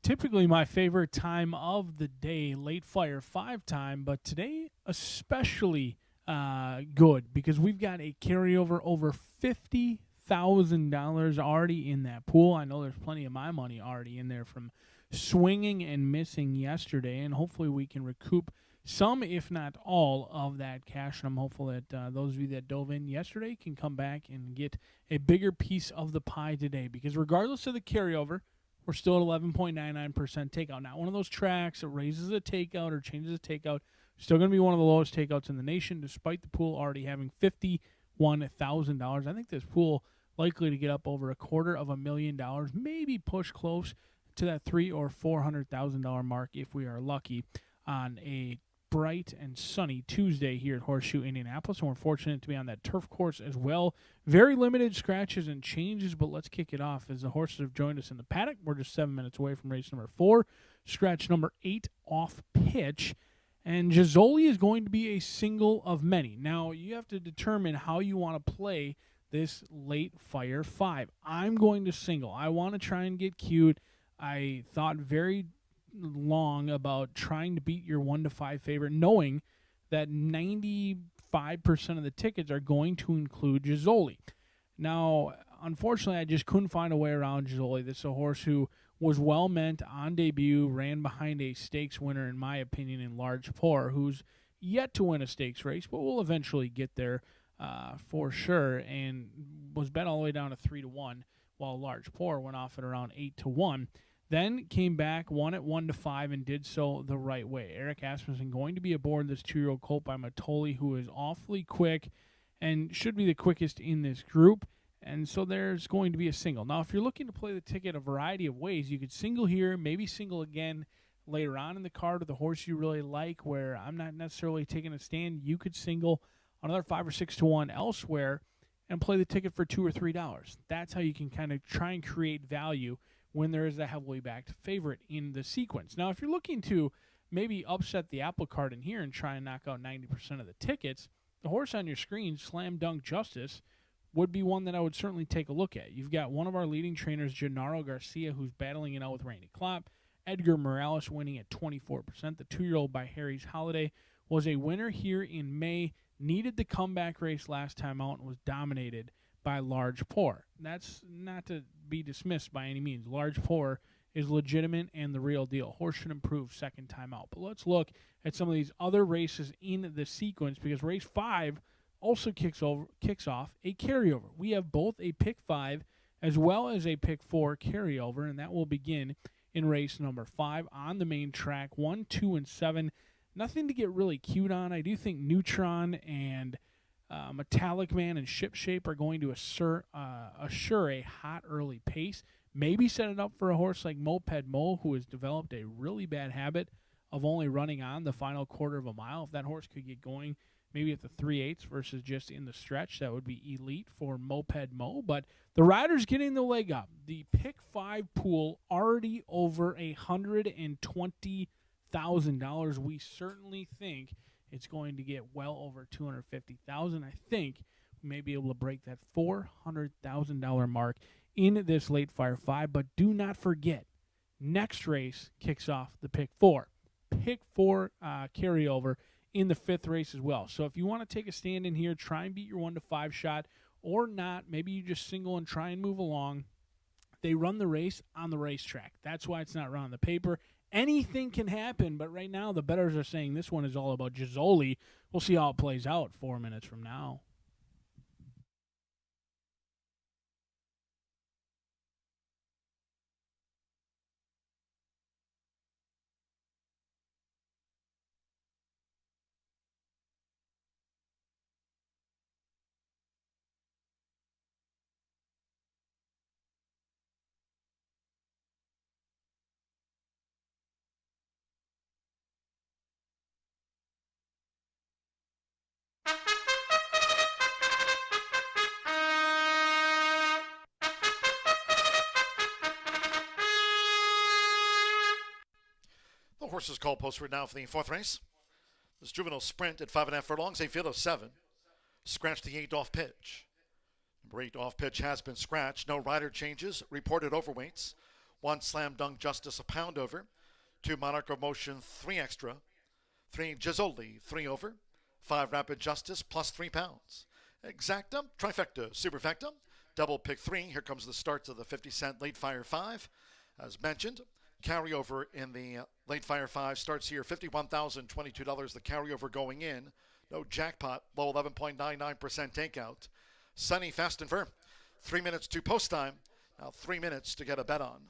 is typically my favorite time of the day, late fire 5 time, but today especially good because we've got a carryover over $50,000 already in that pool. I know there's plenty of my money already in there from swinging and missing yesterday, and hopefully we can recoup some, if not all, of that cash. And I'm hopeful that those of you that dove in yesterday can come back and get a bigger piece of the pie today, because regardless of the carryover, we're still at 11.99% takeout. Not one of those tracks that raises a takeout or changes a takeout. Still going to be one of the lowest takeouts in the nation, despite the pool already having $51,000. I think this pool likely to get up over $250,000, maybe push close to that $300,000 or $400,000 mark if we are lucky on a bright and sunny Tuesday here at Horseshoe Indianapolis. And we're fortunate to be on that turf course as well. Very limited scratches and changes, but let's kick it off as the horses have joined us in the paddock. We're just 7 minutes away from race number 4, scratch number 8 off pitch. And Gisoli is going to be a single of many. Now, you have to determine how you want to play this late fire 5. I'm going to single. I want to try and get cute. I thought very long about trying to beat your 1-5 favorite, knowing that 95% of the tickets are going to include Gisoli. Now, unfortunately, I just couldn't find a way around Gisoli. This is a horse who was well meant on debut, ran behind a stakes winner, in my opinion, in Large Pour, who's yet to win a stakes race, but will eventually get there for sure, and was bet all the way down to 3-1, while Large Pour went off at around 8-1. Then came back, won at 1-5, and did so the right way. Eric Asmussen going to be aboard this 2-year-old colt by Matoli, who is awfully quick and should be the quickest in this group. And so there's going to be a single. Now, if you're looking to play the ticket a variety of ways, you could single here, maybe single again later on in the card with a horse you really like, where I'm not necessarily taking a stand. You could single another 5 or 6-1 elsewhere and play the ticket for $2 or $3. That's how you can kind of try and create value when there is a heavily backed favorite in the sequence. Now, if you're looking to maybe upset the apple cart in here and try and knock out 90% of the tickets, the horse on your screen, Slam Dunk Justice, would be one that I would certainly take a look at. You've got one of our leading trainers, Gennaro Garcia, who's battling it out with Randy Klopp. Edgar Morales winning at 24%. The 2-year-old by Harry's Holiday was a winner here in May, needed the comeback race last time out, and was dominated by Large Pour. That's not to be dismissed by any means. Large Pour is legitimate and the real deal. Horse should improve second time out. But let's look at some of these other races in the sequence, because race 5 also kicks off a carryover. We have both a pick 5 as well as a pick 4 carryover, and that will begin in race number 5 on the main track. 1, 2, and 7. Nothing to get really cute on. I do think Neutron and Metallic Man and Ship Shape are going to assure a hot early pace. Maybe set it up for a horse like Moped Mo, who has developed a really bad habit of only running on the final quarter of a mile. If that horse could get going maybe at the 3/8 versus just in the stretch, that would be elite for Moped Mo. But the rider's getting the leg up. The pick 5 pool already over $120,000. We certainly think it's going to get well over $250,000. I think we may be able to break that $400,000 mark in this late fire 5. But do not forget, next race kicks off the pick 4. Pick 4 carryover in the 5th race as well. So if you want to take a stand in here, try and beat your 1-5 shot, or not, maybe you just single and try and move along. They run the race on the racetrack. That's why it's not run on the paper. Anything can happen, but right now the bettors are saying this one is all about Gisoli. We'll see how it plays out 4 minutes from now. The horses call post right now for the 4th race. This juvenile sprint at 5.5 furlongs, a field of 7. Scratch the 8 off pitch. Number 8 off pitch has been scratched. No rider changes. Reported overweights. 1 Slam Dunk Justice, a pound over. 2 Monarch of Motion, 3 extra. 3 Gizzoli, 3 over. 5 Rapid Justice, plus 3 pounds. Exacta, trifecta, superfecta, double pick 3. Here comes the starts of the 50-cent late fire 5. As mentioned, carryover in the late fire 5 starts here, $51,022. The carryover going in. No jackpot, low 11.99% takeout. Sunny, fast and firm. 3 minutes to post time. Now 3 minutes to get a bet on.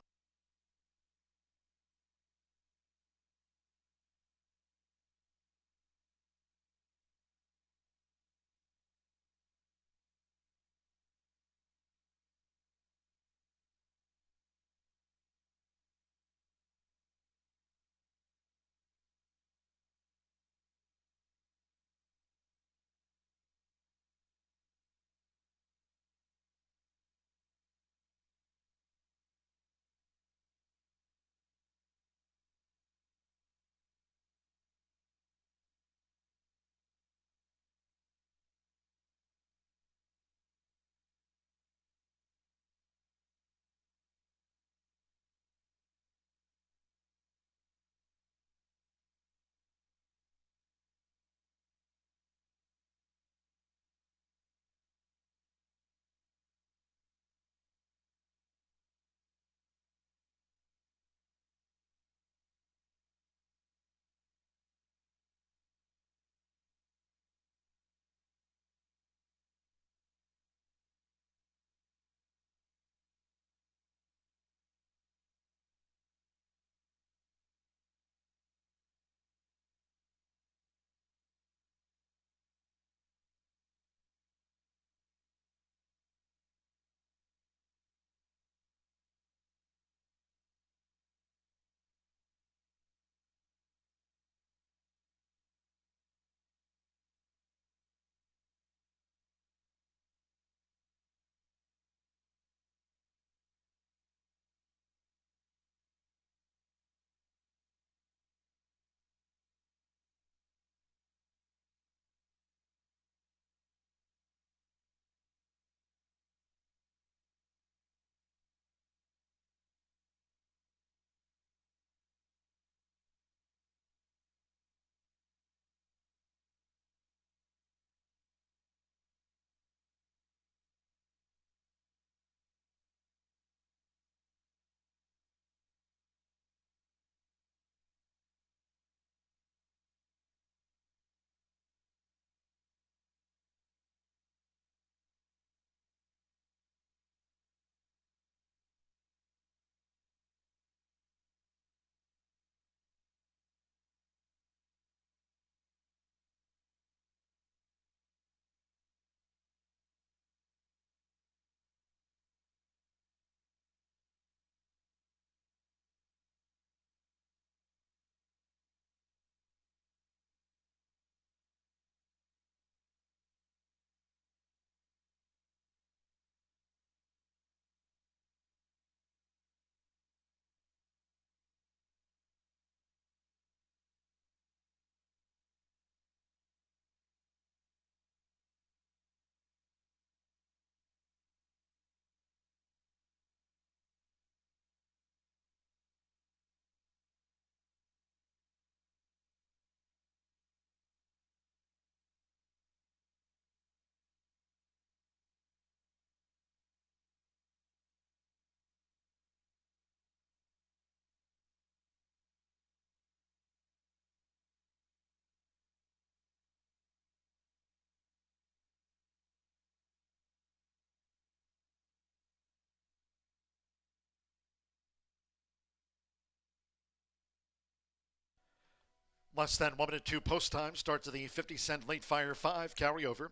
Less than 1 minute to post time. Starts of the 50-cent late fire 5 carryover.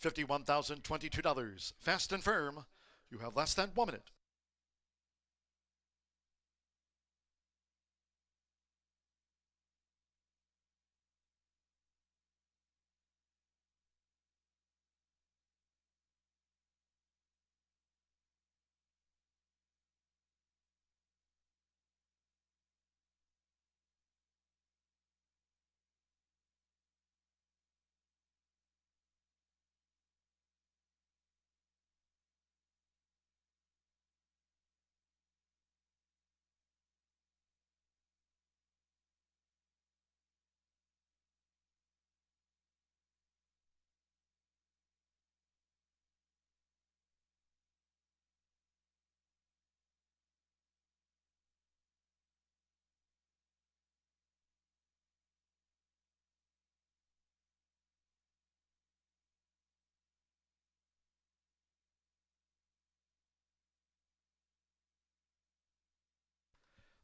$51,022. Fast and firm. You have less than 1 minute.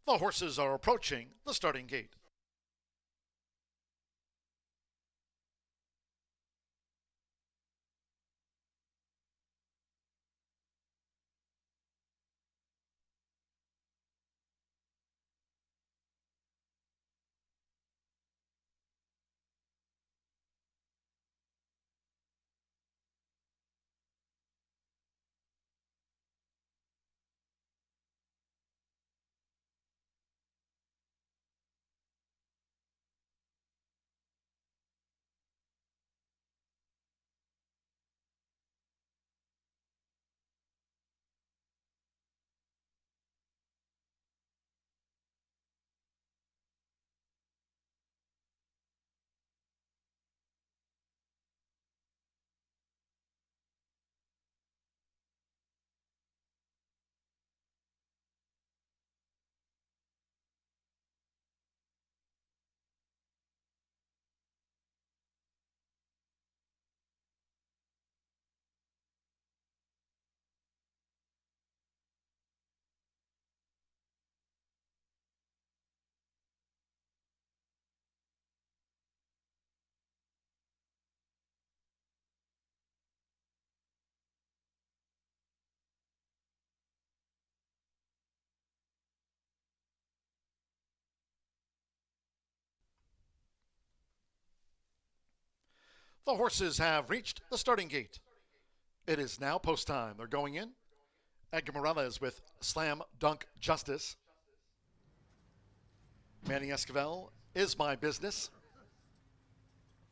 The horses are approaching the starting gate. The horses have reached the starting gate. It is now post time. They're going in. Edgar Morales with Slam Dunk Justice. Manny Esquivel is my business.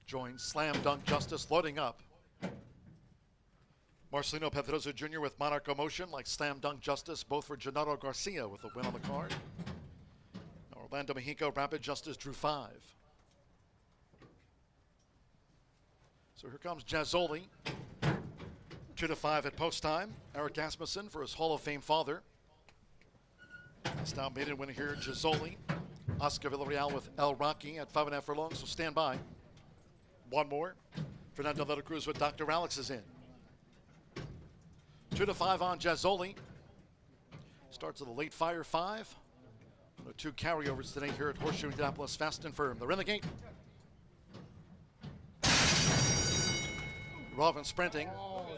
Joins Slam Dunk Justice loading up. Marcelino Pedrosa Jr. with Monarch Emotion, like Slam Dunk Justice, both for Gennaro Garcia with a win on the card. Orlando Mexico, Rapid Justice drew 5. So here comes Jazzoli. 2-5 at post time. Eric Asmussen for his Hall of Fame father. It's now maiden winner here, Jazzoli. Oscar Villarreal with El Rocky at 5.5 furlongs, so stand by. One more. Fernando de la Cruz with Dr. Alex is in. 2-5 on Jazzoli. Starts with a late fire 5. The 2 carryovers today here at Horseshoe Indianapolis, fast and firm. They're in the gate. Robin sprinting.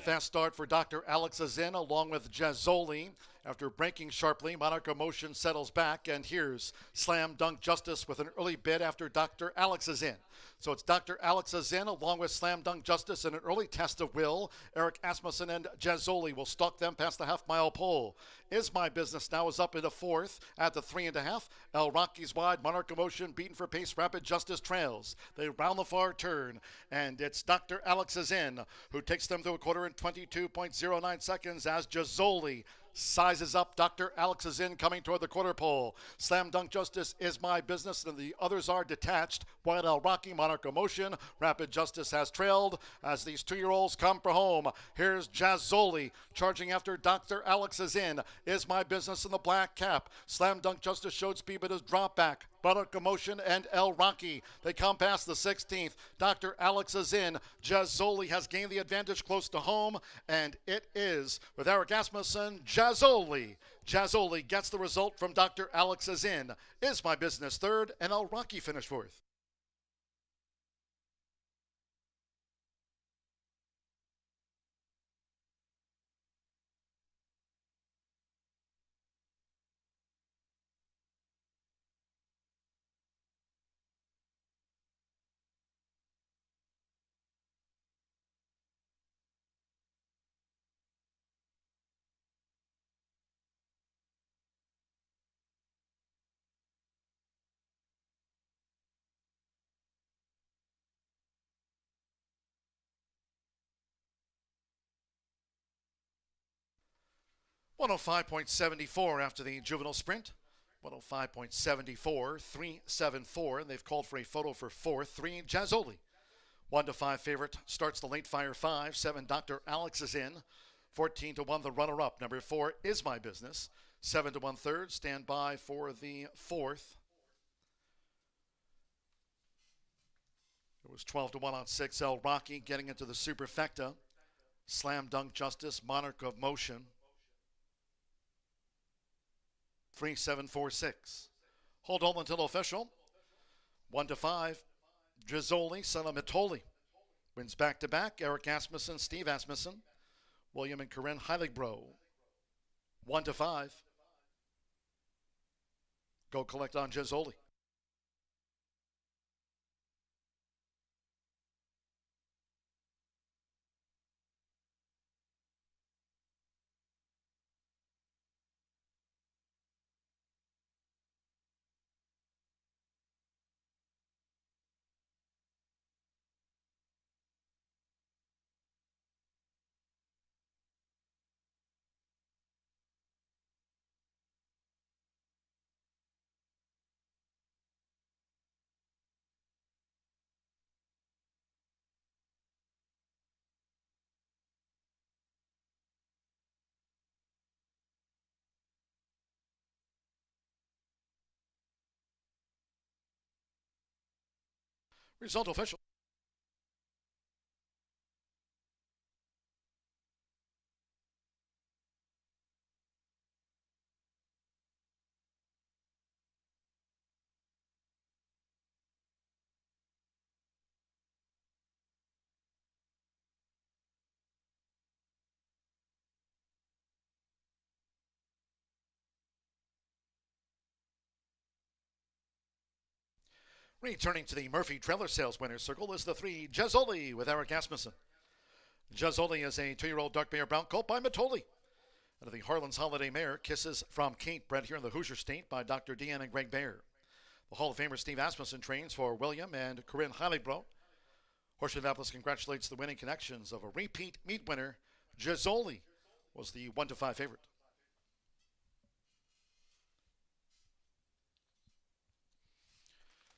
Fast start for Dr. Alex is in along with Jazzoli. After breaking sharply, Monarch Emotion settles back, and here's Slam Dunk Justice with an early bid after Dr. Alex is in. So it's Dr. Alex is in along with Slam Dunk Justice in an early test of will. Eric Asmussen and Jazzoli will stalk them past the half-mile pole. Is My Business now is up into 4th at the 3.5. El Rocky's wide. Monarch Emotion beaten for pace. Rapid Justice trails. They round the far turn, and it's Dr. Alex is in who takes them to a quarter in 22.09 seconds as Jazzoli sizes up. Dr. Alex is in coming toward the quarter pole. Slam Dunk Justice is My Business, and the others are detached. Wild El Rocky, Monarch Emotion, Rapid Justice has trailed as these 2-year-olds come for home. Here's Jazzoli charging after Dr. Alex is in. Is My Business in the black cap. Slam Dunk Justice showed speed but is dropped back. Monarch Emotion and El Rocky. They come past the 16th. Dr. Alex is in. Jazzoli has gained the advantage close to home, and it is with Eric Asmussen, Jazzoli. Jazzoli gets the result from Dr. Alex is in. Is My Business 3rd, and El Rocky finished 4th. .105.74 after the juvenile sprint. 105.74, 374, and they've called for a photo for 4th. 3, Jazzoli. 1-5 favorite starts the late fire 5. 7, Dr. Alex is in. 14-1, the runner-up. Number 4, Is My Business. 7-1 third. Stand by for the 4th. It was 12-1 on 6. El Rocky getting into the superfecta. Slam Dunk Justice, Monarch of Motion. 3746. Hold on until official. 1-5. Gizzoli, son of Mitoli. Wins back-to-back. Eric Asmussen, Steve Asmussen. William and Corinne Heiligbro. 1-5. Go collect on Gizzoli. Result official. Returning to the Murphy Trailer Sales Winners Circle is the 3 Gizzoli with Eric Asmussen. Gizzoli is a 2-year-old dark mare brown colt by Mitoli. And the Harlan's Holiday Mare, Kisses from Kate, bred here in the Hoosier State by Dr. Deanne and Greg Baer. The Hall of Famer Steve Asmussen trains for William and Corinne Heiligbro. Horseshoe Indianapolis congratulates the winning connections of a repeat meet winner. Gizzoli was the 1-5 favorite.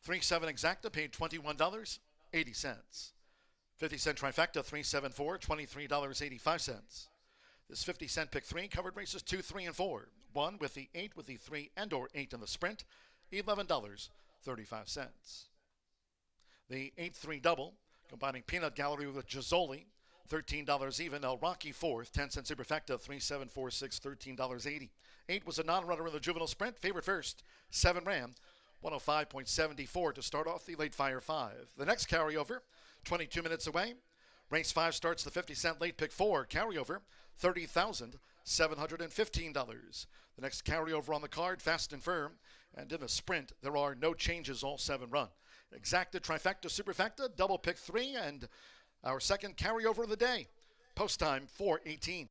$3-7 exacta paid $21.80. 50-cent trifecta 3-7-4, $23.85. This 50-cent pick 3 covered races 2, 3, and 4. 1 with the 8, with the 3 and or 8 in the sprint, $11.35. The 8-3 double, combining Peanut Gallery with Gizzoli, $13 even. El Rocky 4th, 10-cent superfecta 3-7-4-6, $13.80. 8 was a non-runner in the juvenile sprint, favorite first. 7 ran 105.74 to start off the late fire 5. The next carryover, 22 minutes away. Race 5 starts the 50-cent late pick 4. Carryover, $30,715. The next carryover on the card, Fast and Firm. And in the sprint, there are no changes, all 7 run. Exacta, trifecta, superfecta, double pick 3, and our second carryover of the day. Post time 4:18.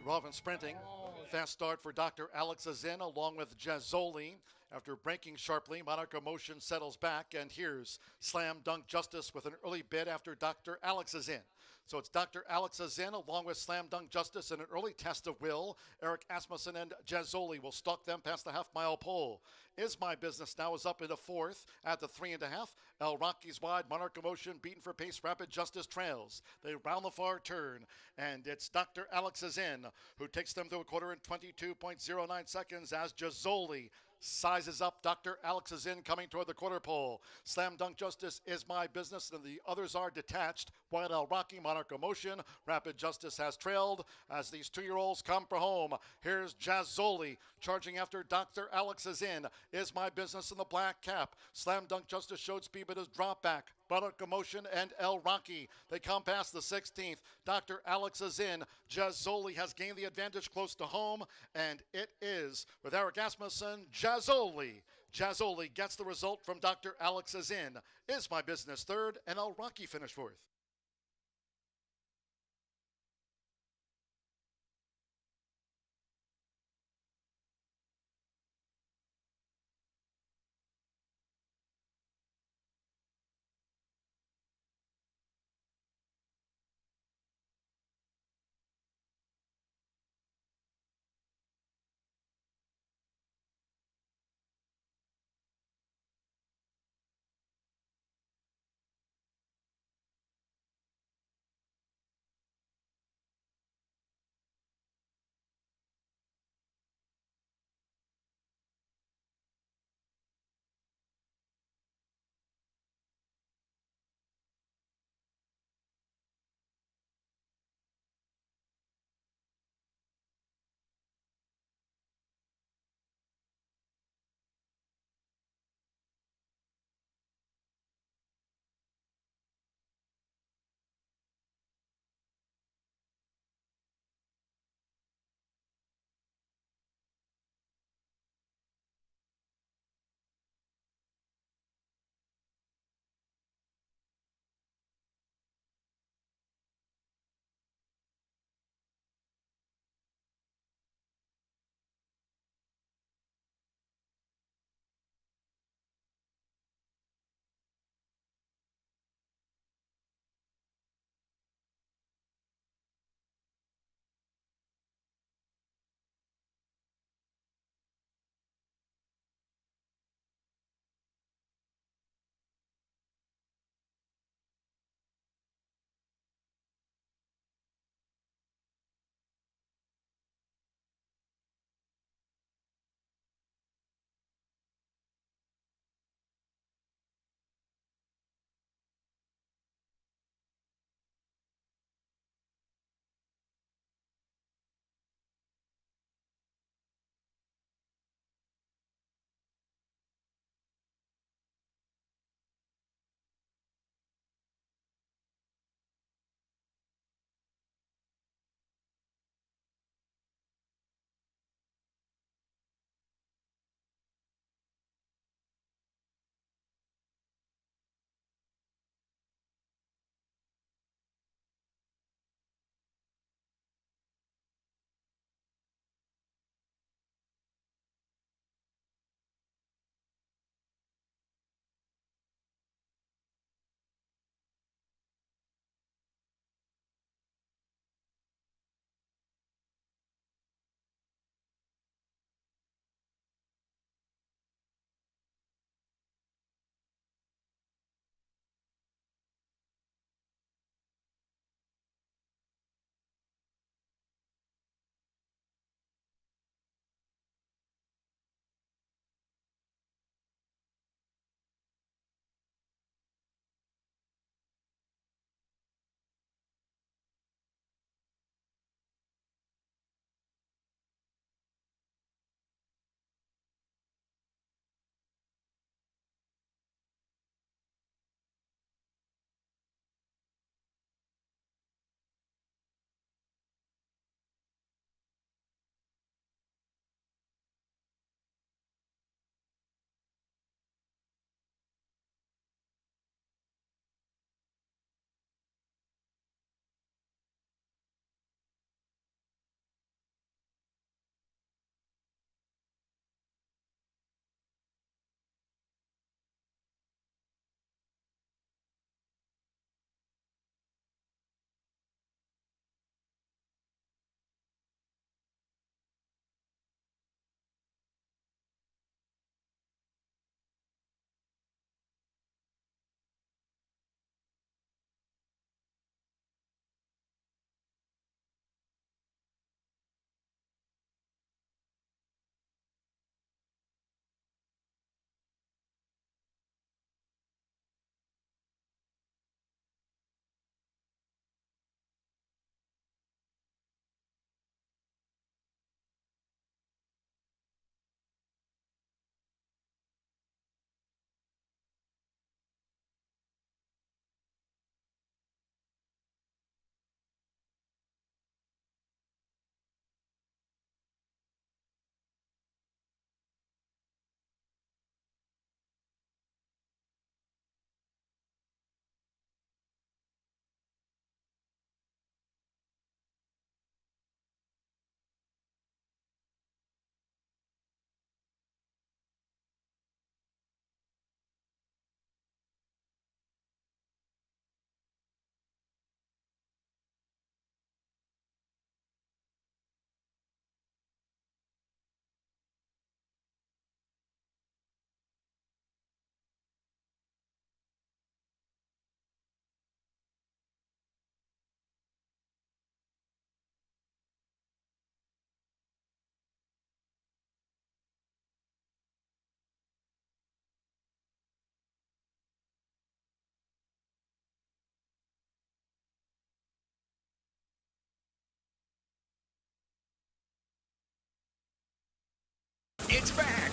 Robin sprinting. Fast start for Dr. Alex Azin along with Gizzoli. After breaking sharply, Monarch Emotion settles back, and here's Slam Dunk Justice with an early bid after Dr. Alex is in. So it's Dr. Alex Azin along with Slam Dunk Justice in an early test of will. Eric Asmussen and Gizzoli will stalk them past the half-mile pole. Is My Business now is up into 4th at the 3.5. El Rocky's wide. Monarch Emotion beaten for pace. Rapid Justice trails. They round the far turn, and it's Dr. Alex Azin who takes them to a quarter in 22.09 seconds as Gizzoli Sizes Up, Dr. Alex is in, coming toward the quarter pole. Slam Dunk Justice is My Business, and the others are detached. White L Rocky, Monarch Emotion, Rapid Justice has trailed as these 2-year-olds come for home. Here's Jazzoli charging after Dr. Alex is in. Is My Business in the black cap. Slam Dunk Justice showed speed but is dropped back. Monarch Emotion and El Rocky. They come past the 16th. Dr. Alex is in. Jazzoli has gained the advantage close to home, and it is with Eric Asmussen, Jazzoli. Jazzoli gets the result from Dr. Alex is in. Is My Business third, and El Rocky finished fourth.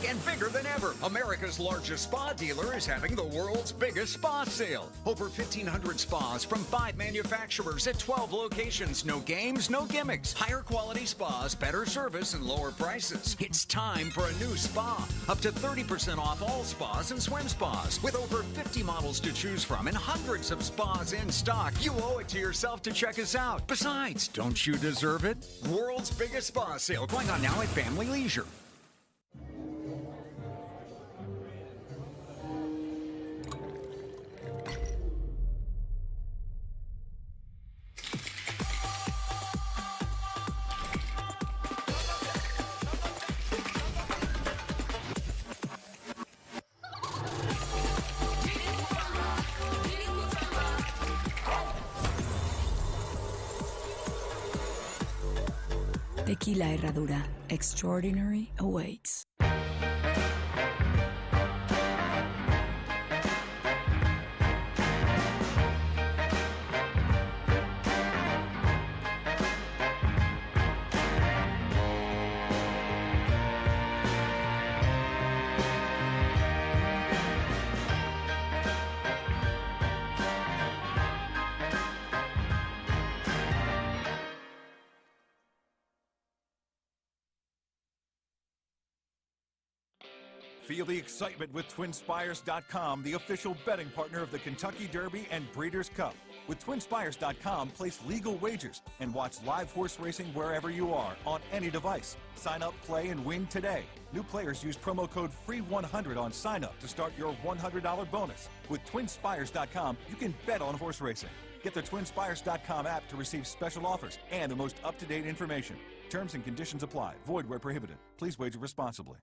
and bigger than ever. America's largest spa dealer is having the world's biggest spa sale. Over 1,500 spas from 5 manufacturers at 12 locations. No games, no gimmicks. Higher quality spas, better service, and lower prices. It's time for a new spa. Up to 30% off all spas and swim spas. With over 50 models to choose from and hundreds of spas in stock, you owe it to yourself to check us out. Besides, don't you deserve it? World's biggest spa sale going on now at Family Leisure. Tequila Herradura. Extraordinary awaits. Feel the excitement with TwinSpires.com, the official betting partner of the Kentucky Derby and Breeders' Cup. With TwinSpires.com, place legal wagers and watch live horse racing wherever you are on any device. Sign up, play, and win today. New players use promo code FREE100 on sign up to start your $100 bonus. With TwinSpires.com, you can bet on horse racing. Get the TwinSpires.com app to receive special offers and the most up-to-date information. Terms and conditions apply. Void where prohibited. Please wager responsibly.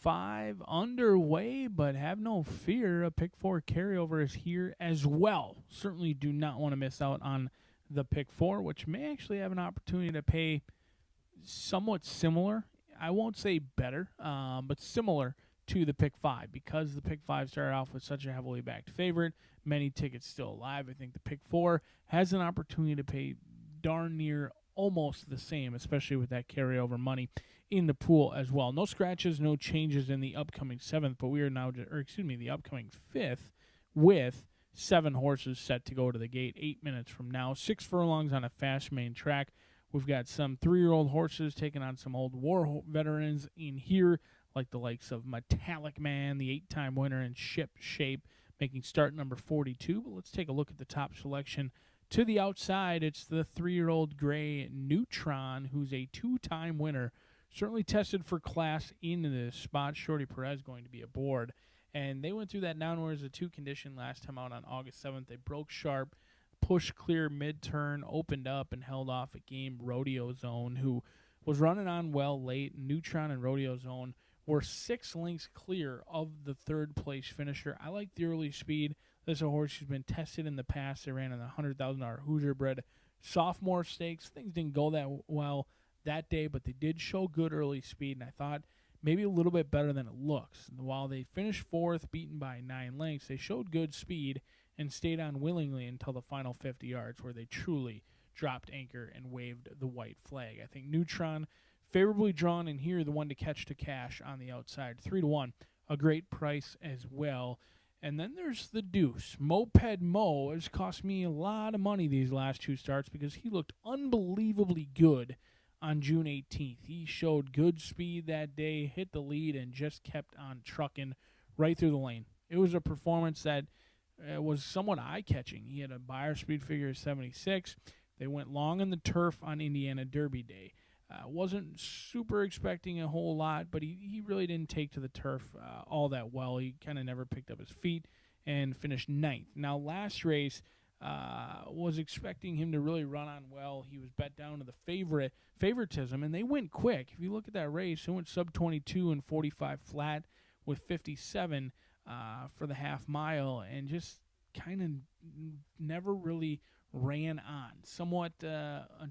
5 underway, but have no fear. A pick 4 carryover is here as well. Certainly do not want to miss out on the pick 4, which may actually have an opportunity to pay somewhat similar. I won't say better, but similar to the pick 5, because the pick 5 started off with such a heavily backed favorite. Many tickets still alive. I think the pick 4 has an opportunity to pay darn near almost the same, especially with that carryover money in the pool as well. No scratches, no changes in the upcoming 7th, but we are now, the upcoming 5th with 7 horses set to go to the gate 8 minutes from now. 6 furlongs on a fast main track. We've got some 3-year-old horses taking on some old war veterans in here, like the likes of Metallic Man, the 8-time winner, and Ship Shape, making start number 42. But let's take a look at the top selection. To the outside, it's the 3-year-old gray Neutron, who's a 2-time winner. Certainly tested for class in this spot. Shorty Perez going to be aboard. And they went through that downwards a 2 condition last time out on August 7th. They broke sharp, pushed clear mid-turn, opened up, and held off a game Rodeo Zone, who was running on well late. Neutron and Rodeo Zone were 6 lengths clear of the 3rd place finisher. I like the early speed. This is a horse who's been tested in the past. They ran in the $100,000 Hoosier Bred Sophomore Stakes. Things didn't go that well that day, but they did show good early speed, and I thought maybe a little bit better than it looks. While they finished 4th, beaten by 9 lengths, they showed good speed and stayed on willingly until the final 50 yards, where they truly dropped anchor and waved the white flag. I think Neutron, favorably drawn in here, the one to catch to cash on the outside. 3-1, a great price as well. And then there's the deuce. Moped Mo has cost me a lot of money these last 2 starts because he looked unbelievably good on June 18th. He showed good speed that day, hit the lead, and just kept on trucking right through the lane. It was a performance that was somewhat eye-catching. He had a buyer speed figure of 76. They went long on the turf on Indiana Derby Day. Wasn't super expecting a whole lot, but he really didn't take to the turf all that well. He kind of never picked up his feet and finished 9th. Now, last race, was expecting him to really run on well. He was bet down to the favoritism, and they went quick. If you look at that race, it went sub-22 and 45 flat with 57 for the half mile, and just kind of never really ran on, somewhat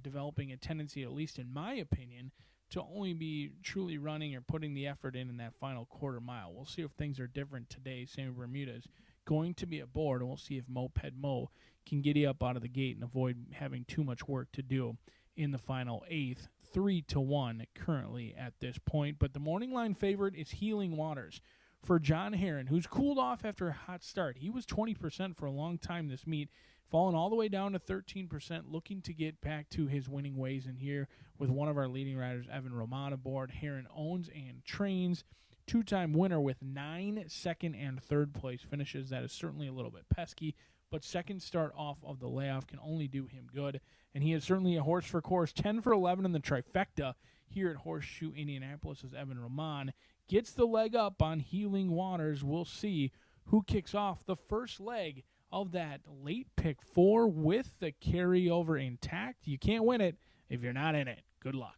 developing a tendency, at least in my opinion, to only be truly running or putting the effort in that final quarter mile. We'll see if things are different today. Sammy Bermuda's going to be aboard, and we'll see if Moped Mo can giddy up out of the gate and avoid having too much work to do in the final 8th. 3-1 currently at this point, but the morning line favorite is Healing Waters for John Heron, who's cooled off after a hot start. He was 20% for a long time this meet, fallen all the way down to 13%, looking to get back to his winning ways in here with one of our leading riders, Evan Roman, aboard. Heron owns and trains. 2-time winner with 9 second and 3rd place finishes. That is certainly a little bit pesky, but second start off of the layoff can only do him good. And he is certainly a horse for course. 10 for 11 in the trifecta here at Horseshoe Indianapolis as Evan Roman gets the leg up on Healing Waters. We'll see who kicks off the first leg of that late pick 4 with the carryover intact. You can't win it if you're not in it. Good luck.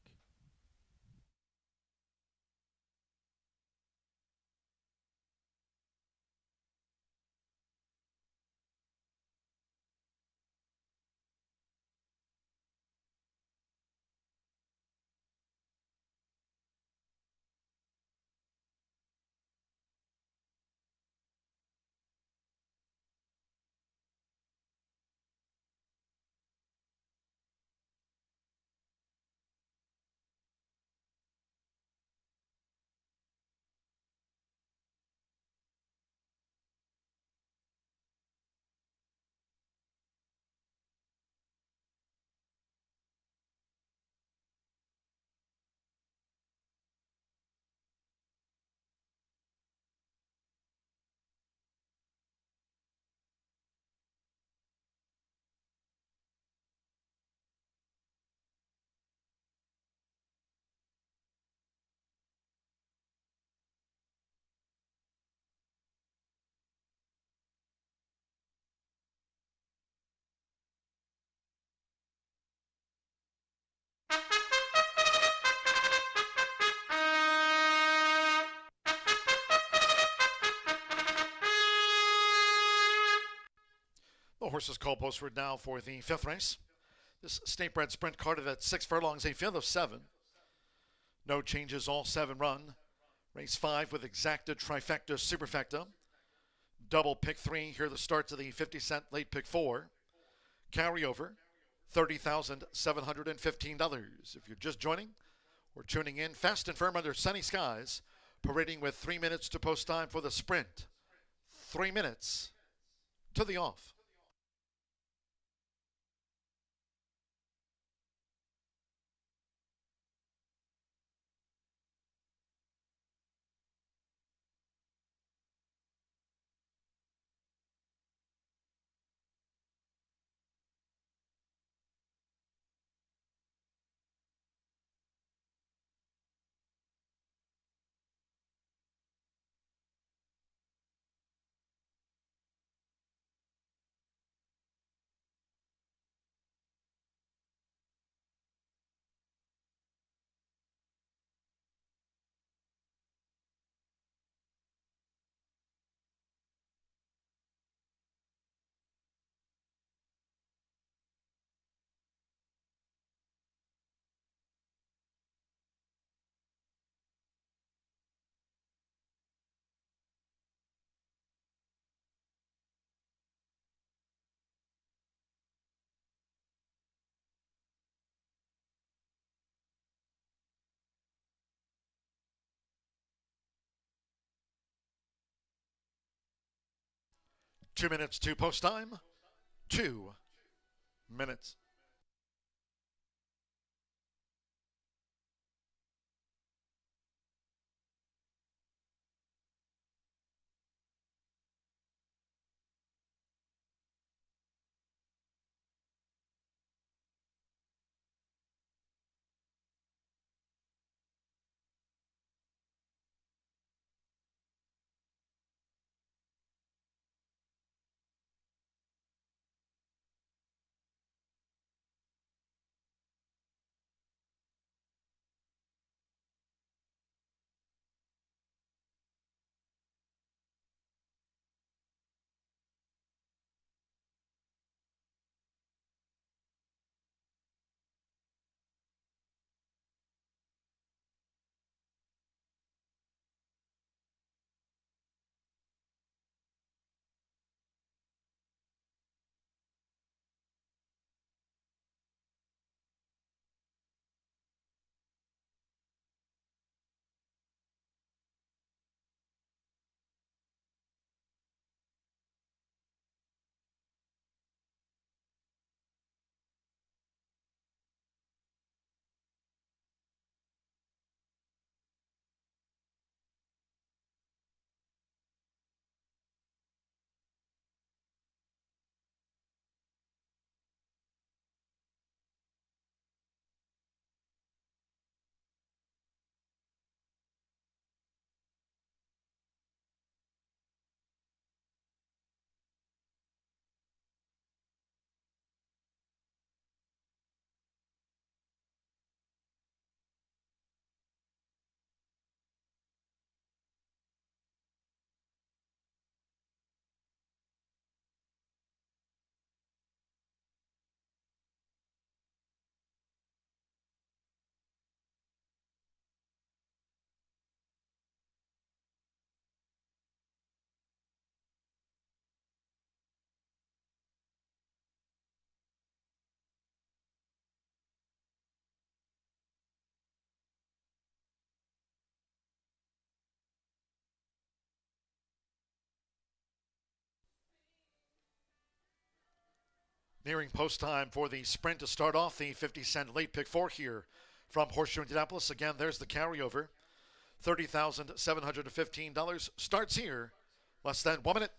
The horses called postward now for the 5th race. This state bred sprint carded at 6 furlongs, a field of 7. No changes, all 7 run. Race 5 with exacta, trifecta, superfecta. Double pick 3, here are the starts of the 50-cent late pick 4. Carryover, $30,715. If you're just joining or tuning in, fast and firm under sunny skies, parading with 3 minutes to post time for the sprint. 3 minutes to the off. Two minutes to post time. 2 minutes. Nearing post time for the sprint to start off the 50-cent late pick 4 here from Horseshoe Indianapolis. Again, there's the carryover. $30,715 starts here. Less than 1 minute.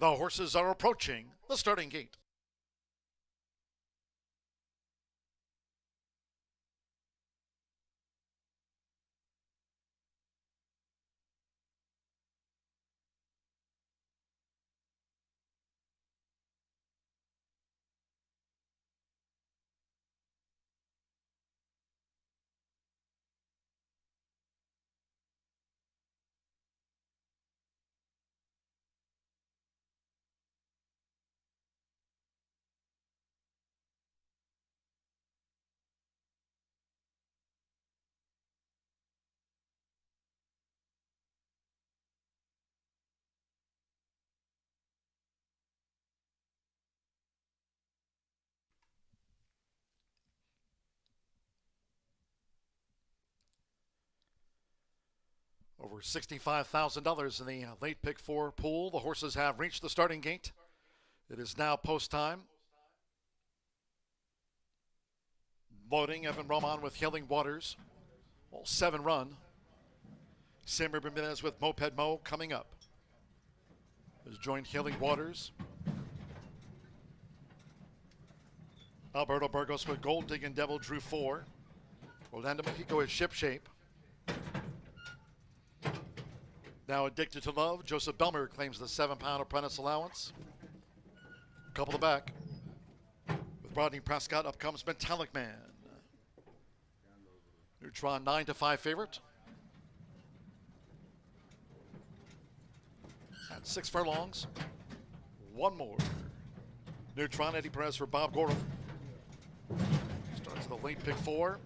The horses are approaching the starting gate. Over $65,000 in the late pick 4 pool. The horses have reached the starting gate. It is now post time. Loading Evan Roman with Healing Waters. All 7 run. Samuel Ramirez with Moped Mo coming up. Has joined Healing Waters. Alberto Burgos with Gold Digging Devil drew 4. Orlando Mexico is Ship Shape. Now Addicted to Love. Joseph Belmer claims the 7-pound apprentice allowance. Couple to back. With Rodney Prescott, up comes Metallic Man. Neutron 9-5 favorite. At 6 furlongs. One more. Neutron, Eddie Perez for Bob Gordon. Starts the late pick 4.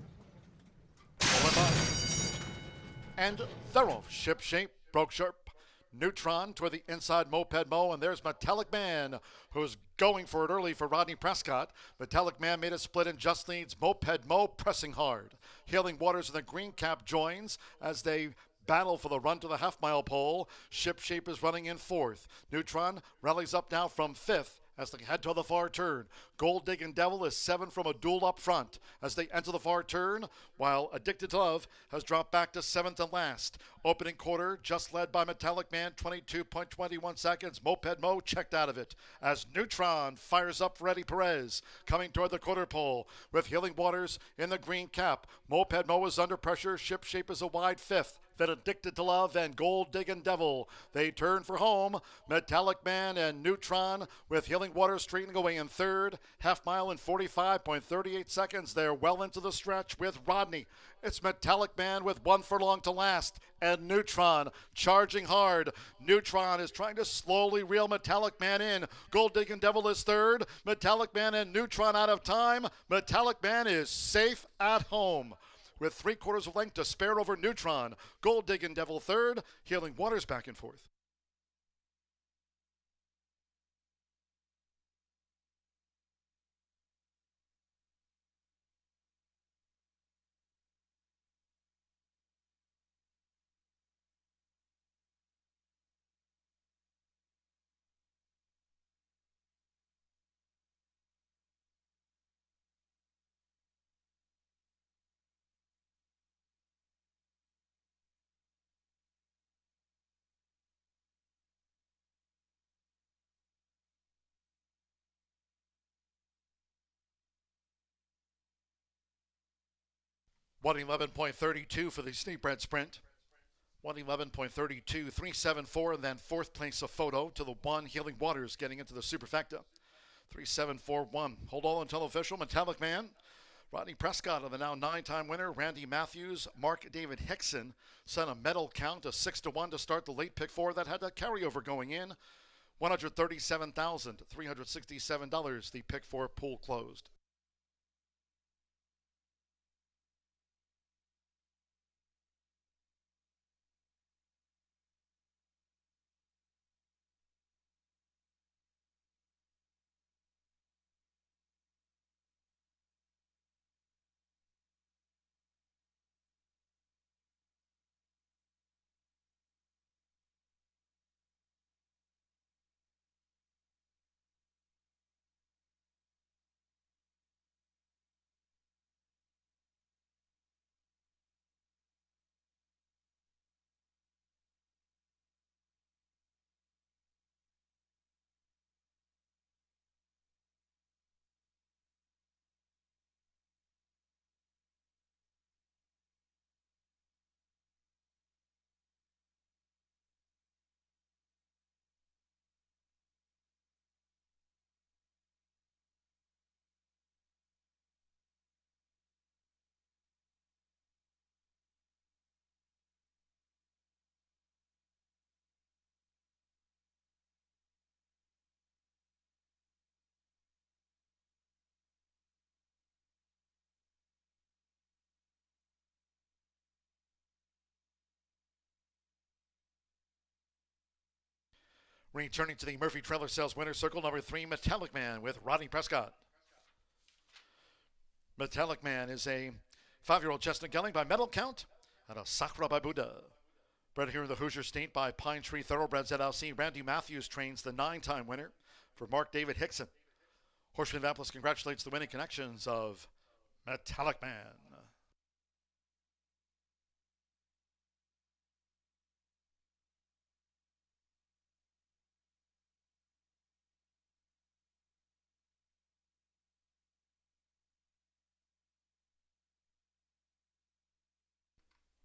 And Thorough, Ship Shape, Broke Sharp, Neutron toward the inside Moped Mo, and there's Metallic Man, who's going for it early for Rodney Prescott. Metallic Man made a split and just leads Moped Mo pressing hard. Healing Waters in the green cap joins as they battle for the run to the half-mile pole. Ship Shape is running in 4th. Neutron rallies up now from 5th as they head to the far turn. Gold Digging Devil is 7 from a duel up front as they enter the far turn, while Addicted to Love has dropped back to 7th and last. Opening quarter, just led by Metallic Man, 22.21 seconds. Moped Mo checked out of it as Neutron fires up for Eddie Perez, coming toward the quarter pole with Healing Waters in the green cap. Moped Mo is under pressure. Ship Shape is a wide 5th. Then Addicted to Love and Gold Digging Devil. They turn for home. Metallic Man and Neutron with Healing Waters straightening away in 3rd. Half mile in 45.38 seconds. They're well into the stretch with Rodney. It's Metallic Man with 1 furlong to last. And Neutron charging hard. Neutron is trying to slowly reel Metallic Man in. Gold Digging Devil is 3rd. Metallic Man and Neutron out of time. Metallic Man is safe at home with 3/4 of length to spare over Neutron. Gold Digging Devil 3rd, Healing Waters back in 4th. $111.32 for the Sneakbread Sprint. 111.32, 374, and then 4th place a photo to the 1 Healing Waters getting into the Superfecta. 3741. Hold on until official. Metallic Man. Rodney Prescott of the now 9-time winner. Randy Matthews, Mark David Hickson sent a medal count of 6-1 to start the late pick 4 that had a carryover going in. $137,367. The pick 4 pool closed. Returning to the Murphy Trailer Sales Winner Circle, number 3, Metallic Man with Rodney Prescott. Metallic Man is a 5-year-old chestnut gelding by medal count out of Sakura by Buddha. Bred here in the Hoosier State by Pine Tree Thoroughbreds LLC. Randy Matthews trains the 9-time winner for Mark David Hickson. Horseshoe Indianapolis congratulates the winning connections of Metallic Man.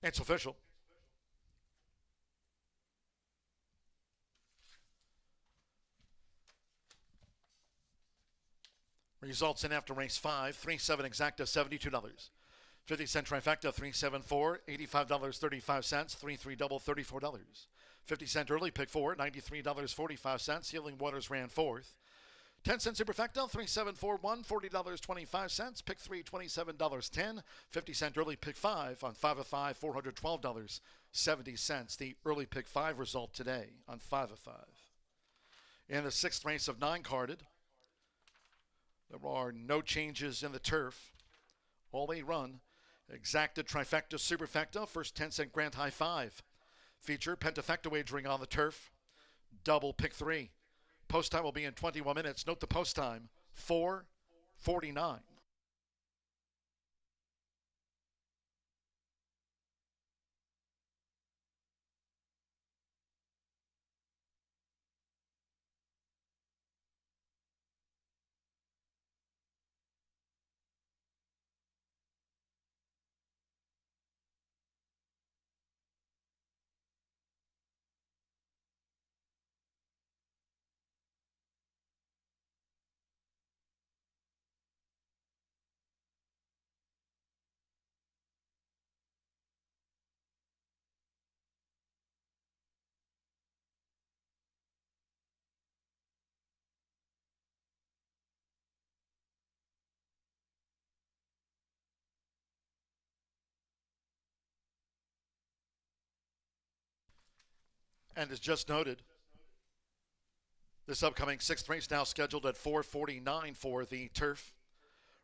It's official. Results in after race 5, 3-7 exacta, $72. 50-cent trifecta, 3-7-4, $85.35. 3-3 double, $34. 50-cent early pick 4, $93.45. Healing Waters ran 4th. 10-cent superfecta, 3-7-4-1, $40.25. Pick 3, $27.10. 50-cent early pick 5 on 5 of 5, $412.70. The early pick 5 result today on 5 of 5. In the 6th race of 9 carded, there are no changes in the turf. All a run. Exacta, trifecta, superfecta. First 10-cent grand high 5. Feature pentafecta wagering on the turf. Double pick 3. Post time will be in 21 minutes. Note the post time, 4:49. And as just noted, this upcoming 6th race now scheduled at 4:49 for the turf.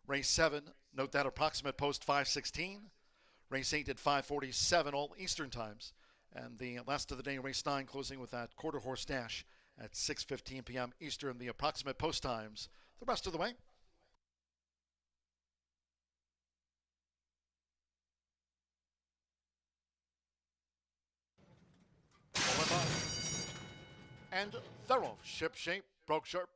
Race 7, note that approximate post 5:16. Race 8 at 5:47, all Eastern times. And the last of the day, race 9, closing with that quarter horse dash at 6:15 p.m. Eastern. The approximate post times the rest of the way. And thorough, ship shape, broke sharp,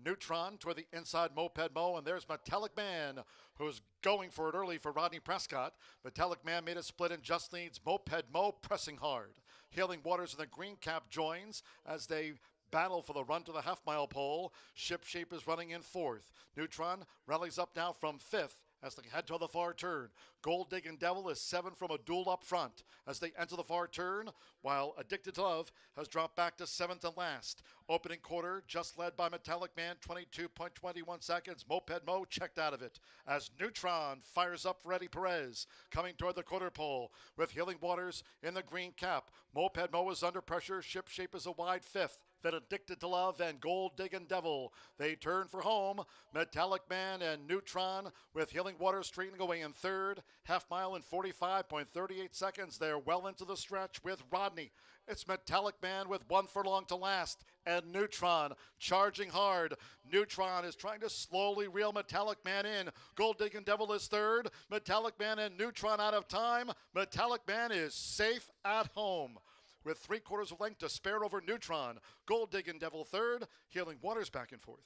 neutron toward the inside, Moped Mo, and there's Metallic Man, who's going for it early for Rodney Prescott. Metallic Man made a split and just leads. Moped Mo pressing hard. Healing Waters in the green cap joins as they battle for the run to the half-mile pole. Ship shape is running in 4th. Neutron rallies up now from 5th as they head to the far turn. Gold Digging Devil is 7 from a duel up front as they enter the far turn, while Addicted to Love has dropped back to 7th and last. Opening quarter just led by Metallic Man, 22.21 seconds. Moped Mo checked out of it as Neutron fires up for Eddie Perez, coming toward the quarter pole with Healing Waters in the green cap. Moped Mo is under pressure. Ship shape is a wide 5th. Then Addicted to Love and Gold Digging Devil. They turn for home. Metallic Man and Neutron with Healing Waters straightening away in 3rd. Half mile in 45.38 seconds. They're well into the stretch with Rodney. It's Metallic Man with 1 furlong to last. And Neutron charging hard. Neutron is trying to slowly reel Metallic Man in. Gold Digging Devil is 3rd. Metallic Man and Neutron out of time. Metallic Man is safe at home with 3/4 of length to spare over Neutron. Gold Digging Devil 3rd, Healing Waters back and forth.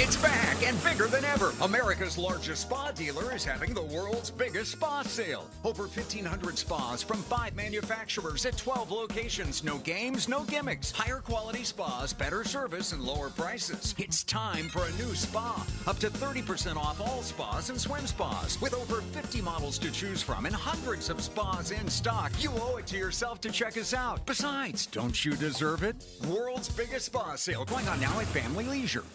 It's back and bigger than ever. America's largest spa dealer is having the world's biggest spa sale. Over 1,500 spas from 5 manufacturers at 12 locations. No games, no gimmicks. Higher quality spas, better service, and lower prices. It's time for a new spa. Up to 30% off all spas and swim spas. With over 50 models to choose from and hundreds of spas in stock, you owe it to yourself to check us out. Besides, don't you deserve it? World's biggest spa sale going on now at Family Leisure.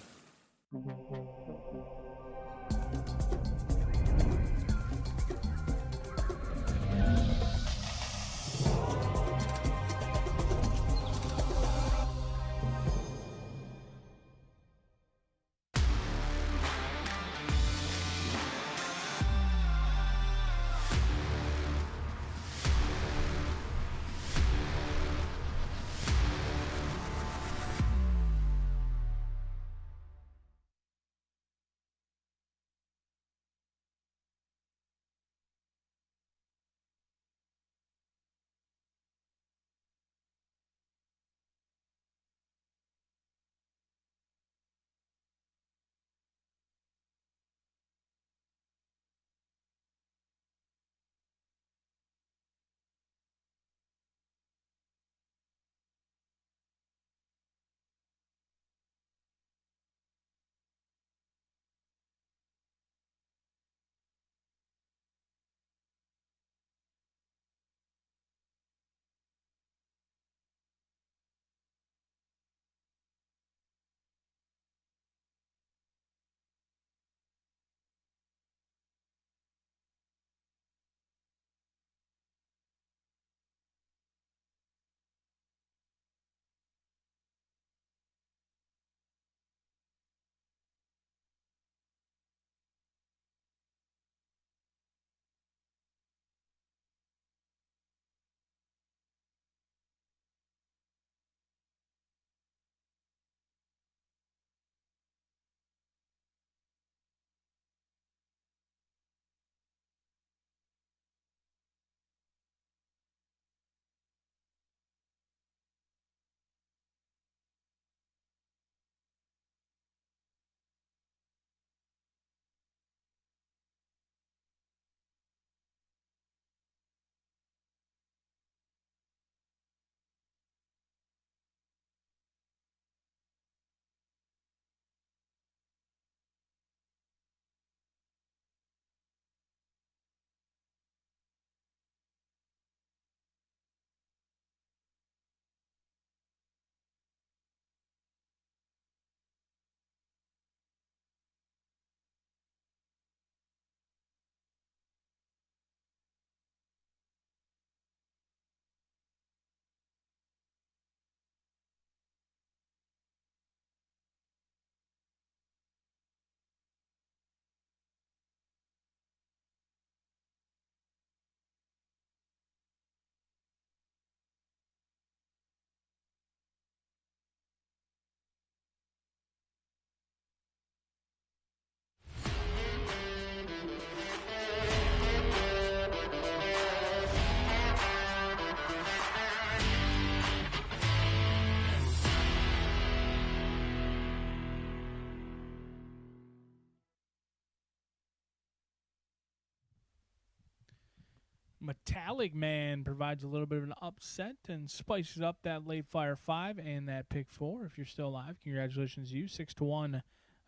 Metallic Man provides a little bit of an upset and spices up that late fire 5 and that pick 4. If you're still alive, congratulations to you. 6-1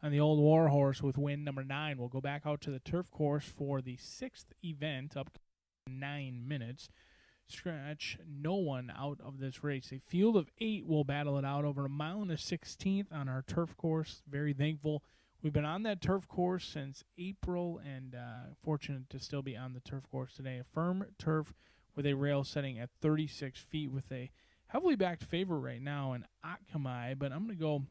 on the old war horse with win number 9. We'll go back out to the turf course for the 6th event up 9 minutes. Scratch no one out of this race. A field of 8 will battle it out over a mile and a 16th on our turf course. Very thankful. We've been on that turf course since April and fortunate to still be on the turf course today. A firm turf with a rail setting at 36 feet with a heavily backed favorite right now in Akamai, but I'm going to go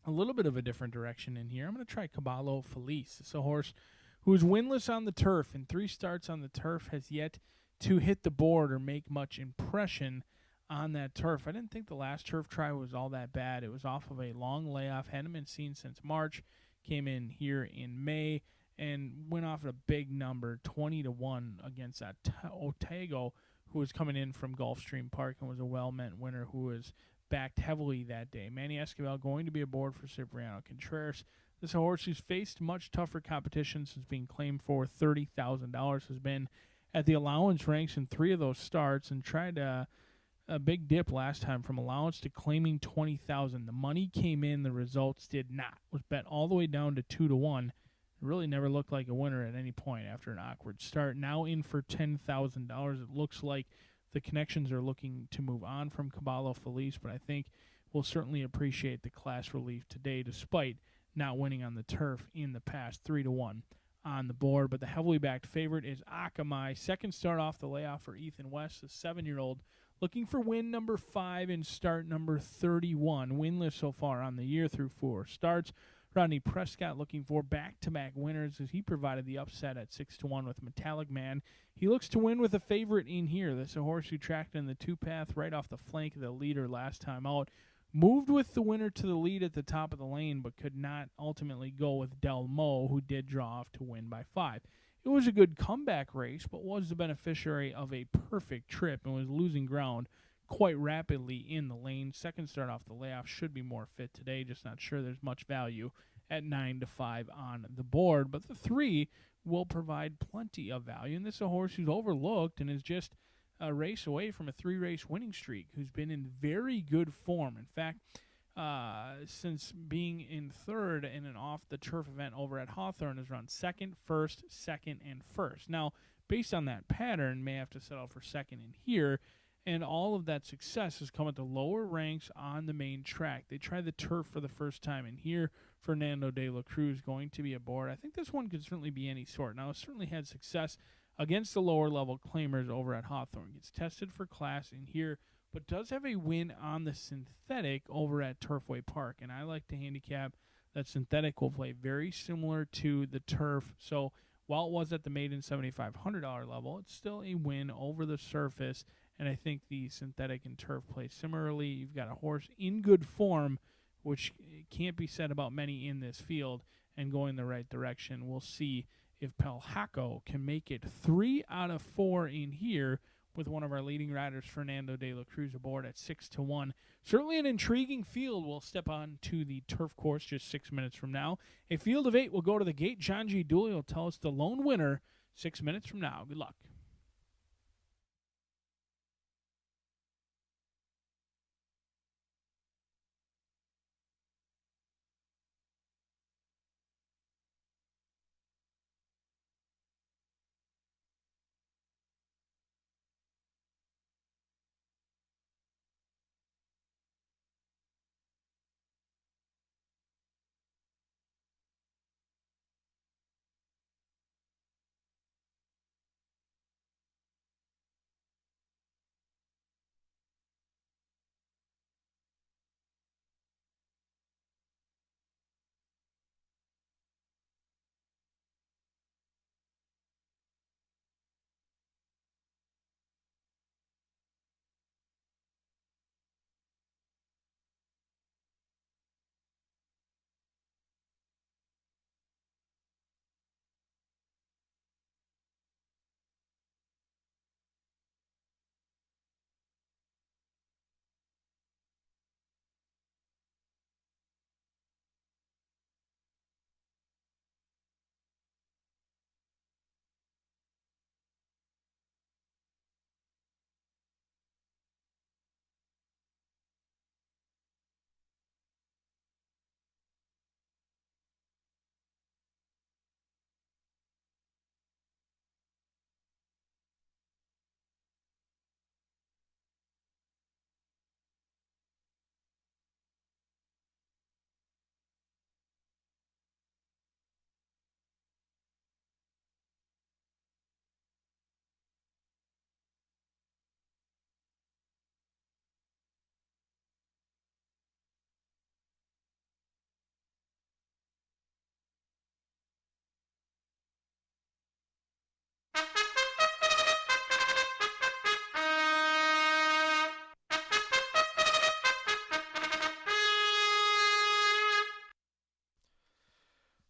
a little bit of a different direction in here. I'm going to try Caballo Felice. It's a horse who is winless on the turf and 3 starts on the turf, has yet to hit the board or make much impression on that turf. I didn't think the last turf try was all that bad. It was off of a long layoff, hadn't been seen since March. Came in here in May and went off at a big number, 20-1 against that Otago, who was coming in from Gulfstream Park and was a well-meant winner who was backed heavily that day. Manny Escobar going to be aboard for Cipriano Contreras. This horse who's faced much tougher competition since being claimed for $30,000 has been at the allowance ranks in 3 of those starts and tried a big dip last time from allowance to claiming $20,000. The money came in, the results did not. Was bet all the way down to 2-1. Really never looked like a winner at any point after an awkward start. Now in for $10,000. It looks like the connections are looking to move on from Caballo Feliz, but I think we'll certainly appreciate the class relief today despite not winning on the turf in the past. 3-1 on the board, but the heavily backed favorite is Akamai. Second start off the layoff for Ethan West, the 7-year-old, looking for win number 5 and start number 31. Winless so far on the year through 4 starts. Rodney Prescott looking for back-to-back winners as he provided the upset at 6-1 with Metallic Man. He looks to win with a favorite in here. This is a horse who tracked in the 2-path right off the flank of the leader last time out. Moved with the winner to the lead at the top of the lane, but could not ultimately go with Del Mo, who did draw off to win by 5. It was a good comeback race, but was the beneficiary of a perfect trip and was losing ground quite rapidly in the lane. Second start off the layoff should be more fit today, just not sure there's much value at 9-5 on the board. But the 3 will provide plenty of value, and this is a horse who's overlooked and is just a race away from a 3-race winning streak, who's been in very good form. In fact, since being in third in an off-the-turf event over at Hawthorne, has run second, first, second, and first. Now, based on that pattern, may have to settle for second in here, and all of that success has come at the lower ranks on the main track. They tried the turf for the first time in here. Fernando de la Cruz going to be aboard. I think this one could certainly be any sort. Now, it certainly had success against the lower-level claimers over at Hawthorne. Gets tested for class in here, but does have a win on the synthetic over at Turfway Park. And I like to handicap that synthetic will play very similar to the turf. So while it was at the maiden $7,500 level, it's still a win over the surface. And I think the synthetic and turf play similarly. You've got a horse in good form, which can't be said about many in this field, and going the right direction. We'll see if Pelhaco can make it 3 out of 4 in here with one of our leading riders, Fernando de la Cruz, aboard at 6-1. Certainly an intriguing field. We'll step on to the turf course just 6 minutes from now. A field of 8 will go to the gate. John G. Dooley will tell us the lone winner 6 minutes from now. Good luck.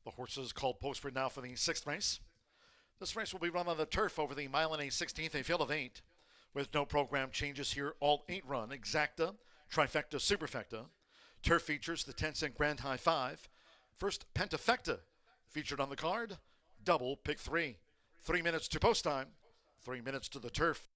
The horses called posted now for the 6th race. This race will be run on the turf over the mile and a 16th, a field of 8. With no program changes here, all 8 run. Exacta, Trifecta Superfecta. Turf features the 10-cent Grand High 5. First Pentafecta featured on the card. Double Pick 3. 3 minutes to post time. 3 minutes to the turf.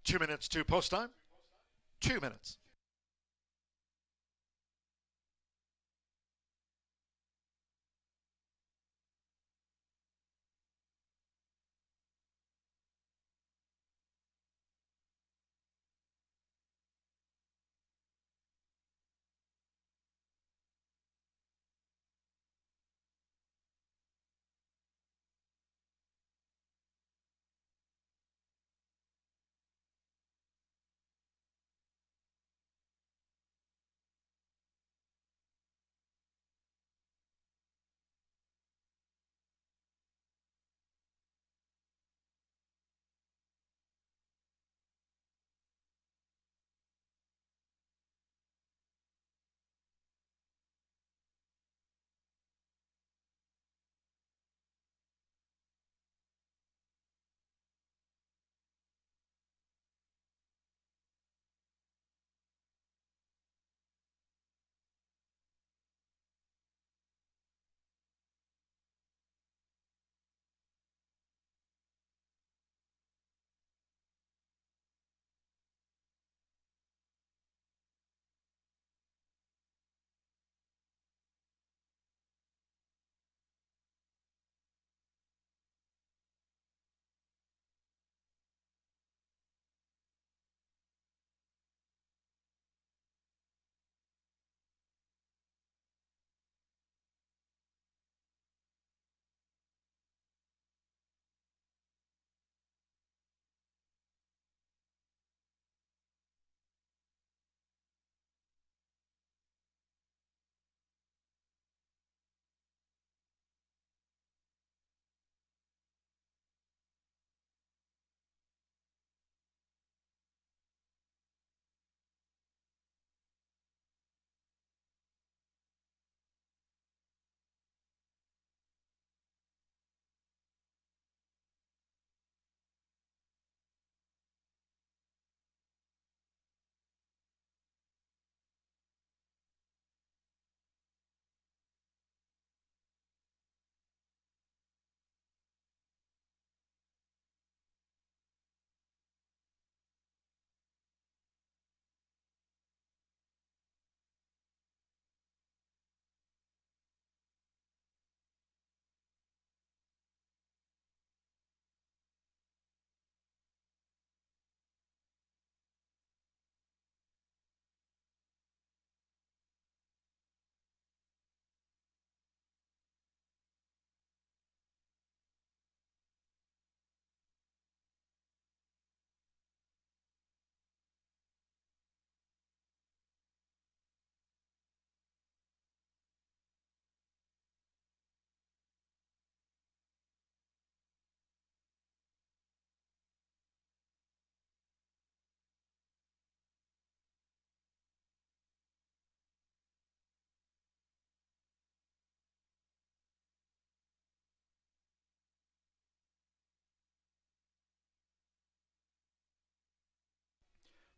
Two minutes to post time. 2 minutes.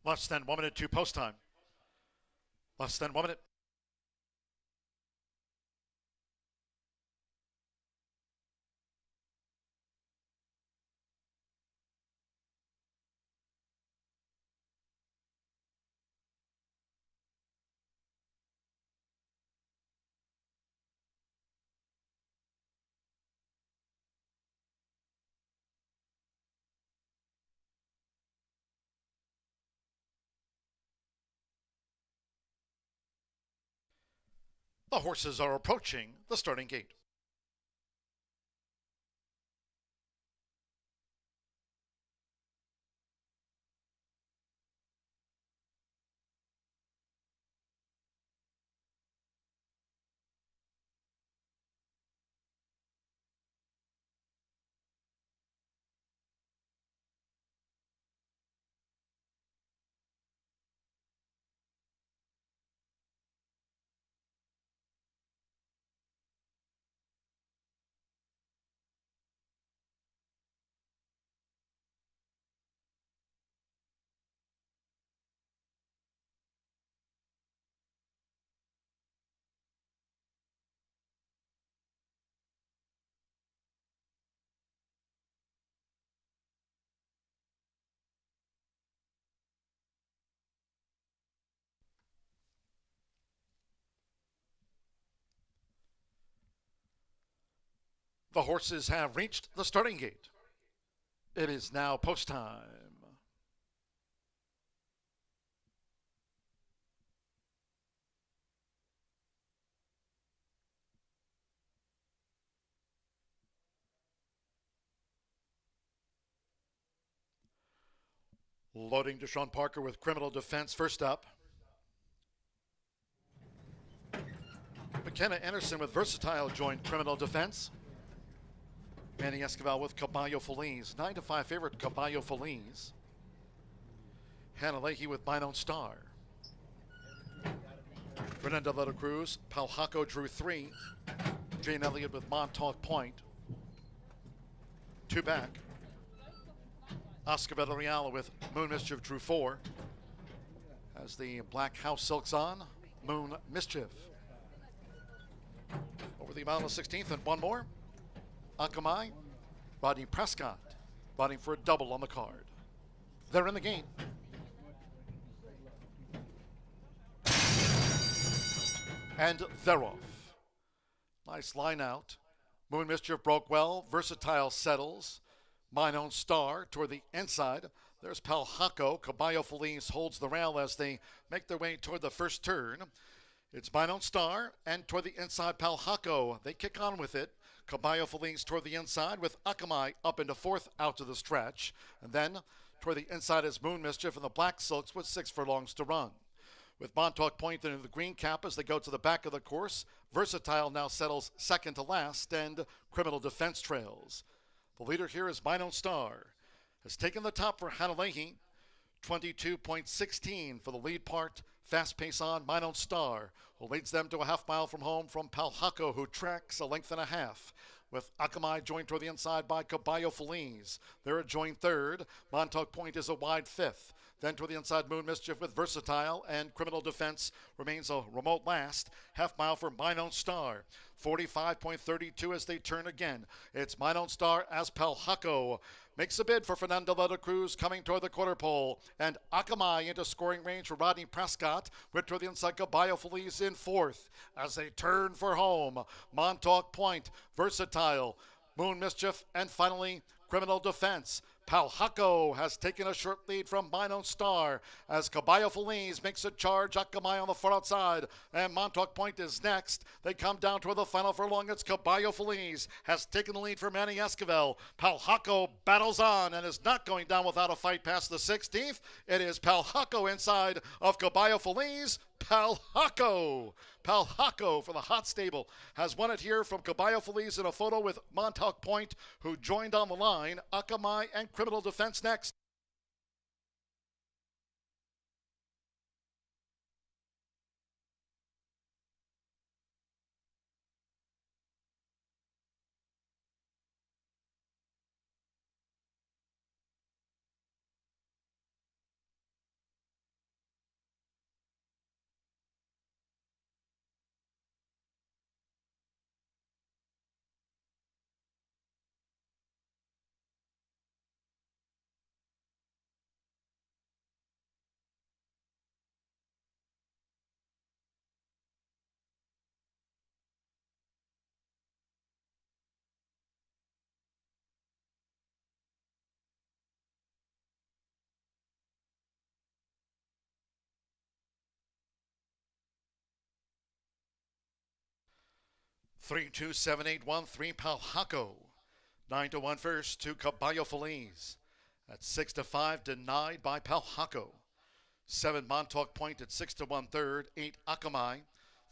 Less than 1 minute to post time. Less than 1 minute. The horses are approaching the starting gate. The horses have reached the starting gate. It is now post time. Loading Deshaun Parker with Criminal Defense first up. McKenna Anderson with Versatile joined Criminal Defense. Manny Escobar with Caballo Feliz. 9-5 favorite Caballo Feliz. Hannah Leahy with Mine Own Star. Fernando de la Cruz. Palhaco drew 3. Jane Elliott with Montauk Point. 2 back. Oscar Villarreal with Moon Mischief drew 4. As the Black House Silks on, Moon Mischief. Over the mile of 16th and one more. Akamai, Rodney Prescott, riding for a double on the card. They're in the game. And they're off. Nice line out. Moon Mischief broke well. Versatile settles. Mine Own Star toward the inside. There's Palhaco. Caballo Feliz holds the rail as they make their way toward the first turn. It's Mine Own Star and toward the inside Palhaco. They kick on with it. Caballo Feliz toward the inside with Akamai up into 4th out to the stretch. And then toward the inside is Moon Mischief and the Black Silks with 6 furlongs to run. With Montauk Point into the green cap as they go to the back of the course. Versatile now settles second to last and Criminal Defense trails. The leader here is Mine Own Star. Has taken the top for Hannah Leahy. 22.16 for the lead part. Fast pace on Mine Own Star, who leads them to a half mile from home from Palhaco, who tracks a length and a half. With Akamai joined toward the inside by Caballo Feliz. They're a joint third. Montauk Point is a wide 5th. Then toward the inside, Moon Mischief with Versatile, and Criminal Defense remains a remote last. Half mile for Mine Own Star. 45.32 as they turn again. It's Mine Own Star as Palhaco makes a bid for Fernando de la Cruz coming toward the quarter pole. And Akamai into scoring range for Rodney Prescott. With toward the inside, Caballo Feliz in 4th as they turn for home. Montauk Point, Versatile, Moon Mischief, and finally Criminal Defense. Palhaco has taken a short lead from Mine Own Star as Caballo Feliz makes a charge. Akamai on the far outside, and Montauk Point is next. They come down toward the final furlong. It's Caballo Feliz has taken the lead for Manny Esquivel. Palhaco battles on and is not going down without a fight past the 16th. It is Palhaco inside of Caballo Feliz. Palhaco for the hot stable has won it here from Caballo Feliz in a photo with Montauk Point, who joined on the line. Akamai and Criminal Defense next. 32781, Palhaco. 9-1 first to Caballo Feliz. At 6-5, denied by Palhaco. 7 Montauk Point at 6-1 third. 8 Akamai.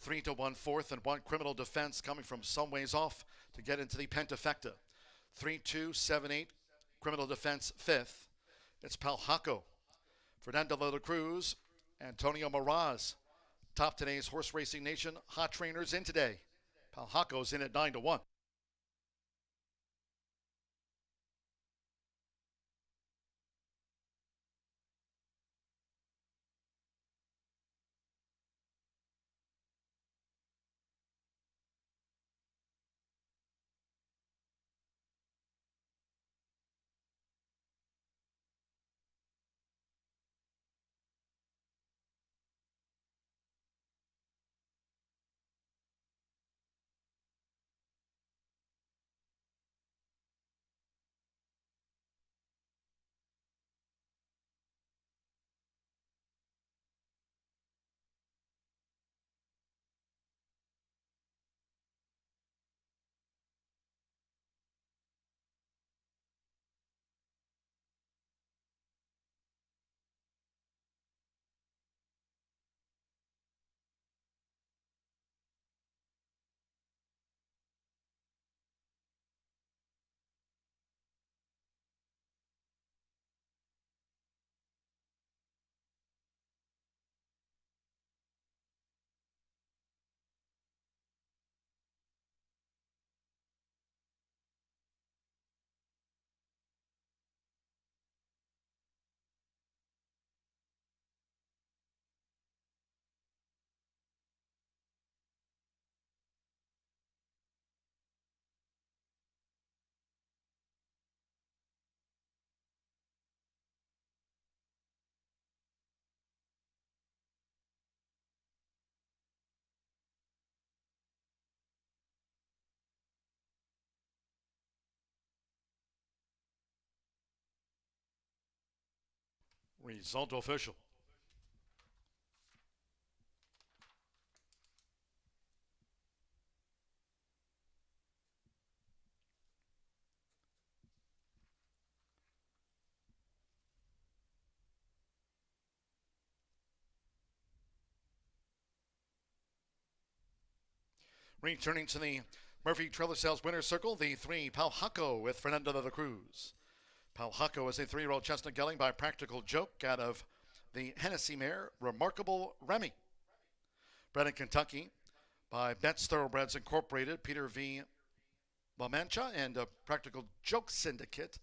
3-1 fourth, and 1 Criminal Defense coming from some ways off to get into the Pentafecta. 3-2-7-8 Criminal Defense fifth. It's Palhaco. Fernando de la Cruz, Antonio Moraz. Top today's Horse Racing Nation hot trainers in today. Palhaco's in at 9-1. Result official. Returning to the Murphy Trailer Sales Winner's Circle, the 3 Palhaco with Fernando de la Cruz. Palhaco is a 3-year-old chestnut gelding by Practical Joke out of the Hennessy mare, Remarkable Remy. Bred in Kentucky by Betts Thoroughbreds Incorporated, Peter V. La Mancha, and Practical Joke Syndicate,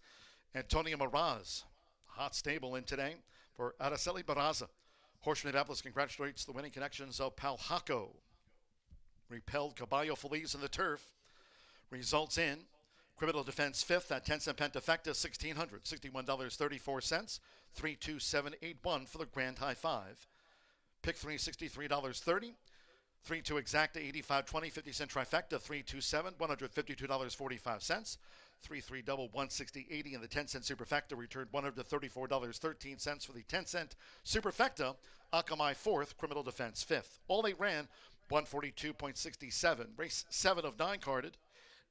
Antonio Moraz. Hot stable in today for Araceli Barraza. Horseshoe Indianapolis congratulates the winning connections of Palhaco. Repelled Caballo Feliz in the turf. Results in Criminal Defense fifth at 10-cent Pentafecta, $1,600, $61.34. 32781 for the grand high five. Pick 3, $63.30. 3-2 Exacta, $85.20, 50-cent trifecta, 327, $152.45. 3-3 double, $160.80, and the 10-cent superfecta returned $134.13 for the 10-cent superfecta. Akamai fourth, Criminal Defense fifth. All 8 ran 142.67. Race 7 of 9 carded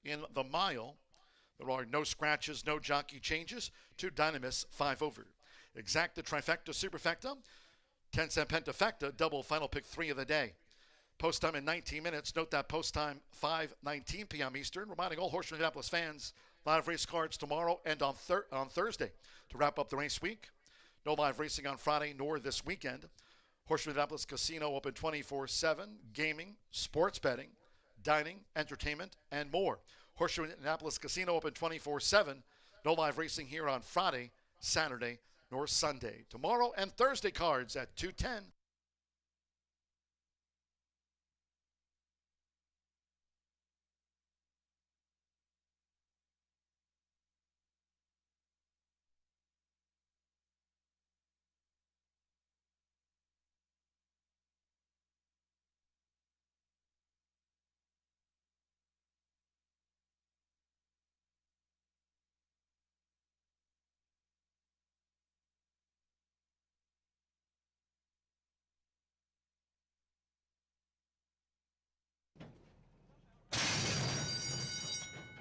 in the mile. There are no scratches, no jockey changes. 2 Dynamis, 5 over. Exacta, trifecta, superfecta, 10-cent pentafecta, double final pick 3 of the day. Post time in 19 minutes. Note that post time 5:19 p.m. Eastern. Reminding all Horseshoe Indianapolis fans, live race cards tomorrow and on Thursday to wrap up the race week. No live racing on Friday nor this weekend. Horseshoe Indianapolis Casino open 24/7. Gaming, sports betting, dining, entertainment, and more. Horseshoe Indianapolis Casino open 24/7. No live racing here on Friday, Saturday, nor Sunday. Tomorrow and Thursday cards at 2:10.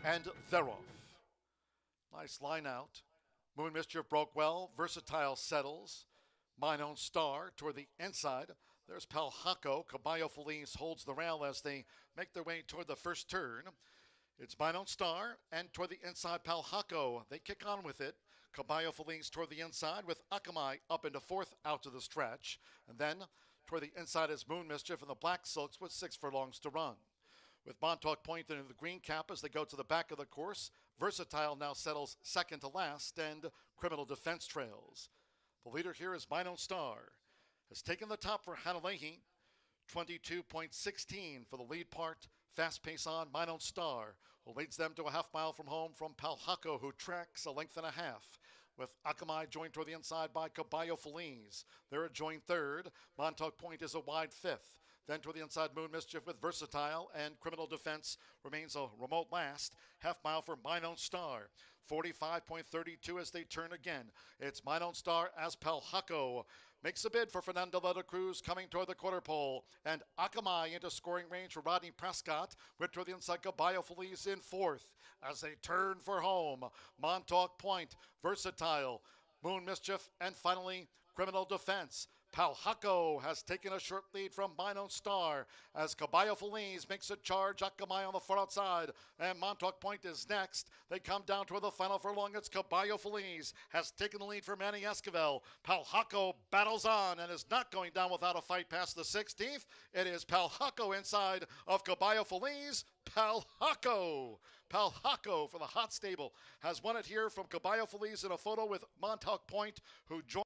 and they're off. Nice line out. Moon Mischief broke well. Versatile settles. Mine Own Star toward the inside. There's Palhaco. Caballo Feliz holds the rail as they make their way toward the first turn. It's Mine Own Star, and toward the inside, Palhaco. They kick on with it. Caballo Feliz toward the inside with Akamai up into fourth out to the stretch. And then toward the inside is Moon Mischief and the Black Silks with 6 furlongs to run. With Montauk Point into the green cap as they go to the back of the course, Versatile now settles second to last, and Criminal Defense trails. The leader here is Mine Own Star. Has taken the top for Hanalehi. 22.16 for the lead part. Fast pace on Mine Own Star, who leads them to a half mile from home from Palhaco, who tracks a length and a half. With Akamai joined toward the inside by Caballo Feliz. They're a joint third. Montauk Point is a wide fifth. Then toward the inside, Moon Mischief with Versatile, and Criminal Defense remains a remote last. Half mile for Mine Own Star. 45.32 as they turn again. It's Mine Own Star as Palhaco makes a bid for Fernando de la Cruz coming toward the quarter pole. And Akamai into scoring range for Rodney Prescott. With toward the inside, Caballo Feliz in fourth as they turn for home. Montauk Point, Versatile, Moon Mischief, and finally Criminal Defense. Palhaco has taken a short lead from Mine Own Star as Caballo Feliz makes a charge. Akamai on the far outside, and Montauk Point is next. They come down toward the final furlong. It's Caballo Feliz has taken the lead for Manny Esquivel. Palhaco battles on and is not going down without a fight past the 16th. It is Palhaco inside of Caballo Feliz. Palhaco for the hot stable has won it here from Caballo Feliz in a photo with Montauk Point, who joined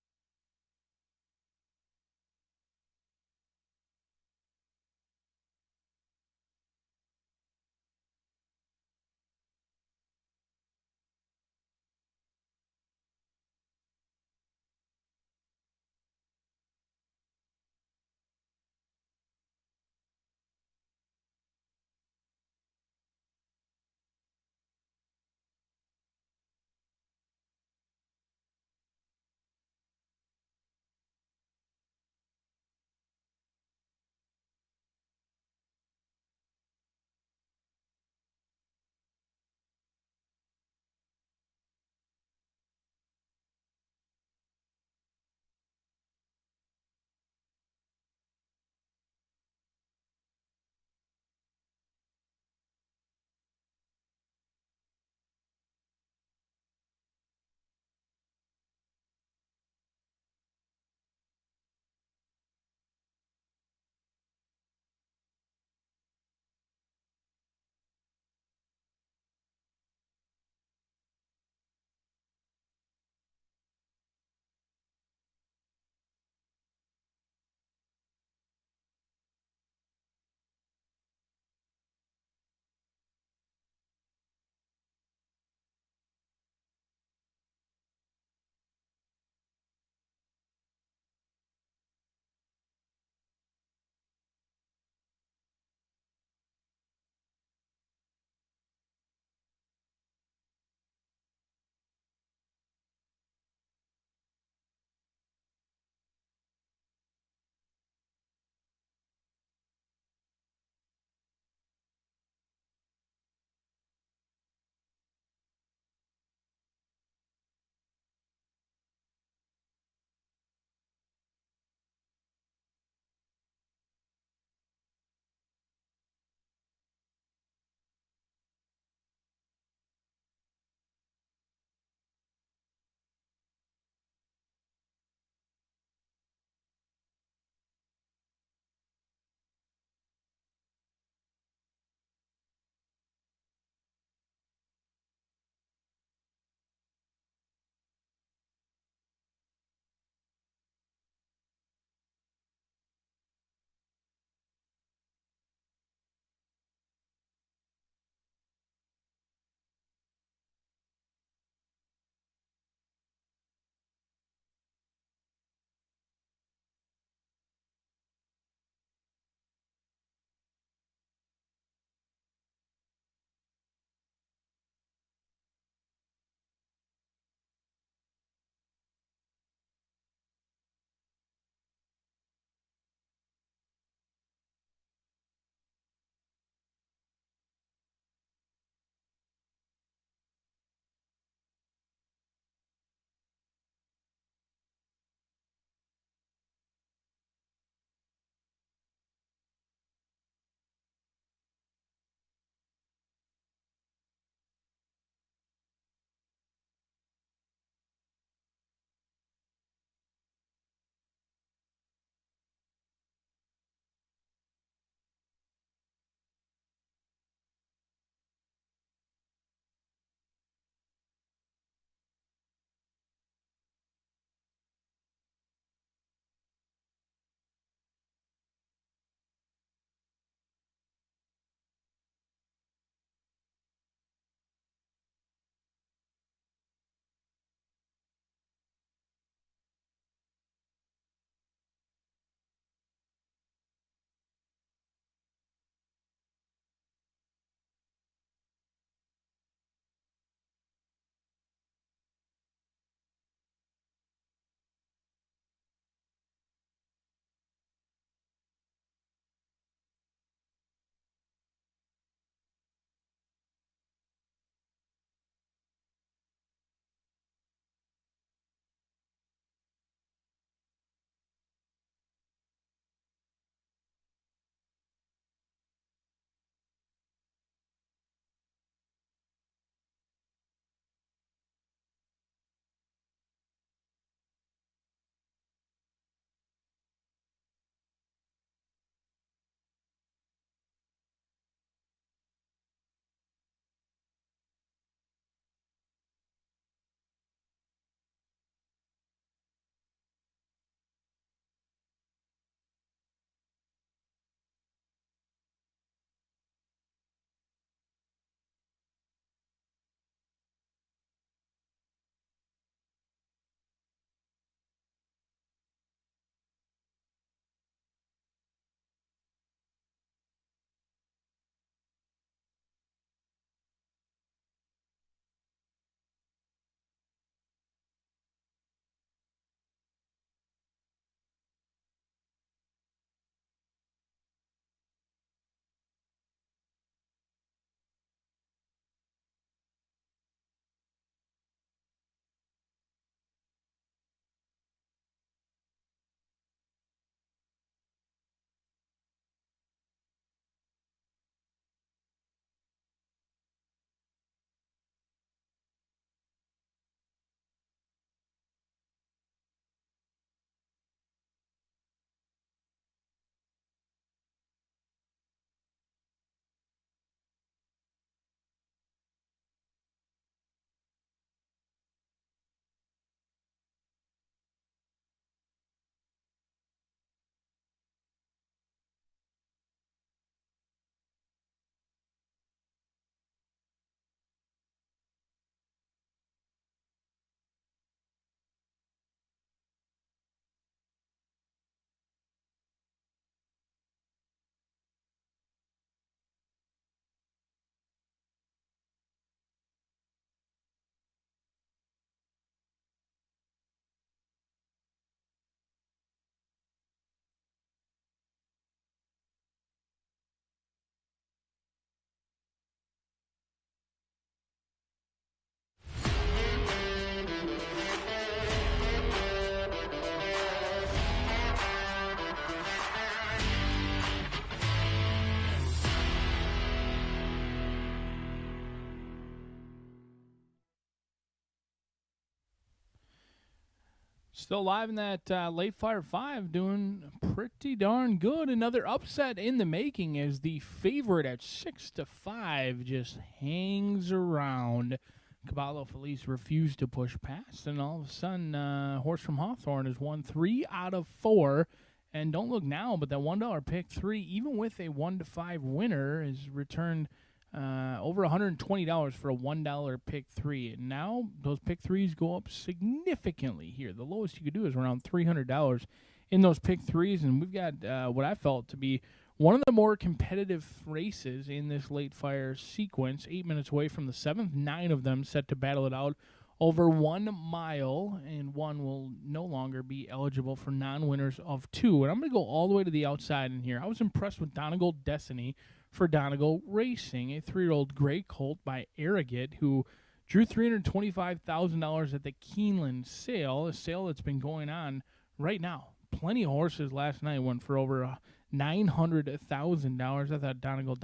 Still live in that late Fire 5, doing pretty darn good. Another upset in the making as the favorite at 6-5 just hangs around. Caballo Felice refused to push past, and all of a sudden, Horse from Hawthorne has won 3 out of 4. And don't look now, but that $1 pick 3, even with a 1-5 winner, is returned over $120 for a $1 pick 3. And now those pick 3s go up significantly here. The lowest you could do is around $300 in those pick 3s, and we've got what I felt to be one of the more competitive races in this late Fire sequence. 8 minutes away from the 7th, 9 of them set to battle it out over 1 mile, and one will no longer be eligible for non-winners of 2. And I'm going to go all the way to the outside in here. I was impressed with Donegal Destiny for Donegal Racing, a 3-year-old gray colt by Arrogate, who drew $325,000 at the Keeneland sale, a sale that's been going on right now. Plenty of horses last night went for over $900,000. I thought Donegal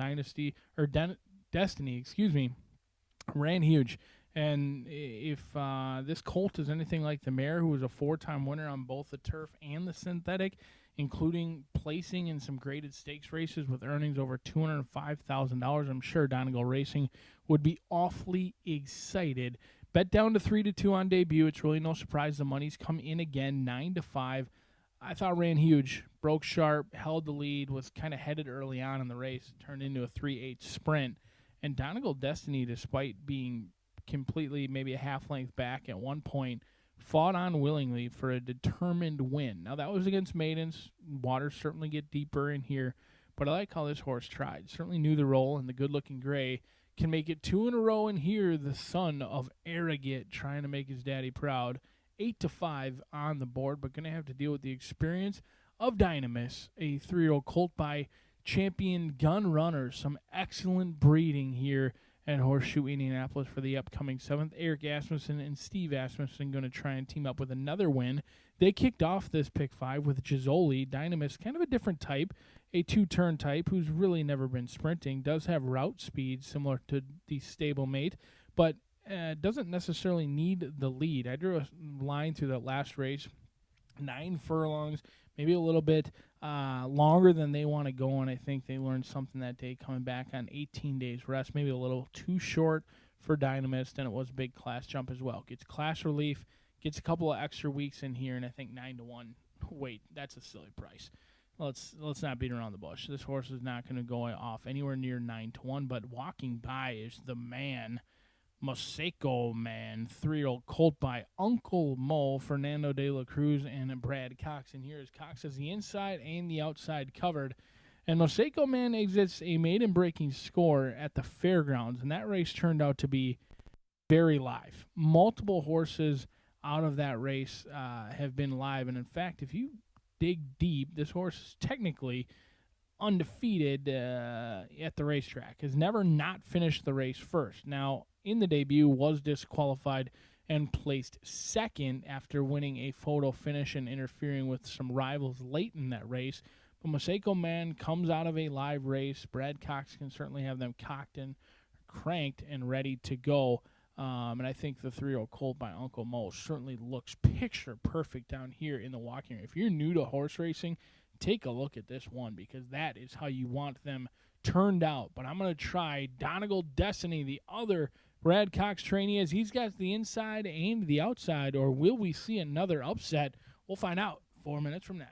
Destiny, ran huge. And if this colt is anything like the mare, who was a 4-time winner on both the turf and the synthetic, including placing in some graded stakes races with earnings over $205,000, I'm sure Donegal Racing would be awfully excited. Bet down to 3-2 on debut. It's really no surprise the money's come in again, 9-5. I thought ran huge, broke sharp, held the lead, was kind of headed early on in the race, turned into a 3-8 sprint. And Donegal Destiny, despite being completely maybe a half length back at one point, fought on willingly for a determined win. Now that was against maidens. Waters certainly get deeper in here, but I like how this horse tried. Certainly knew the role, and the good-looking gray can make it 2 in a row in here. The son of Arrogate trying to make his daddy proud. 8-5 on the board, but going to have to deal with the experience of Dynamis, a 3-year-old colt by Champion Gun Runner. Some excellent breeding here at Horseshoe Indianapolis for the upcoming 7th. Eric Asmussen and Steve Asmussen going to try and team up with another win. They kicked off this pick 5 with Gisoli. Dynamis, kind of a different type, a 2-turn type who's really never been sprinting, does have route speed similar to the stablemate, but doesn't necessarily need the lead. I drew a line through that last race, 9 furlongs, maybe a little bit longer than they want to go, and I think they learned something that day coming back on 18 days rest, maybe a little too short for Dynamist, and it was a big class jump as well. Gets class relief, gets a couple of extra weeks in here, and I think 9-1. Wait, that's a silly price. Let's not beat around the bush. This horse is not going to go off anywhere near 9-1, but walking by is the man, Mosaico Man, 3-year-old colt by Uncle Mo, Fernando de la Cruz, and Brad Cox. And here is Cox has the inside and the outside covered. And Mosaico Man exits a maiden-breaking score at the fairgrounds, and that race turned out to be very live. Multiple horses out of that race have been live, and in fact, if you dig deep, this horse is technically undefeated at the racetrack, has never not finished the race first. Now, in the debut, was disqualified and placed second after winning a photo finish and interfering with some rivals late in that race. But Mosaico Man comes out of a live race. Brad Cox can certainly have them cocked and cranked and ready to go. And I think the 3-year-old colt by Uncle Mo certainly looks picture perfect down here in the walking area. If you're new to horse racing, take a look at this one, because that is how you want them turned out. But I'm going to try Donegal Destiny, the other Brad Cox trainee, as he's got the inside and the outside, or will we see another upset? We'll find out 4 minutes from now.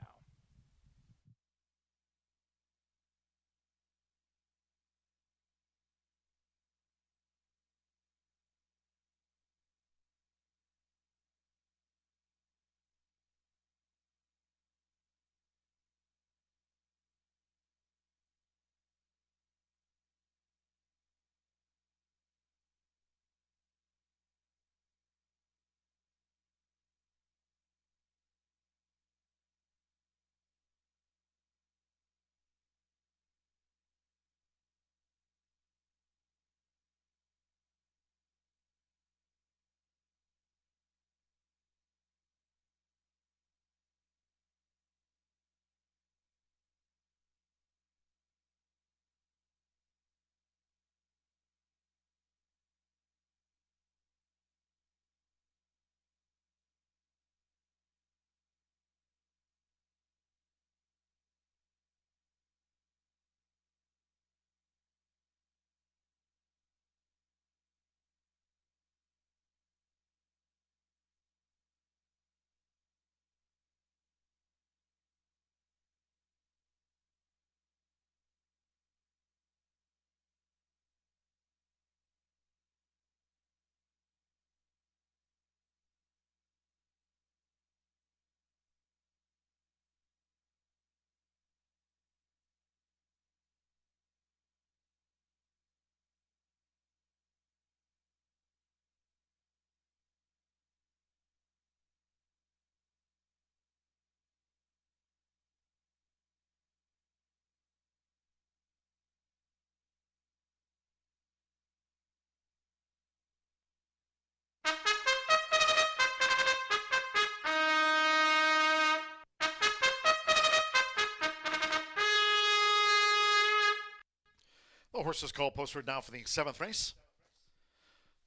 The horses call posted now for the 7th race.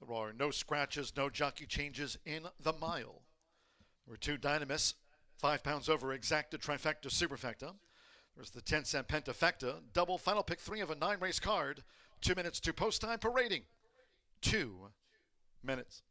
There are no scratches, no jockey changes in the mile. There were 2 Dynamis, 5 pounds over, exacta, trifecta, superfecta. There's the 10-cent pentafecta, double final pick 3 of a 9-race card. 2 minutes to post time per rating. 2 minutes.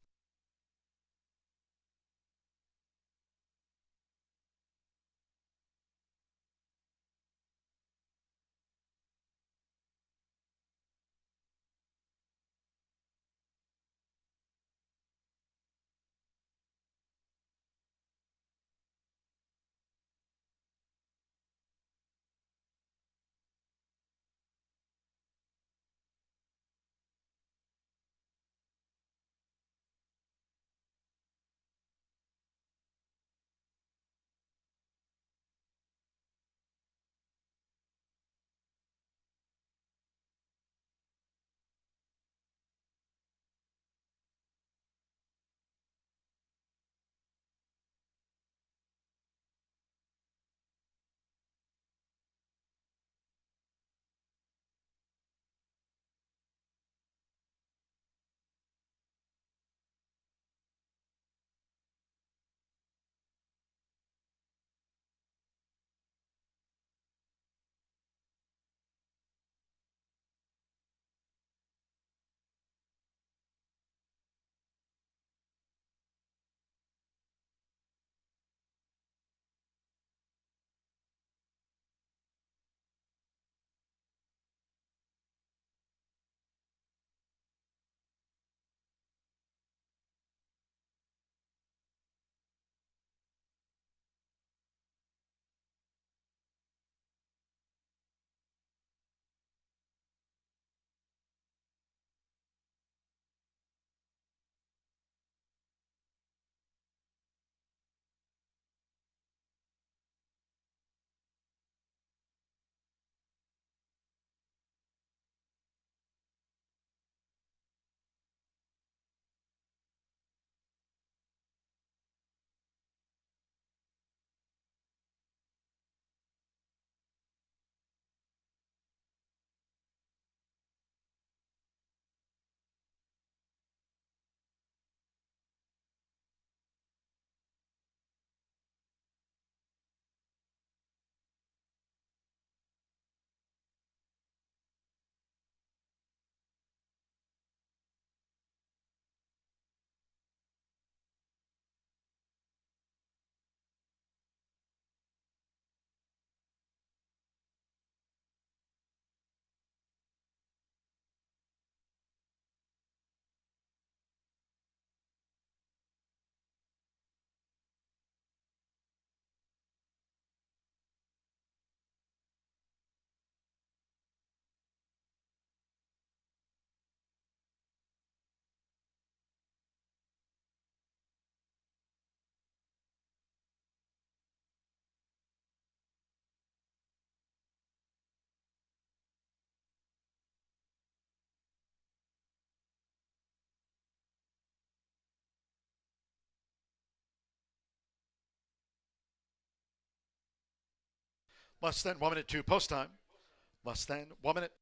Less than 1 minute to post time. Less than 1 minute.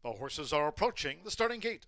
The horses are approaching the starting gate.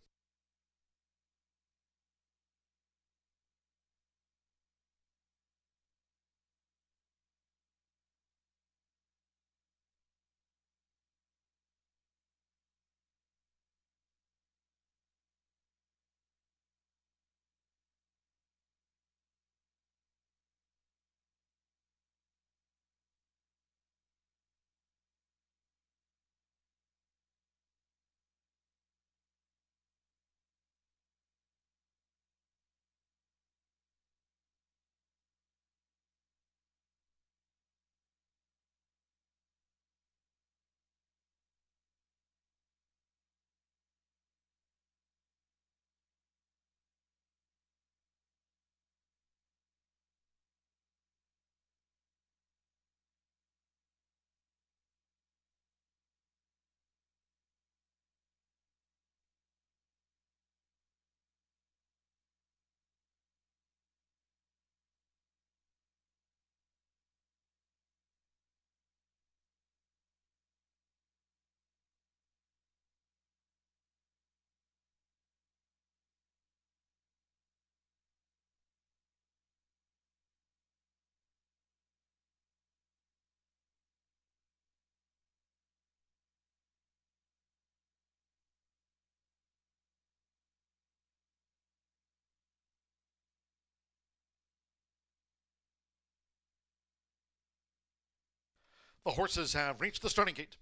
The horses have reached the starting gate.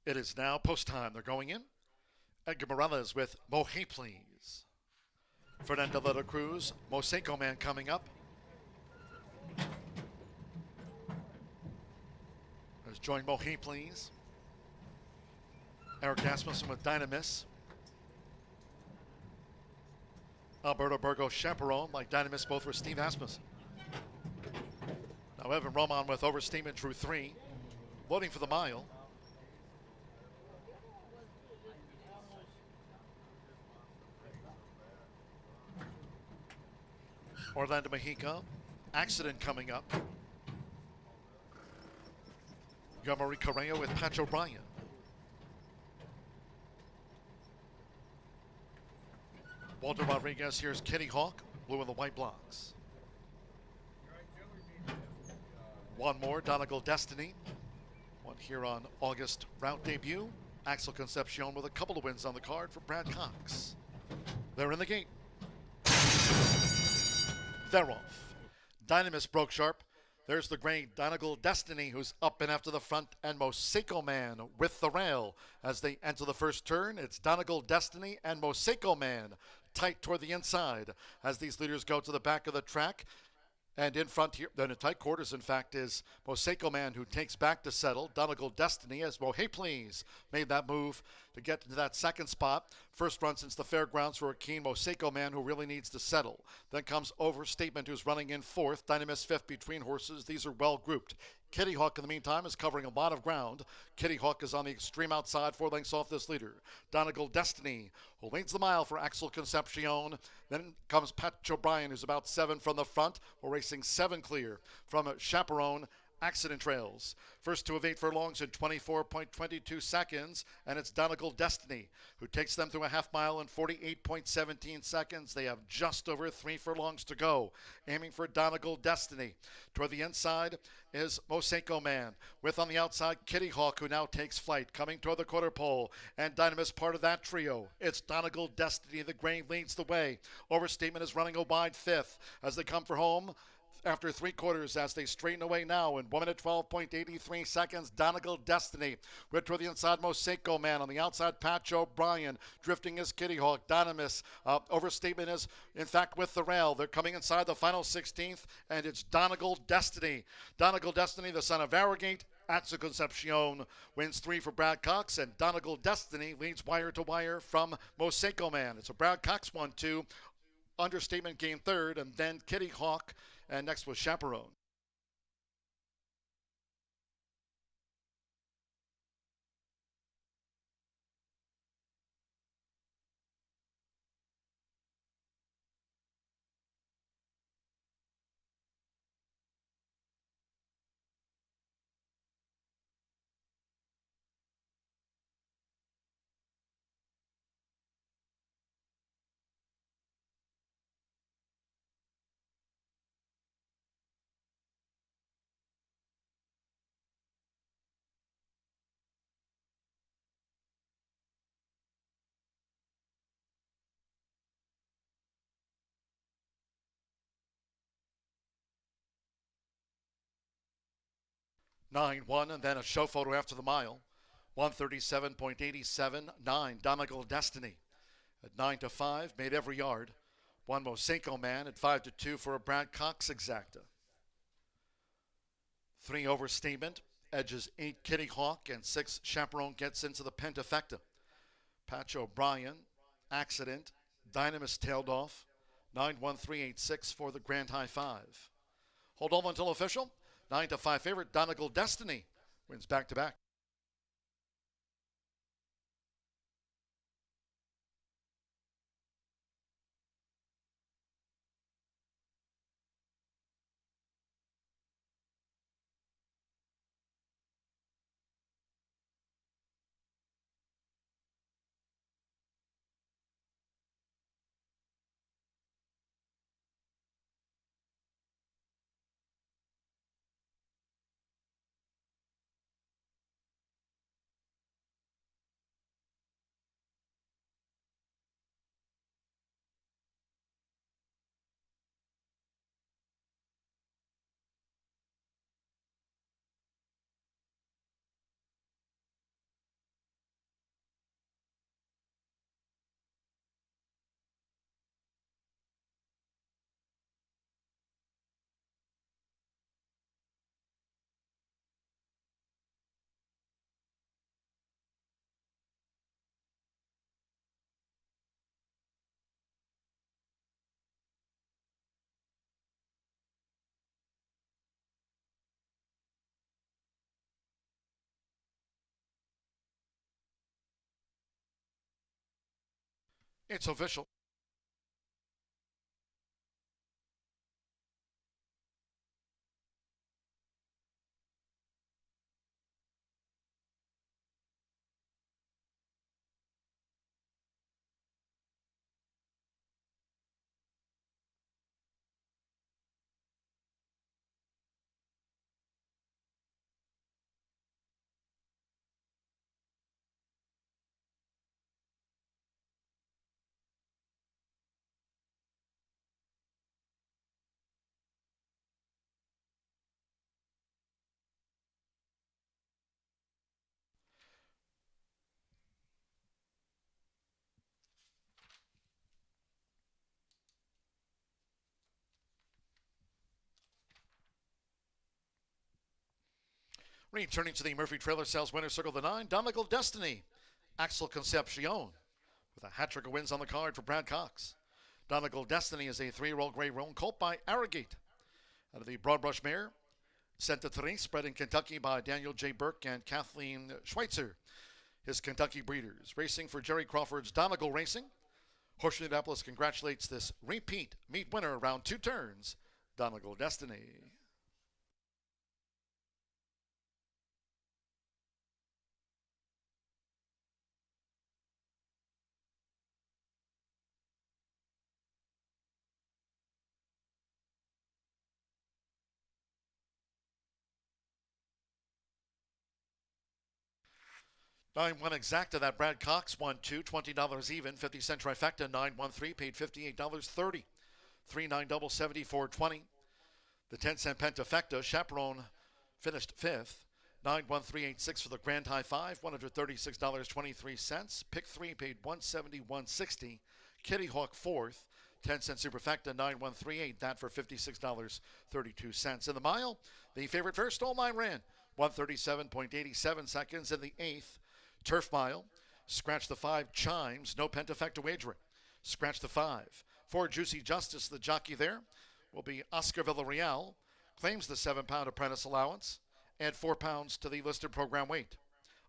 It is now post time. They're going in. Edgar Morales with Mohe Please. Fernando de la Cruz, Mosaico Man coming up. There's Join Mohe Please. Eric Asmussen with Dynamis. Alberto Burgos Chaperone, like Dynamis, both were Steve Asmussen. Now Evan Roman with Overstatement Drew 3. Loading for the mile. Orlando Mexico, Accident coming up. Yamari Correa with Patch O'Brien. Walter Rodriguez, here's Kitty Hawk, blue and the white blocks. One more, Donegal Destiny. One here on August route debut. Axel Concepcion with a couple of wins on the card for Brad Cox. They're in the gate. They're off. Dynamis broke sharp. There's the gray Donegal Destiny, who's up and after the front, and Mosaico Man with the rail. As they enter the first turn, it's Donegal Destiny and Mosaico Man tight toward the inside as these leaders go to the back of the track. And in front here, then in tight quarters, in fact, is Mosaico Man, who takes back to settle. Donegal Destiny, as Mohe Please made that move to get into that second spot. First run since the fairgrounds for a keen Mosaico Man, who really needs to settle. Then comes Overstatement, who's running in fourth. Dynamis fifth between horses. These are well grouped. Kitty Hawk, in the meantime, is covering a lot of ground. Kitty Hawk is on the extreme outside, 4 lengths off this leader. Donegal Destiny, who leads the mile for Axel Concepcion. Then comes Patch O'Brien, who's about 7 from the front. We're racing 7 clear from Chaperone. Accident trails. First 2 of 8 furlongs in 24.22 seconds, and it's Donegal Destiny, who takes them through a half mile in 48.17 seconds. They have just over 3 furlongs to go, aiming for Donegal Destiny. Toward the inside is Mosaico Man, with on the outside Kitty Hawk, who now takes flight, coming toward the quarter pole, and Dynamis part of that trio. It's Donegal Destiny. The gray leads the way. Overstatement is running a wide 5th as they come for home. After 3 quarters, as they straighten away now in 1 minute 12.83 seconds, Donegal Destiny. With toward the inside, Mosaico Man. On the outside, Patch O'Brien. Drifting is Kitty Hawk. Dynamis. Overstatement is, in fact, with the rail. They're coming inside the final 16th, and it's Donegal Destiny. Donegal Destiny, the son of Arrogate. Axel Concepcion wins 3 for Brad Cox, and Donegal Destiny leads wire to wire from Mosaico Man. It's a Brad Cox 1-2. Understatement gained 3rd, and then Kitty Hawk. And next was Chaperone. Nine, 1, and then a show photo after the mile. 137.87, 9, Destiny. At 9-5, made every yard. 1 Mosaico Man at 5-2 for a Brad Cox exacta. 3 Overstatement, edges 8 Kitty Hawk, and 6 Chaperone gets into the pentafecta. Patch O'Brien, Accident, Dynamis tailed off. 9-1-3-8-6 for the Grand High 5. Hold on until official. 9-5 favorite, Donegal Destiny, wins back-to-back. It's official. Returning to the Murphy Trailer Sales winner circle, the 9, Donegal Destiny. Axel Concepcion with a hat trick of wins on the card for Brad Cox. Donegal Destiny is a 3-year-old gray roan colt by Arrogate. Out of the Broadbrush mare, Santa Teresa, bred in Kentucky by Daniel J. Burke and Kathleen Schweitzer. His Kentucky breeders. Racing for Jerry Crawford's Donegal Racing. Horseshoe Indianapolis congratulates this repeat meet winner around 2 turns, Donegal Destiny. $9-1 exacta, that Brad Cox won $2, $20 even, 50-cent trifecta, 9-1-3, paid $58.30. 3-9 double, 74.20. The 10-cent pentafecta, Chaperone finished 5th. 9-1-3-8-6 for the grand high 5, $136.23. Pick 3 paid $171.60. Kitty Hawk 4th. 10-cent superfecta, 9-1-3-8, that for $56.32. In the mile, the favorite first, All Mine ran 137.87 seconds in the 8th. Turf Mile, scratch the 5, Chimes, no pentafecta wagering. Scratch the 5. 4, Juicy Justice, the jockey there will be Oscar Villarreal, claims the 7-pound apprentice allowance, add 4 pounds to the listed program weight.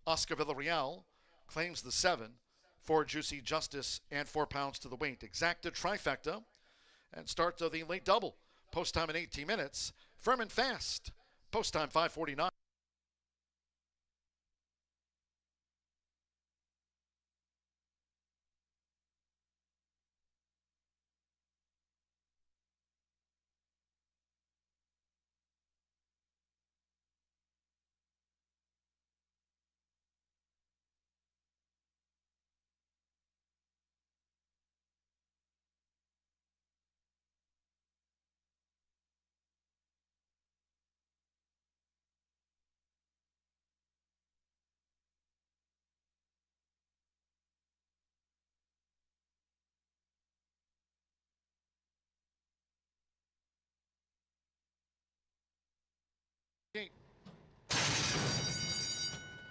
Oscar Villarreal claims the 7, 4, Juicy Justice, and 4 pounds to the weight. Exacta trifecta, and start to the late double. Post time in 18 minutes. Firm and fast. Post time 5:49.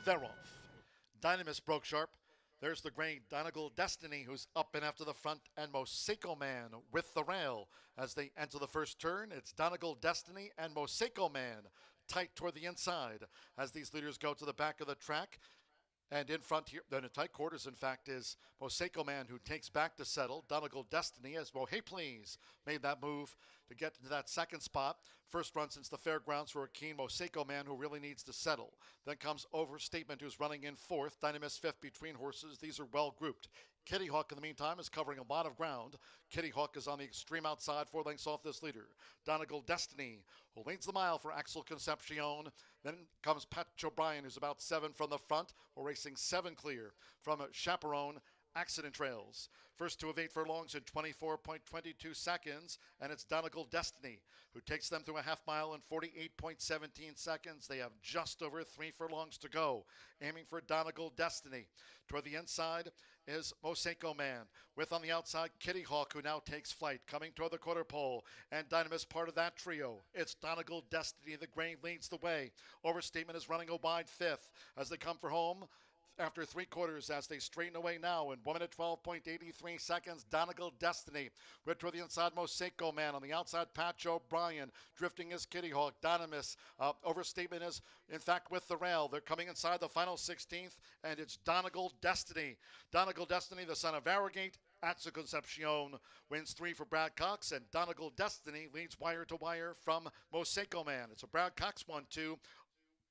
They're off. Dynamis broke sharp. There's the gray Donegal Destiny, who's up and after the front, and Mosaico Man with the rail. As they enter the first turn, it's Donegal Destiny and Mosaico Man tight toward the inside as these leaders go to the back of the track. And in front here, then in tight quarters, in fact, is Mosaico Man, who takes back to settle. Donegal Destiny, as Hey Please made that move to get into that second spot. First run since the fairgrounds for a keen Mosaico Man, who really needs to settle. Then comes Overstatement, who's running in 4th. Dynamis 5th between horses. These are well grouped. Kitty Hawk, in the meantime, is covering a lot of ground. Kitty Hawk is on the extreme outside, 4 lengths off this leader. Donegal Destiny, who leads the mile for Axel Concepcion. Then comes Pat O'Brien, who's about 7 from the front. We're racing 7 clear from Chaperone. Accident Trails. First 2 of 8 furlongs in 24.22 seconds, and it's Donegal Destiny, who takes them through a half mile in 48.17 seconds. They have just over 3 furlongs to go, aiming for Donegal Destiny. Toward the inside is Mosaico Man, with on the outside Kitty Hawk, who now takes flight, coming toward the quarter pole, and Dynamis part of that trio. It's Donegal Destiny. The gray leads the way. Overstatement is running a wide 5th as they come for home. after 3/4 as they straighten away now in 1 minute 12.83 seconds. Donegal Destiny with to the inside Mosaico Man. On the outside, Patch O'Brien drifting his Kitty Hawk. Dynamis, overstatement is in fact with the rail. They're coming inside the final 16th, and it's Donegal Destiny. Donegal Destiny, the son of Varigate, Atsu Concepcion, wins 3 for Brad Cox, and Donegal Destiny leads wire to wire from Mosaico Man. It's a Brad Cox 1-2.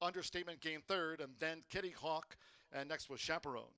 Understatement gained third, and then Kitty Hawk, and next was Chaperone.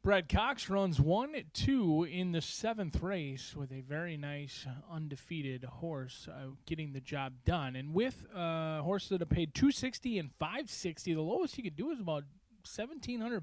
Brad Cox runs 1-2 in the 7th race with a very nice undefeated horse getting the job done. And with horses that have paid $260 and $560, the lowest you could do is about $1,700.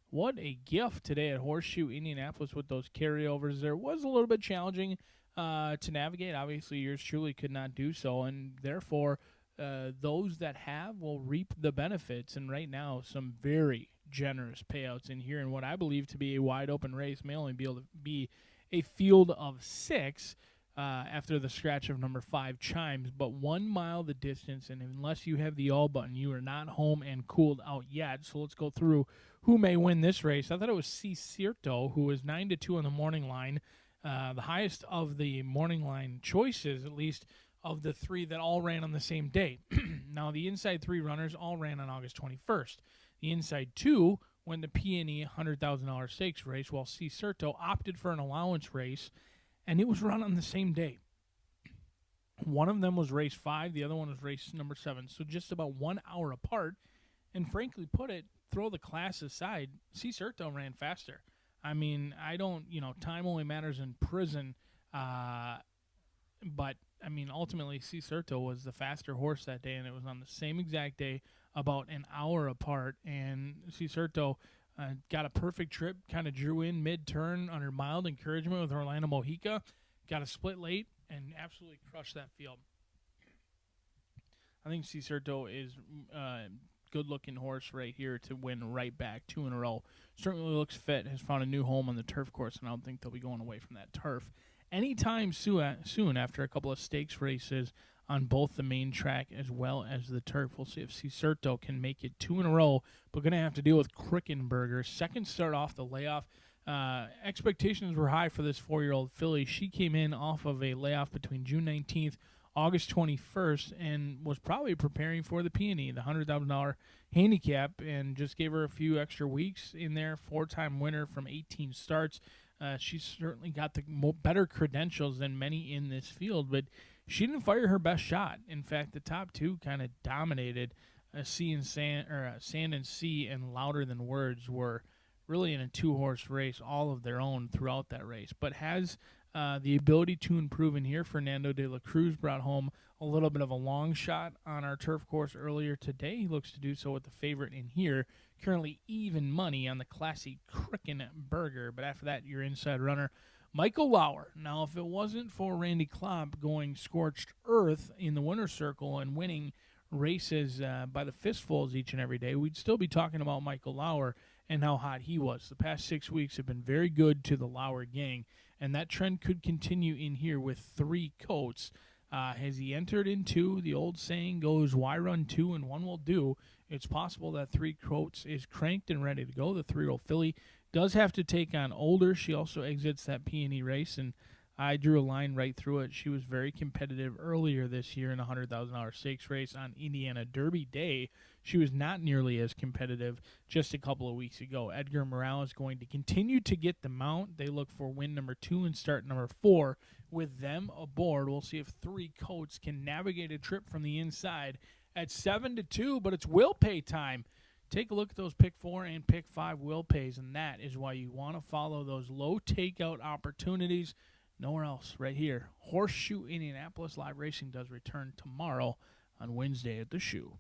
What a gift today at Horseshoe Indianapolis with those carryovers. There was a little bit challenging to navigate. Obviously, yours truly could not do so, and therefore those that have will reap the benefits. And right now, some very generous payouts in here, and what I believe to be a wide open race may only be able to be a field of 6 after the scratch of number 5 chimes, but 1 mile the distance, and unless you have the all button, you are not home and cooled out yet. So let's go through who may win this race. I thought it was Cierto, who was 9-2 on the morning line, the highest of the morning line choices, at least of the 3 that all ran on the same day. Now, the inside 3 runners all ran on August 21st. The inside 2 went the P&E $100,000 stakes race, while Cierto opted for an allowance race, and it was run on the same day. One of them was race 5, the other one was race number 7, so just about 1 hour apart. And frankly put it, throw the class aside, Cierto ran faster. I mean, time only matters in prison, but I mean, ultimately, Cierto was the faster horse that day, and it was on the same exact day, about an hour apart. And Cierto got a perfect trip, kind of drew in mid-turn under mild encouragement with Orlando Mojica, got a split late, and absolutely crushed that field. I think Cierto is a good-looking horse right here to win right back 2 in a row. Certainly looks fit, has found a new home on the turf course, and I don't think they'll be going away from that turf anytime soon after a couple of stakes races on both the main track as well as the turf. We'll see if Cierto can make it 2 in a row, but going to have to deal with Krickenberger. Second start off the layoff. Expectations were high for this 4-year-old filly. She came in off of a layoff between June 19th, August 21st, and was probably preparing for the Peony, the $100,000 handicap, and just gave her a few extra weeks in there. 4-time winner from 18 starts. She's certainly got the better credentials than many in this field, but she didn't fire her best shot. In fact, the top 2 kind of dominated. Sand and Sea and Louder Than Words were really in a 2-horse race, all of their own throughout that race, but has the ability to improve in here. Fernando de la Cruz brought home a little bit of a long shot on our turf course earlier today. He looks to do so with the favorite in here. Currently even money on the classy Krickenberger, but after that, your inside runner, Michael Lauer. Now, if it wasn't for Randy Klopp going scorched earth in the winner's circle and winning races by the fistfuls each and every day, we'd still be talking about Michael Lauer and how hot he was. The past 6 weeks have been very good to the Lauer gang, and that trend could continue in here with 3 coats. Has he entered into, the old saying goes, why run 2 and 1 will do? It's possible that 3 coats is cranked and ready to go. The 3-year-old filly does have to take on older. She also exits that P&E race, and I drew a line right through it. She was very competitive earlier this year in a $100,000 stakes race on Indiana Derby Day. She was not nearly as competitive just a couple of weeks ago. Edgar Morales is going to continue to get the mount. They look for win number 2 and start number 4. With them aboard, we'll see if 3 coats can navigate a trip from the inside at 7-2, but it's will pay time. Take a look at those pick 4 and pick 5 will pays, and that is why you want to follow those low takeout opportunities. Nowhere else, right here. Horseshoe Indianapolis live racing does return tomorrow on Wednesday at the Shoe.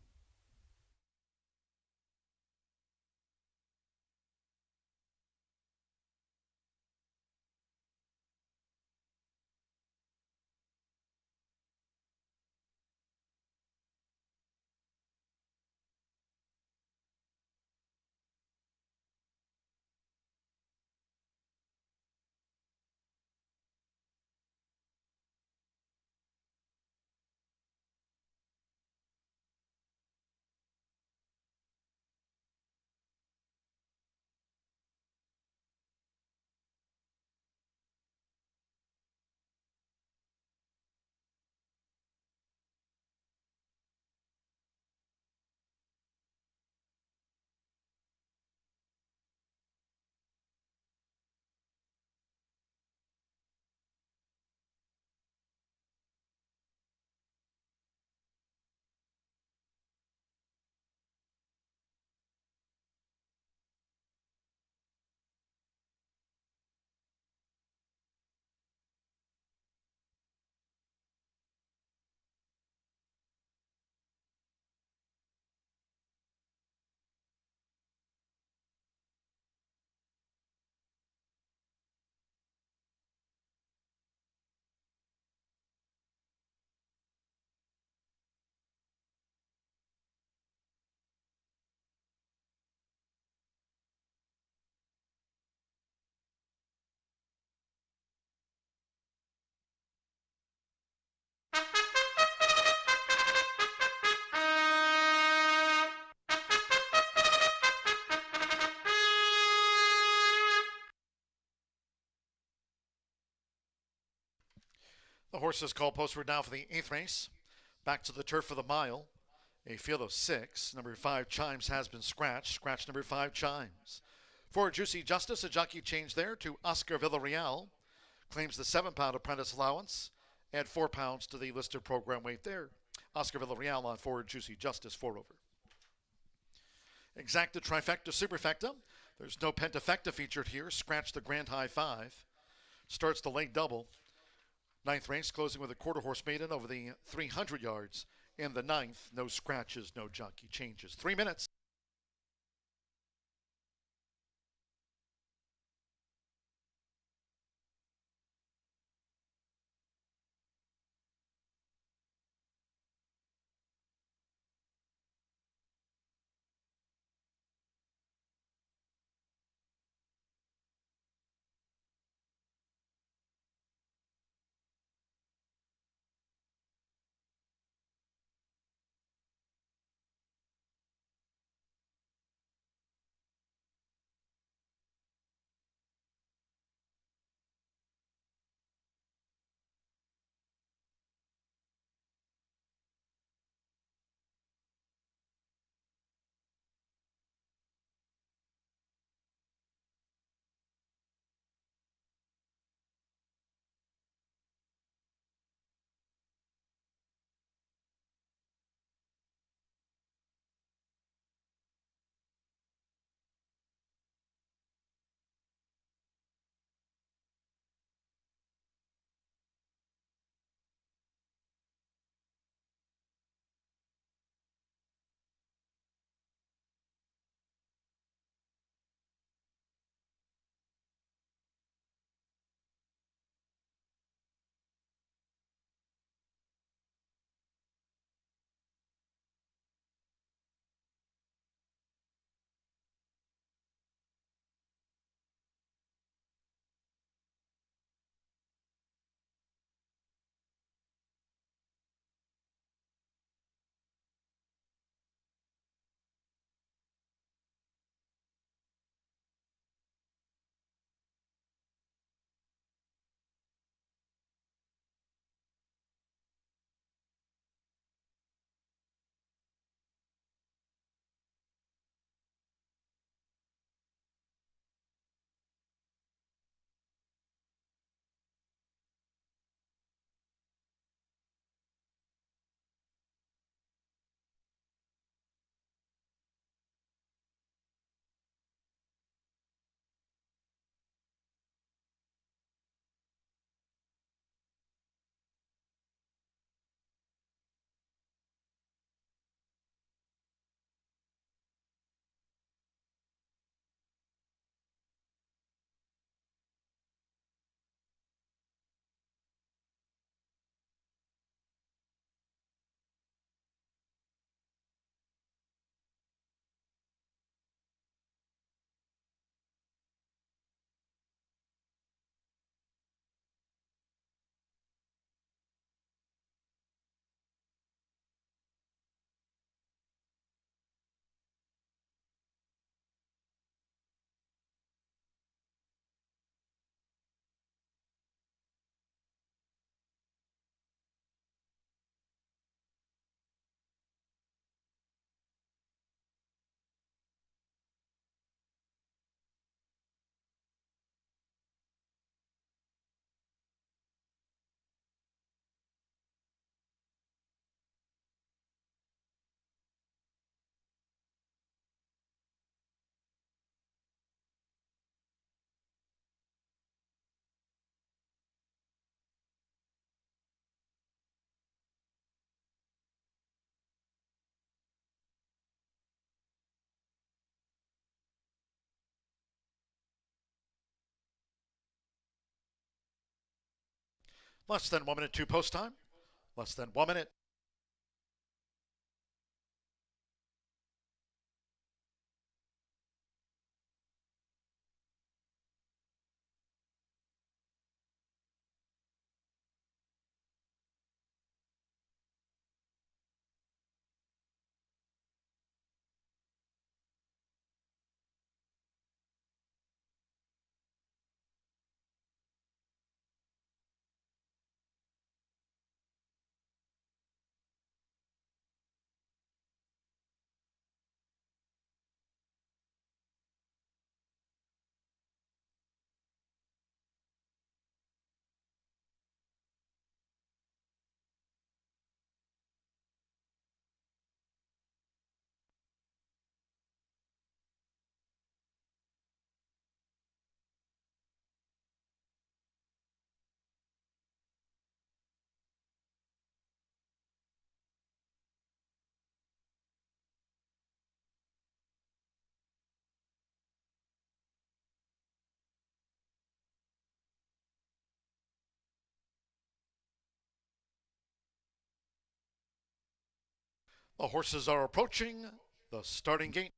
The horses called postward now for the 8th race. Back to the turf for the mile. A field of 6. Number 5, Chimes, has been scratched. Scratch number 5, Chimes. For Juicy Justice, a jockey change there to Oscar Villarreal. Claims the 7-pound apprentice allowance. Add 4 pounds to the listed program weight there. Oscar Villarreal on forward Juicy Justice, 4 over. Exacta Trifecta Superfecta. There's no Pentafecta featured here. Scratch the Grand High 5. Starts the late double. 9th race, closing with a quarter horse maiden over the 300 yards. In the 9th, no scratches, no jockey changes. 3 minutes. Less than 1 minute to post time. Less than 1 minute. The horses are approaching the starting gate.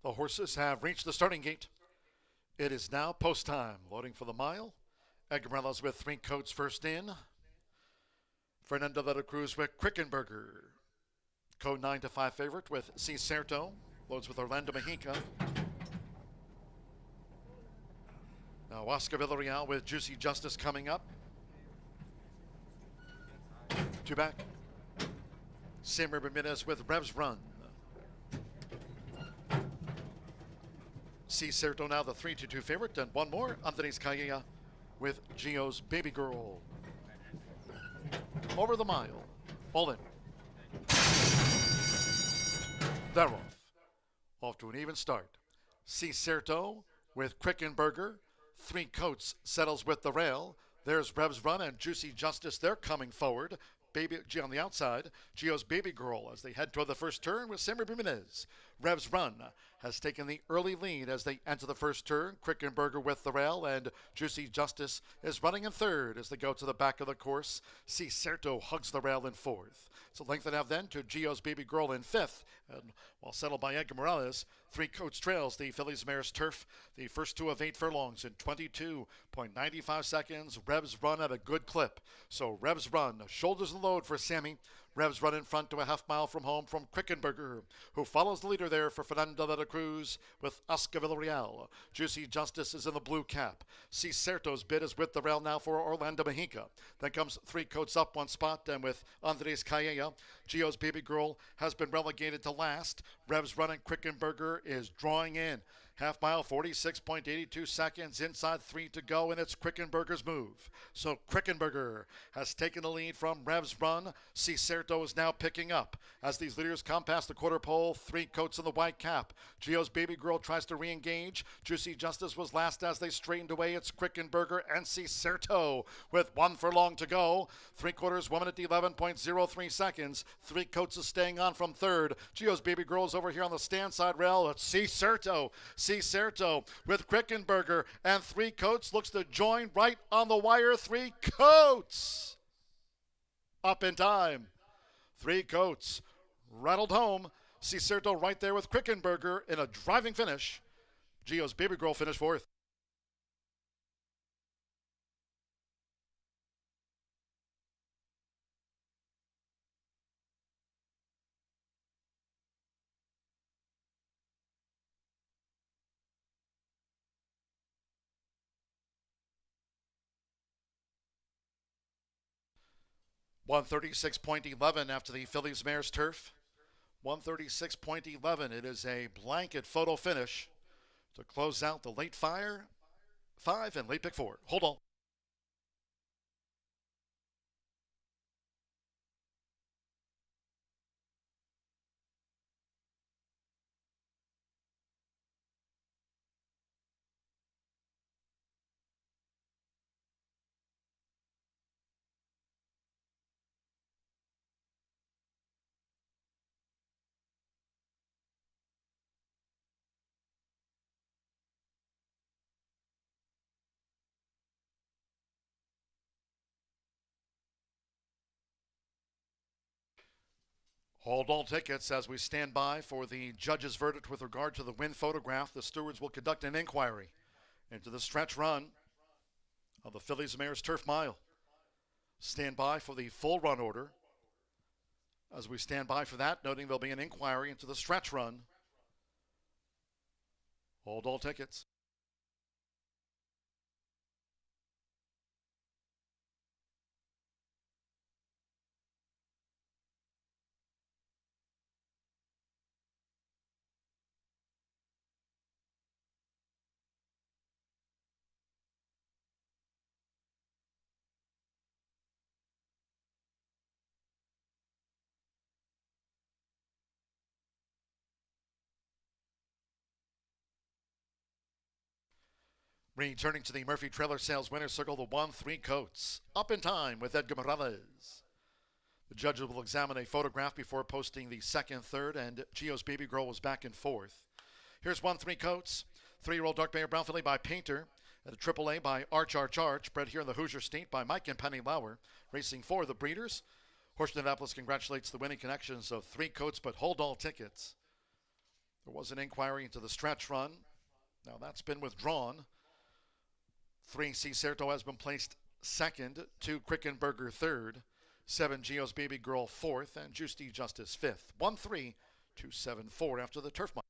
The horses have reached the starting gate. It is now post time. Loading for the mile. Agarella's with 3 coats first in. Fernando de la Cruz with Quickenberger. Code 9-5 favorite with Cicerto. Loads with Orlando Mexica. Now Oscar Villarreal with Juicy Justice coming up. 2 back. Samuel Ramirez with Revs Run. Cicerto now the 3-2 favorite, and one more, Andres Calleja with Gio's Baby Girl. Over the mile, all in. They're off. Off to an even start. Cicerto with Quickenberger. 3 coats settles with the rail. There's Revs Run and Juicy Justice. They're coming forward. Baby G on the outside. Gio's Baby Girl as they head toward the first turn with Samuel Ramirez. Revs Run has taken the early lead as they enter the first turn. Quickenberger with the rail, and Juicy Justice is running in third as they go to the back of the course. Cicerto hugs the rail in fourth. So length it out then to Gio's Baby Girl in fifth. And while settled by Edgar Morales, 3 coats trails the Fillies Mares Turf. The first 2 of 8 furlongs in 22.95 seconds. Revs Run at a good clip. So Revs Run, shoulders and load for Sammy. Revs Run in front to a half mile from home from Quickenberger, who follows the leader there for Fernando de la Cruz with Oscar Villarreal. Juicy Justice is in the blue cap. Cicerto's bid is with the rail now for Orlando Mexica. Then comes 3 coats up 1 spot, and with Andres Calleja, Gio's Baby Girl has been relegated to last. Revs Run and Quickenberger is drawing in. Half mile, 46.82 seconds, inside 3 to go, and it's Quickenberger's move. So Quickenberger has taken the lead from Revs Run. Cicerto is now picking up. As these leaders come past the quarter pole, 3 coats in the white cap. Gio's Baby Girl tries to re-engage. Juicy Justice was last as they straightened away. It's Quickenberger and Cicerto with 1 furlong to go. 3/4 1 minute 11.03 seconds. 3 coats is staying on from third. Gio's Baby Girl is over here on the stand side rail. It's Cicerto with Quickenberger, and 3 coats looks to join right on the wire. 3 coats up in time. 3 coats rattled home. Cicerto right there with Quickenberger in a driving finish. Gio's Baby Girl finished 4th. $136.11 after the Fillies Mares Turf. 136.11. It is a blanket photo finish to close out the late fire 5 and late pick 4. Hold on. Hold all tickets as we stand by for the judge's verdict with regard to the win photograph. The stewards will conduct an inquiry into the stretch run of the Fillies Mares Turf Mile. Stand by for the full run order. As we stand by for that, noting there'll be an inquiry into the stretch run Hold all tickets. Returning to the Murphy Trailer Sales Winner's Circle, the 1-3 Coats. Up in Time with Edgar Morales. The judges will examine a photograph before posting the second, third, and Gio's Baby Girl was back in fourth. Here's 1-3 Coats. 3-year-old Dark Bear Brown filly by Painter. And a AAA by Arch, bred here in the Hoosier State by Mike and Penny Lauer. Racing for the breeders. Horseshoe Indianapolis congratulates the winning connections of 3 Coats, but hold all tickets. There was an inquiry into the stretch run. Now that's been withdrawn. 3 Cicerto has been placed second, 2 Krickenberger third, 7 Gio's Baby Girl fourth, and Juicy Justice fifth. 1-3, 2-7-4 after the turf mark.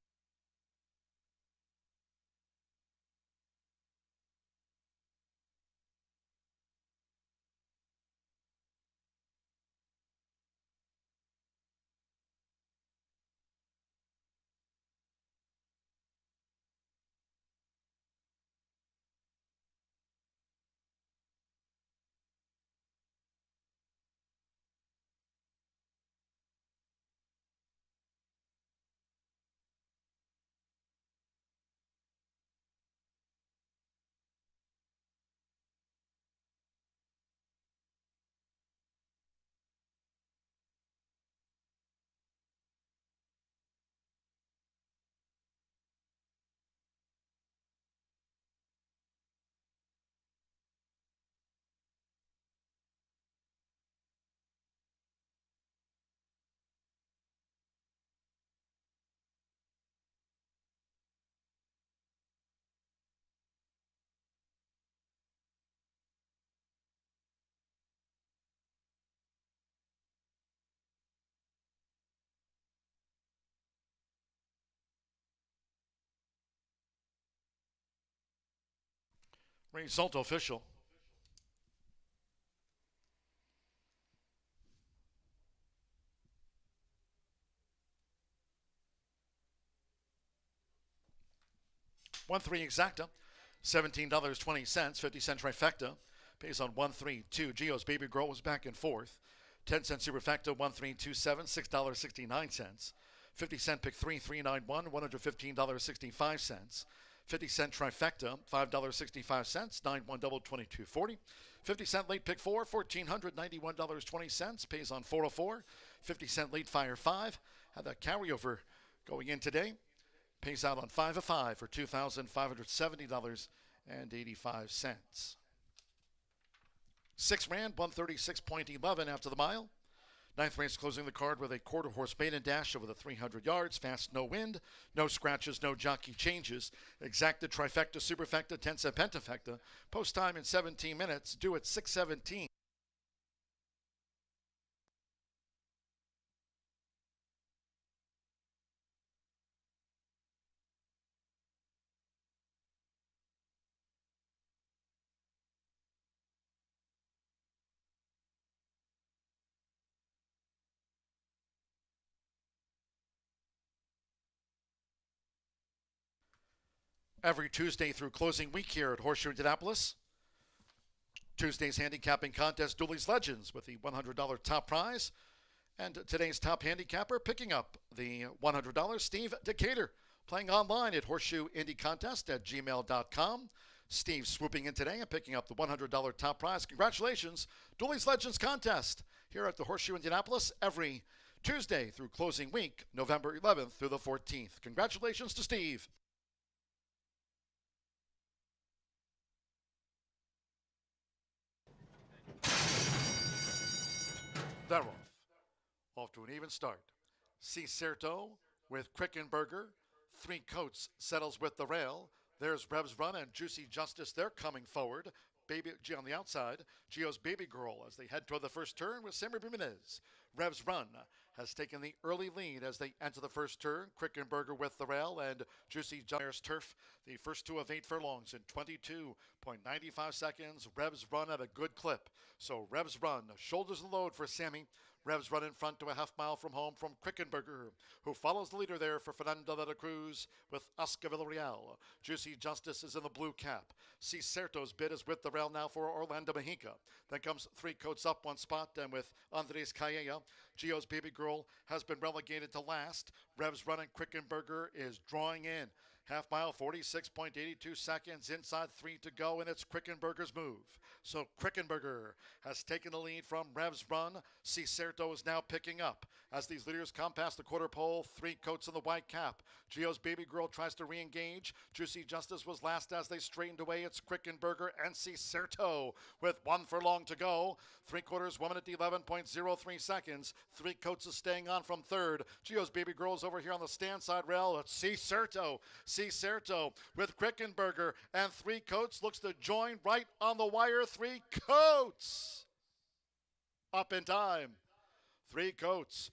Result official. $1-3 exacta, $17.20, 50-cent trifecta. Pays on 1-3-2. Gio's Baby Girl was back in fourth. 10-cent superfecta, 1-3-2-7, $6.69. 50-cent pick 3, 391, $115.65. 50-cent trifecta, $5.65, 9-1 double, $22.40. 50-cent late pick 4, $1,491.20, pays on 404. 50-cent late fire 5, had that carryover going in today. Pays out on 5 of 5 for $2,570.85. 6 ran, 136.11 after the mile. 9th race closing the card with a quarter horse maiden dash over the 300 yards. Fast, no wind, no scratches, no jockey changes. Exacta, trifecta, superfecta, 10-cent pentafecta. Post time in 17 minutes, due at 6:17. Every Tuesday through closing week here at Horseshoe Indianapolis. Tuesday's handicapping contest, Dooley's Legends, with the $100 top prize. And today's top handicapper picking up the $100, Steve Decatur, playing online at horseshoeindycontest@gmail.com. Steve swooping in today and picking up the $100 top prize. Congratulations, Dooley's Legends contest here at the Horseshoe Indianapolis every Tuesday through closing week, November 11th through the 14th. Congratulations to Steve. They're off to an even start. Cicerto with Krickenberger. 3 Coats settles with the rail. There's Rev's Run and Juicy Justice. They're coming forward. Baby G on the outside. Gio's Baby Girl as they head toward the first turn with Sammy Jimenez. Rev's Run has taken the early lead as they enter the first turn. Quickenberger with the rail and Juicy Giants Turf. The first 2 of 8 furlongs in 22.95 seconds. Rev's Run at a good clip. So Rev's Run shoulders the load for Sammy. Rev's Run in front to a half mile from home from Quickenberger, who follows the leader there for Fernando de la Cruz with Oscar Villarreal. Juicy Justice is in the blue cap. Cicerto's bid is with the rail now for Orlando Mejica. Then comes 3 Coats up 1 spot, and with Andres Calleja. Gio's Baby Girl has been relegated to last. Rev's Run and Quickenberger is drawing in. Half mile, 46.82 seconds, inside 3 to go, and it's Quickenberger's move. So Quickenberger has taken the lead from Rev's Run. Cicerto is now picking up. As these leaders come past the quarter pole, 3 Coats in the white cap. Gio's Baby Girl tries to re-engage. Juicy Justice was last as they straightened away. It's Quickenberger and Cicerto with 1 furlong to go. 3/4 woman at 11.03 seconds. 3 Coats is staying on from third. Gio's Baby Girl is over here on the stand side rail. It's Cicerto with Quickenberger, and 3 Coats looks to join right on the wire. 3 Coats up in time. 3 Coats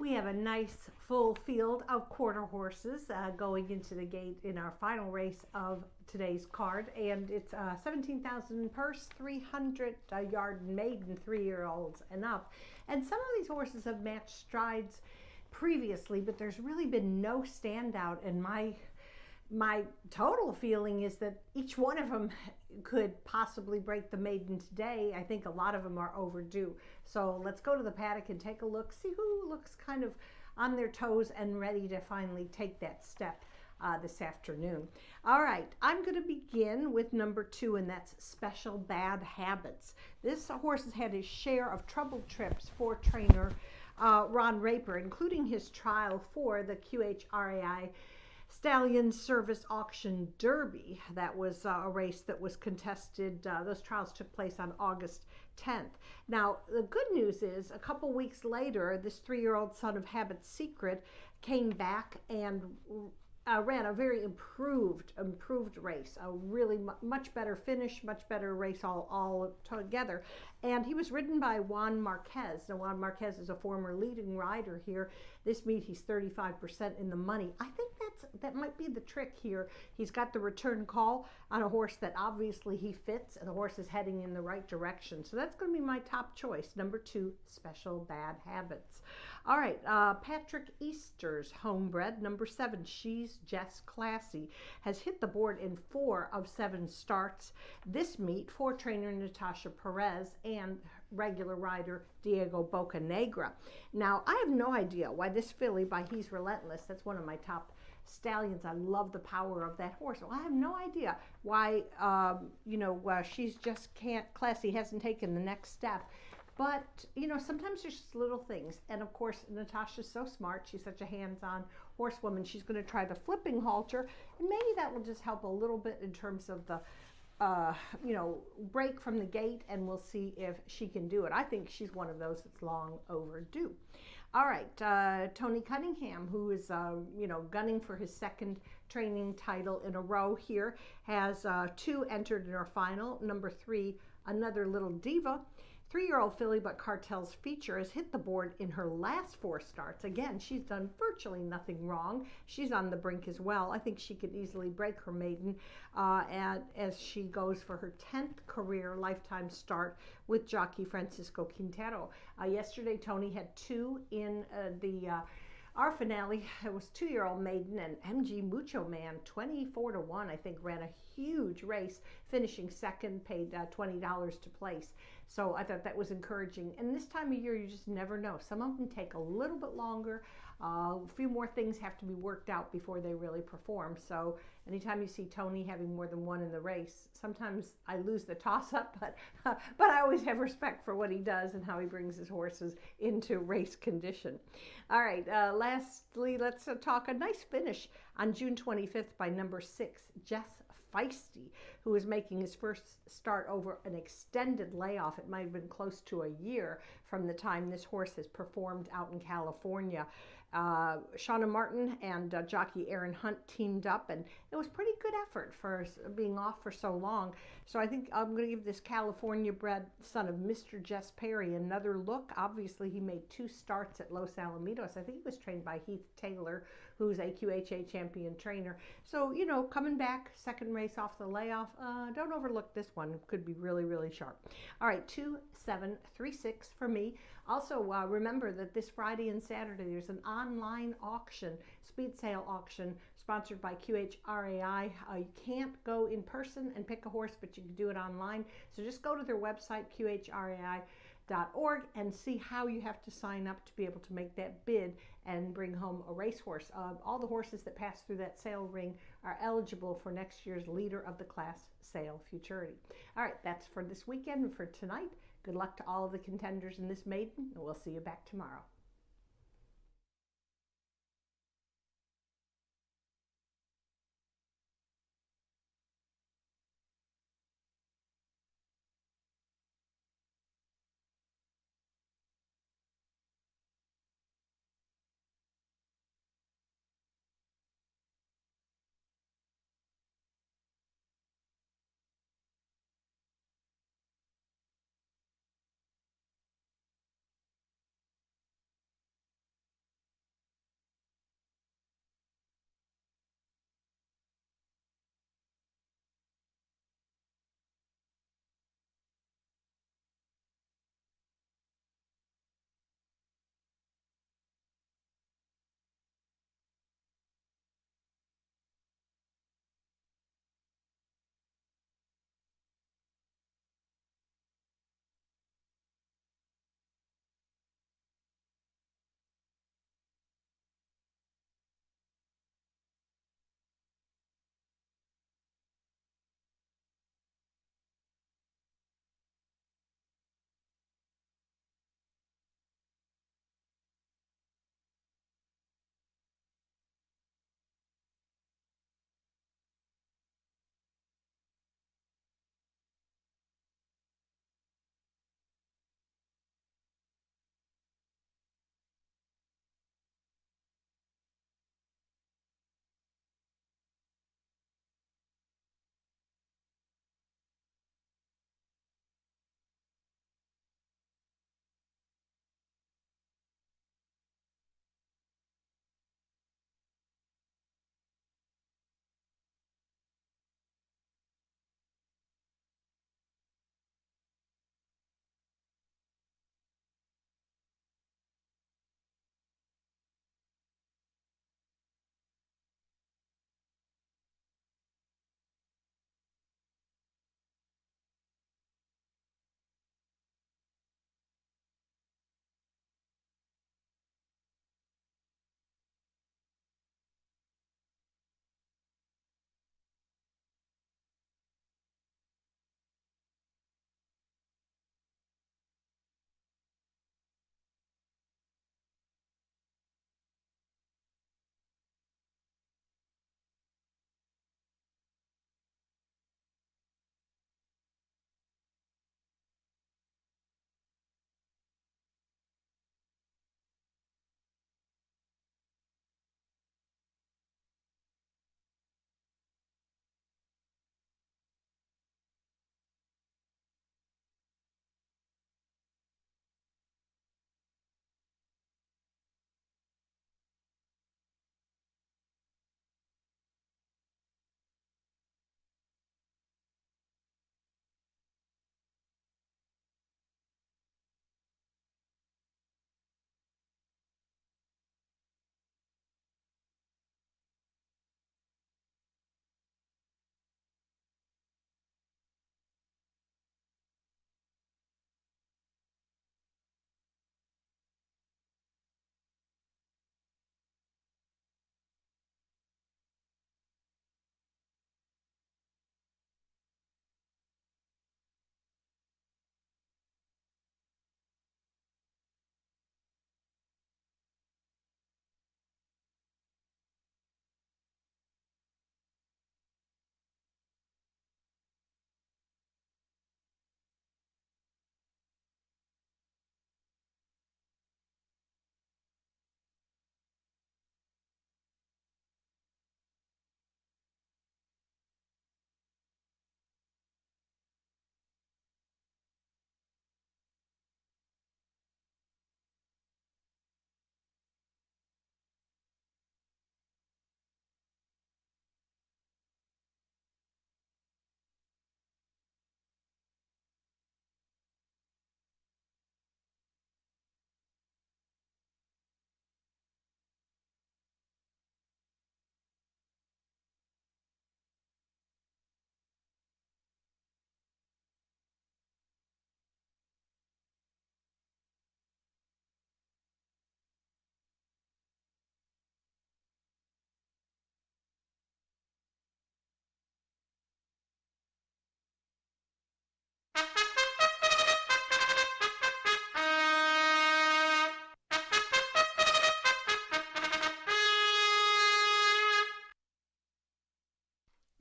We have a nice full field of quarter horses going into the gate in our final race of today's card, and it's 17,000 purse, 300-yard maiden, 3-year-olds and up. And some of these horses have matched strides previously, but there's really been no standout, and my total feeling is that each one of them could possibly break the maiden today. I think a lot of them are overdue. So let's go to the paddock and take a look, see who looks kind of on their toes and ready to finally take that step this afternoon. All right, I'm going to begin with number 2, and that's Special Bad Habits. This horse has had his share of troubled trips for trainer Ron Raper, including his trial for the QHRAI Stallion Service Auction Derby. That was a race that was contested. Those trials took place on August 10th. Now, the good news is a couple weeks later, this 3-year-old son of Habit Secret came back and ran a very improved race, a really much better finish, much better race all together. And he was ridden by Juan Marquez. Now, Juan Marquez is a former leading rider here. This meet, he's 35% in the money. I think that might be the trick here. He's got the return call on a horse that obviously he fits, and the horse is heading in the right direction. So that's going to be my top choice, number 2, Special Bad Habits. All right, Patrick Easter's homebred, number 7, She's Just Classy, has hit the board in 4 of 7 starts this meet for trainer Natasha Perez and regular rider Diego Bocanegra. Now, I have no idea why this filly by He's Relentless, that's one of my top stallions. I love the power of that horse. Well, I have no idea why, She's Just Classy hasn't taken the next step. But, sometimes there's just little things. And, of course, Natasha's so smart. She's such a hands-on horsewoman. She's going to try the flipping halter. And maybe that will just help a little bit in terms of the, break from the gate. And we'll see if she can do it. I think she's one of those that's long overdue. All right, Tony Cunningham, who is, gunning for his second training title in a row here, has 2 entered in our final. Number 3, Another Little Diva. 3-year-old filly, but Cartel's Feature, has hit the board in her last 4 starts. Again, she's done virtually nothing wrong. She's on the brink as well. I think she could easily break her maiden as she goes for her 10th career lifetime start with jockey Francisco Quintero. Yesterday, Tony had 2 in our finale. It was 2-year-old maiden, and MG Mucho Man, 24-1, I think, ran a huge race, finishing second, paid $20 to place. So I thought that was encouraging. And this time of year, you just never know. Some of them take a little bit longer. A few more things have to be worked out before they really perform. So anytime you see Tony having more than 1 in the race, sometimes I lose the toss-up, but I always have respect for what he does and how he brings his horses into race condition. All right, lastly, let's talk a nice finish on June 25th by number 6, Jess Feisty, who is making his first start over an extended layoff. It might have been close to a year from the time this horse has performed out in California. Shauna Martin and jockey Aaron Hunt teamed up, and it was pretty good effort for being off for so long. So I think I'm going to give this California-bred son of Mr. Jess Perry another look. Obviously, he made 2 starts at Los Alamitos. I think he was trained by Heath Taylor, who's a QHA champion trainer. So, coming back, second race off the layoff, don't overlook this one. It could be really, really sharp. All right, 2, 7, 3, 6 for me. Also, remember that this Friday and Saturday, there's an online auction, speed sale auction, sponsored by QHRAI. You can't go in person and pick a horse, but you can do it online. So just go to their website, QHRAI.org, and see how you have to sign up to be able to make that bid and bring home a racehorse. All the horses that pass through that sale ring are eligible for next year's Leader of the Class Sale Futurity. All right, that's for this weekend and for tonight. Good luck to all of the contenders in this maiden, and we'll see you back tomorrow.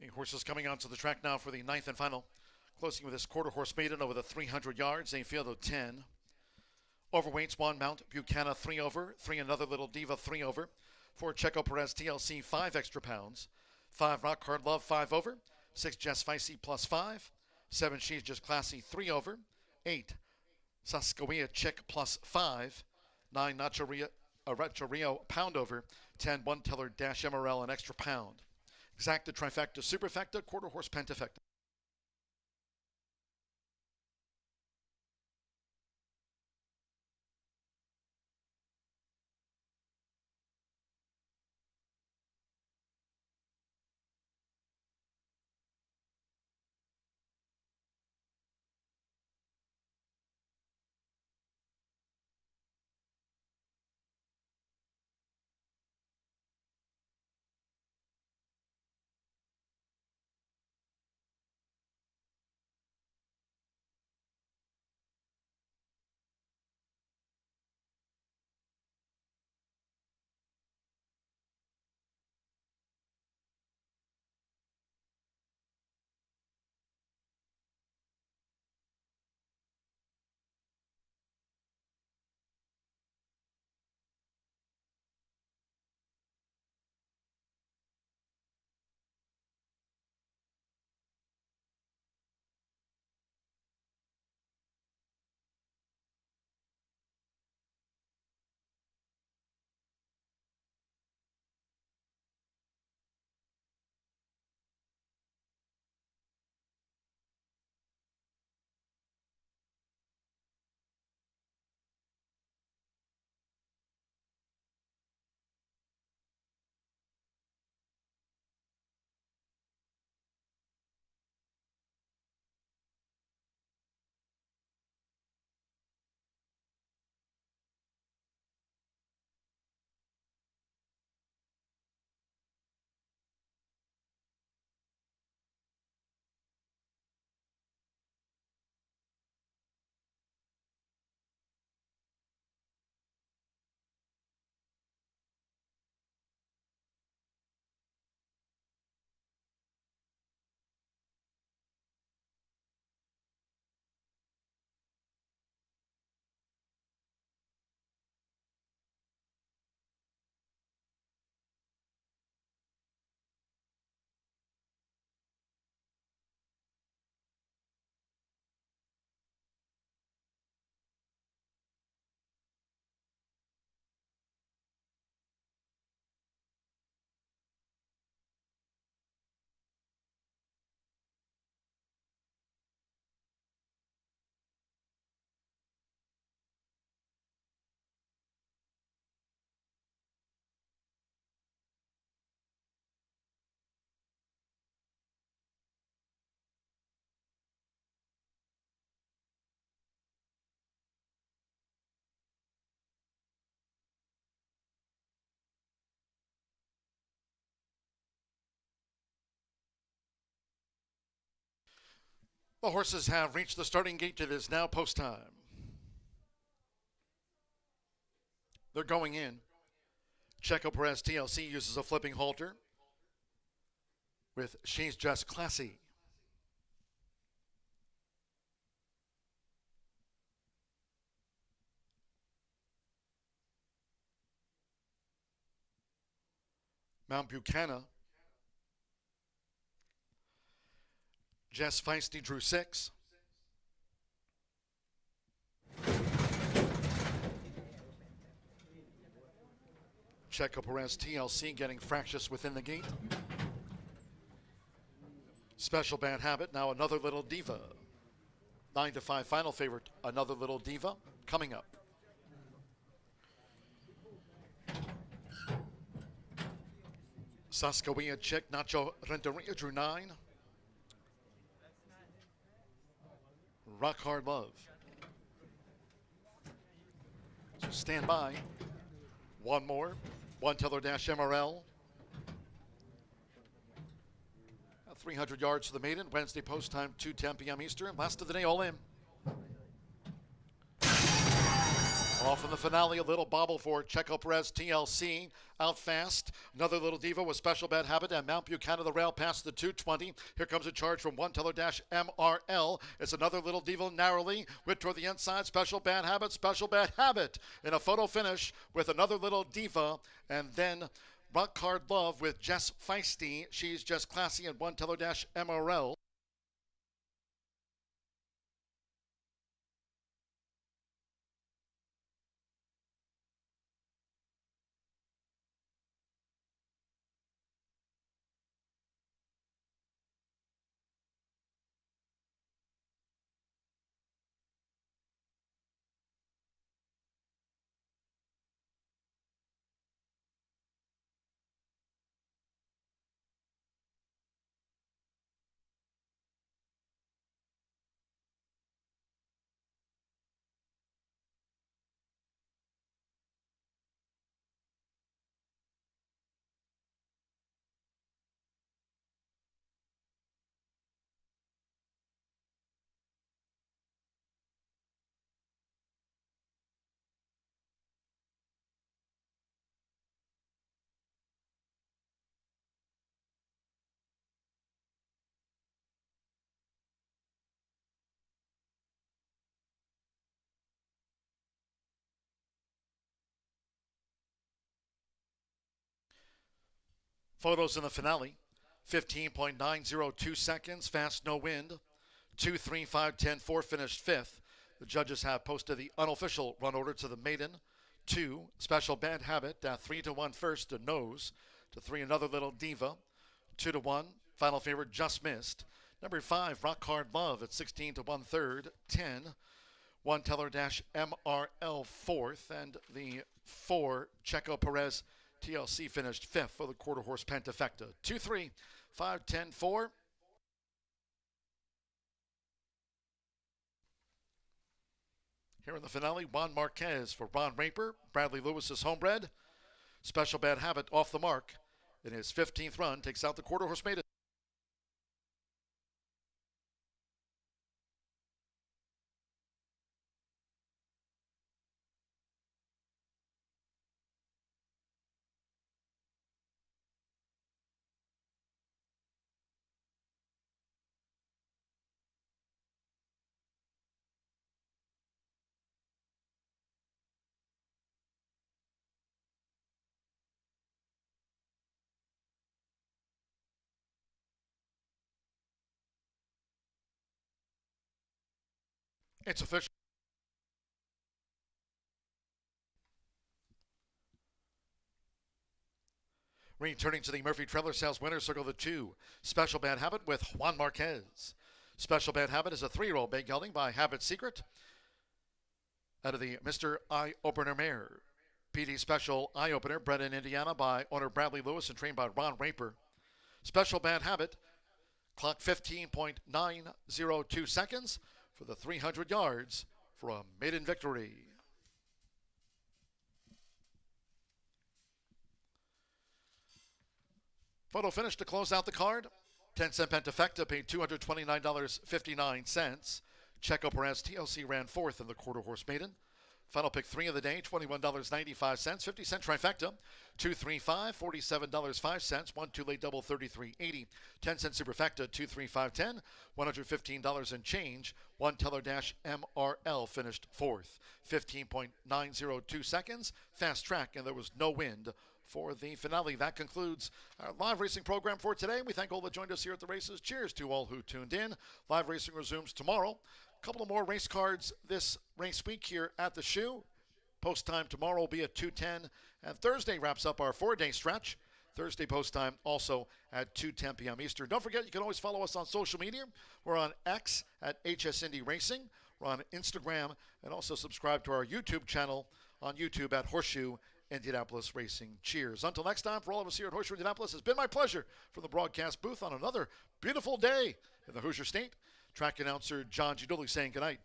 The horses coming onto the track now for the ninth and final. Closing with this quarter horse maiden over the 300 yards, a field of 10. Overweights, 1 Mount Buchanan, 3 over. 3 Another Little Diva, 3 over. 4 Checo Perez TLC, 5 extra pounds. 5 Rock Hard Love, 5 over. 6 Jess Feisty plus 5. 7 She's Just Classy, 3 over. 8 Saskawea Chick plus 5. 9 Nacho Rio pound over. 10 One Teller Dash MRL, an extra pound. Exacta, trifecta, superfecta, quarter horse pentafecta. The horses have reached the starting gate. It is now post time. They're going in. Checo Perez TLC uses a flipping halter with She's Just Classy. Mount Buchanan. Jess Feisty drew 6. Checo Perez TLC getting fractious within the gate. Special Bad Habit, now Another Little Diva. 9-5 final favorite, Another Little Diva, coming up. Saskawea Chick, Nacho Renteria drew 9. Rock Hard Love. So stand by. One more. One Teller Dash MRL. 300 yards to the maiden. Wednesday post time, 2:10 p.m. Eastern. Last of the day, all in. Off in the finale, a little bobble for Checo Perez TLC. Out fast. Another little diva with Special Bad Habit and Mount Buchanan the rail past the 220. Here comes a charge from One Teller Dash MRL. It's another little diva narrowly. With toward the inside, Special Bad Habit, Special Bad Habit. In a photo finish with another little diva. And then Rock Hard Love with Jess Feisty. She's just classy and One Teller Dash MRL. Photos in the finale. 15.902 seconds, fast, no wind. 2:3:5:10:4 finished fifth. The judges have posted the unofficial run order to the maiden. 2, Special Bad Habit, 3-1 first to Nose. To 3, another little diva. 2-1, final favorite Just Missed. Number 5, Rock Hard Love at 16-1 third. 10, One Teller Dash MRL fourth. And the 4, Checo Perez TLC finished fifth for the quarter horse Pentafecta. 2-3-5-10-4. Here in the finale, Juan Marquez for Ron Raper, Bradley Lewis's homebred. Special Bad Habit off the mark. In his 15th run, takes out the quarter horse maiden. It's official. Returning to the Murphy Trailer Sales Winner Circle, the 2, Special Bad Habit with Juan Marquez. Special Bad Habit is a 3-year-old bay gelding by Habit Secret out of the Mr. Eye Opener mare. PD Special Eye Opener, bred in Indiana by owner Bradley Lewis and trained by Ron Raper. Special Bad Habit, clock 15.902 seconds for the 300 yards for a maiden victory. Photo finish to close out the card. 10-cent Pentafecta paid $229.59. Checo Perez TLC ran fourth in the quarter horse maiden. Final pick 3 of the day, $21.95. 50-cent trifecta, 235, $47.05. 1 2 late double, $33.80. 10-cent superfecta, 235.10, $115 and change. One Teller Dash MRL finished fourth, 15.902 seconds. Fast track, and there was no wind for the finale. That concludes our live racing program for today. We thank all that joined us here at the races. Cheers to all who tuned in. Live racing resumes tomorrow. A couple of more race cards this race week here at the Shoe. Post time tomorrow will be at 2:10, and Thursday wraps up our 4-day stretch. Thursday post time also at 2:10 p.m. Eastern. Don't forget, you can always follow us on social media. We're on X at HS Indy Racing. We're on Instagram, and also subscribe to our YouTube channel on YouTube at Horseshoe Indianapolis Racing. Cheers. Until next time, for all of us here at Horseshoe Indianapolis, it's been my pleasure from the broadcast booth on another beautiful day in the Hoosier State. Track announcer John G. Dooley saying goodnight.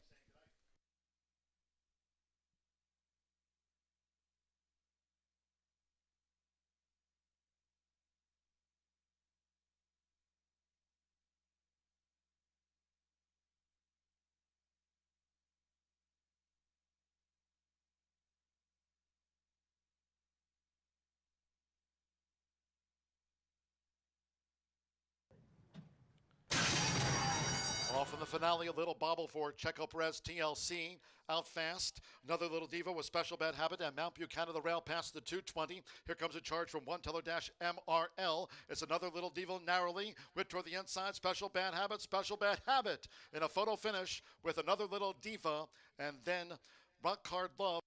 off in the finale, a little bobble for Checo Perez TLC. Out fast. Another little diva with special bad habit and Mount Buchanan the rail past the 220. Here comes a charge from one teller dash MRL. It's another little diva narrowly. Wit toward the inside. Special bad habit. Special bad habit. In a photo finish with another little diva. And then Rock Card Love.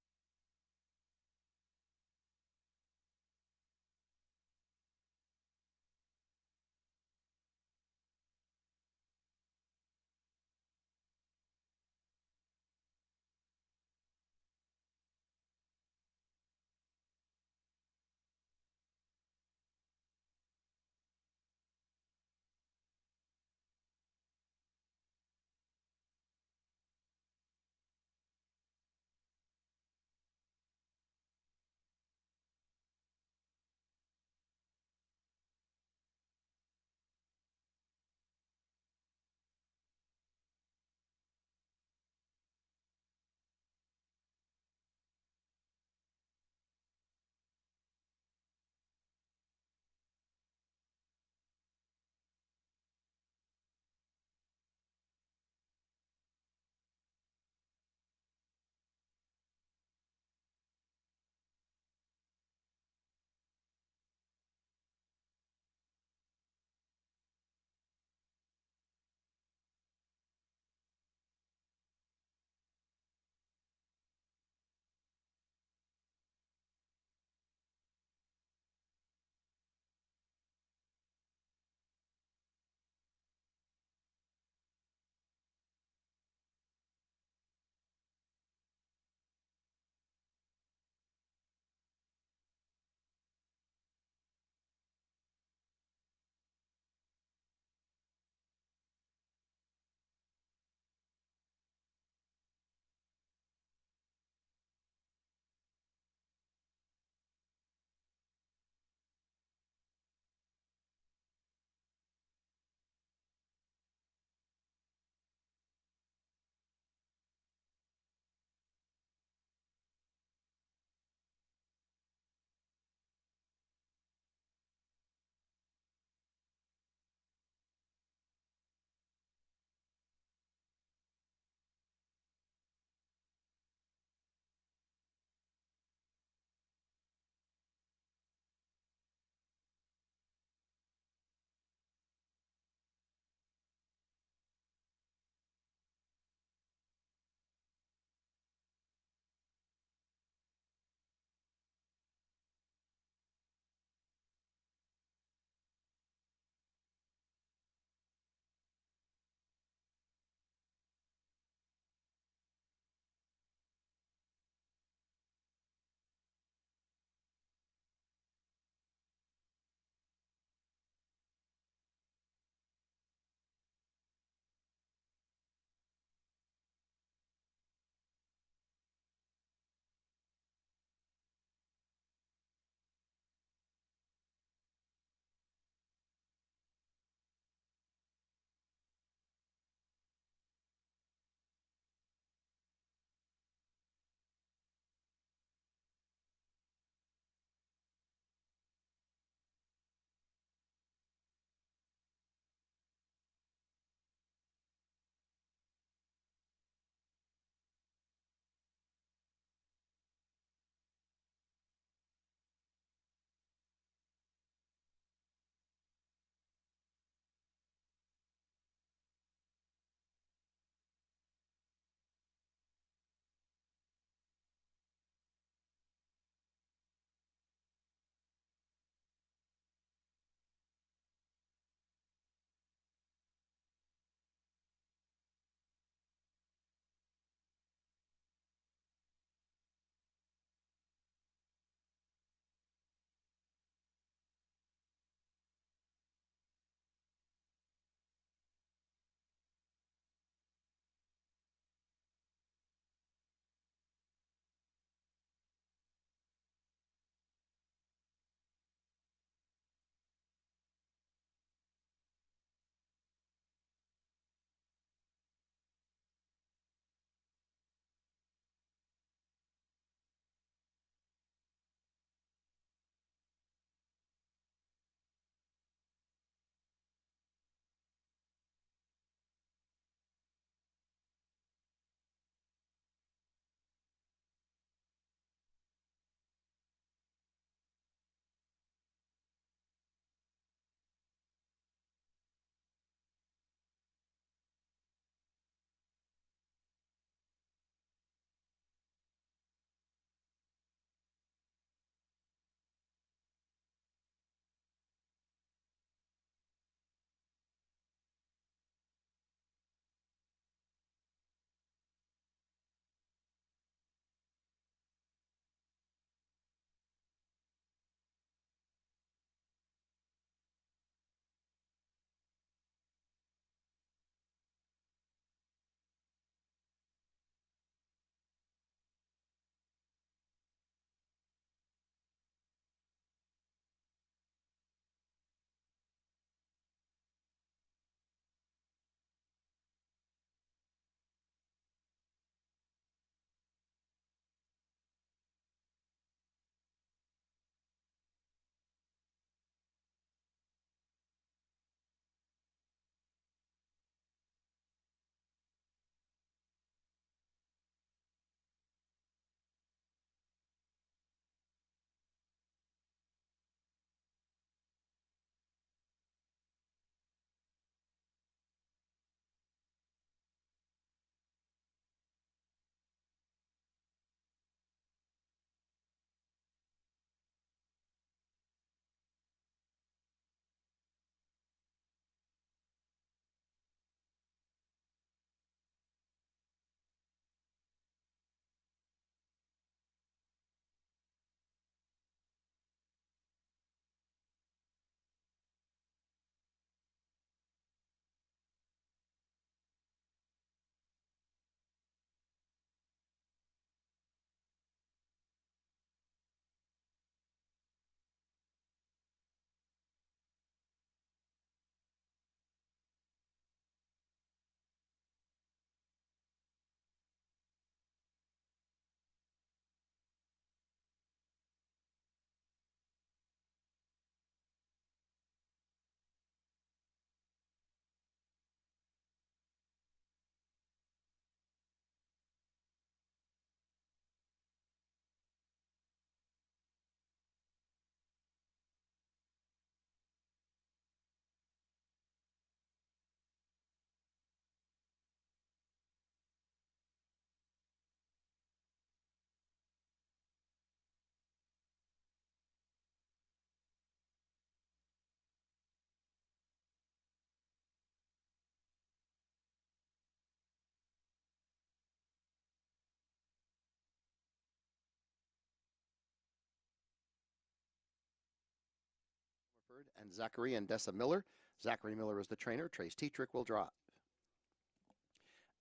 and Zachary and Dessa Miller. Zachary Miller is the trainer. Trace Tetrick will drive.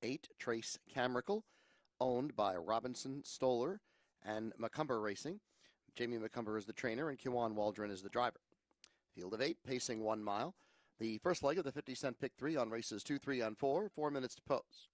8, Trace Camrickle, owned by Robinson, Stoller, and McCumber Racing. Jamie McCumber is the trainer, and Kiwan Waldron is the driver. Field of 8, pacing 1 mile. The first leg of the 50-cent pick 3 on races 2, 3, and 4. 4 minutes to pose.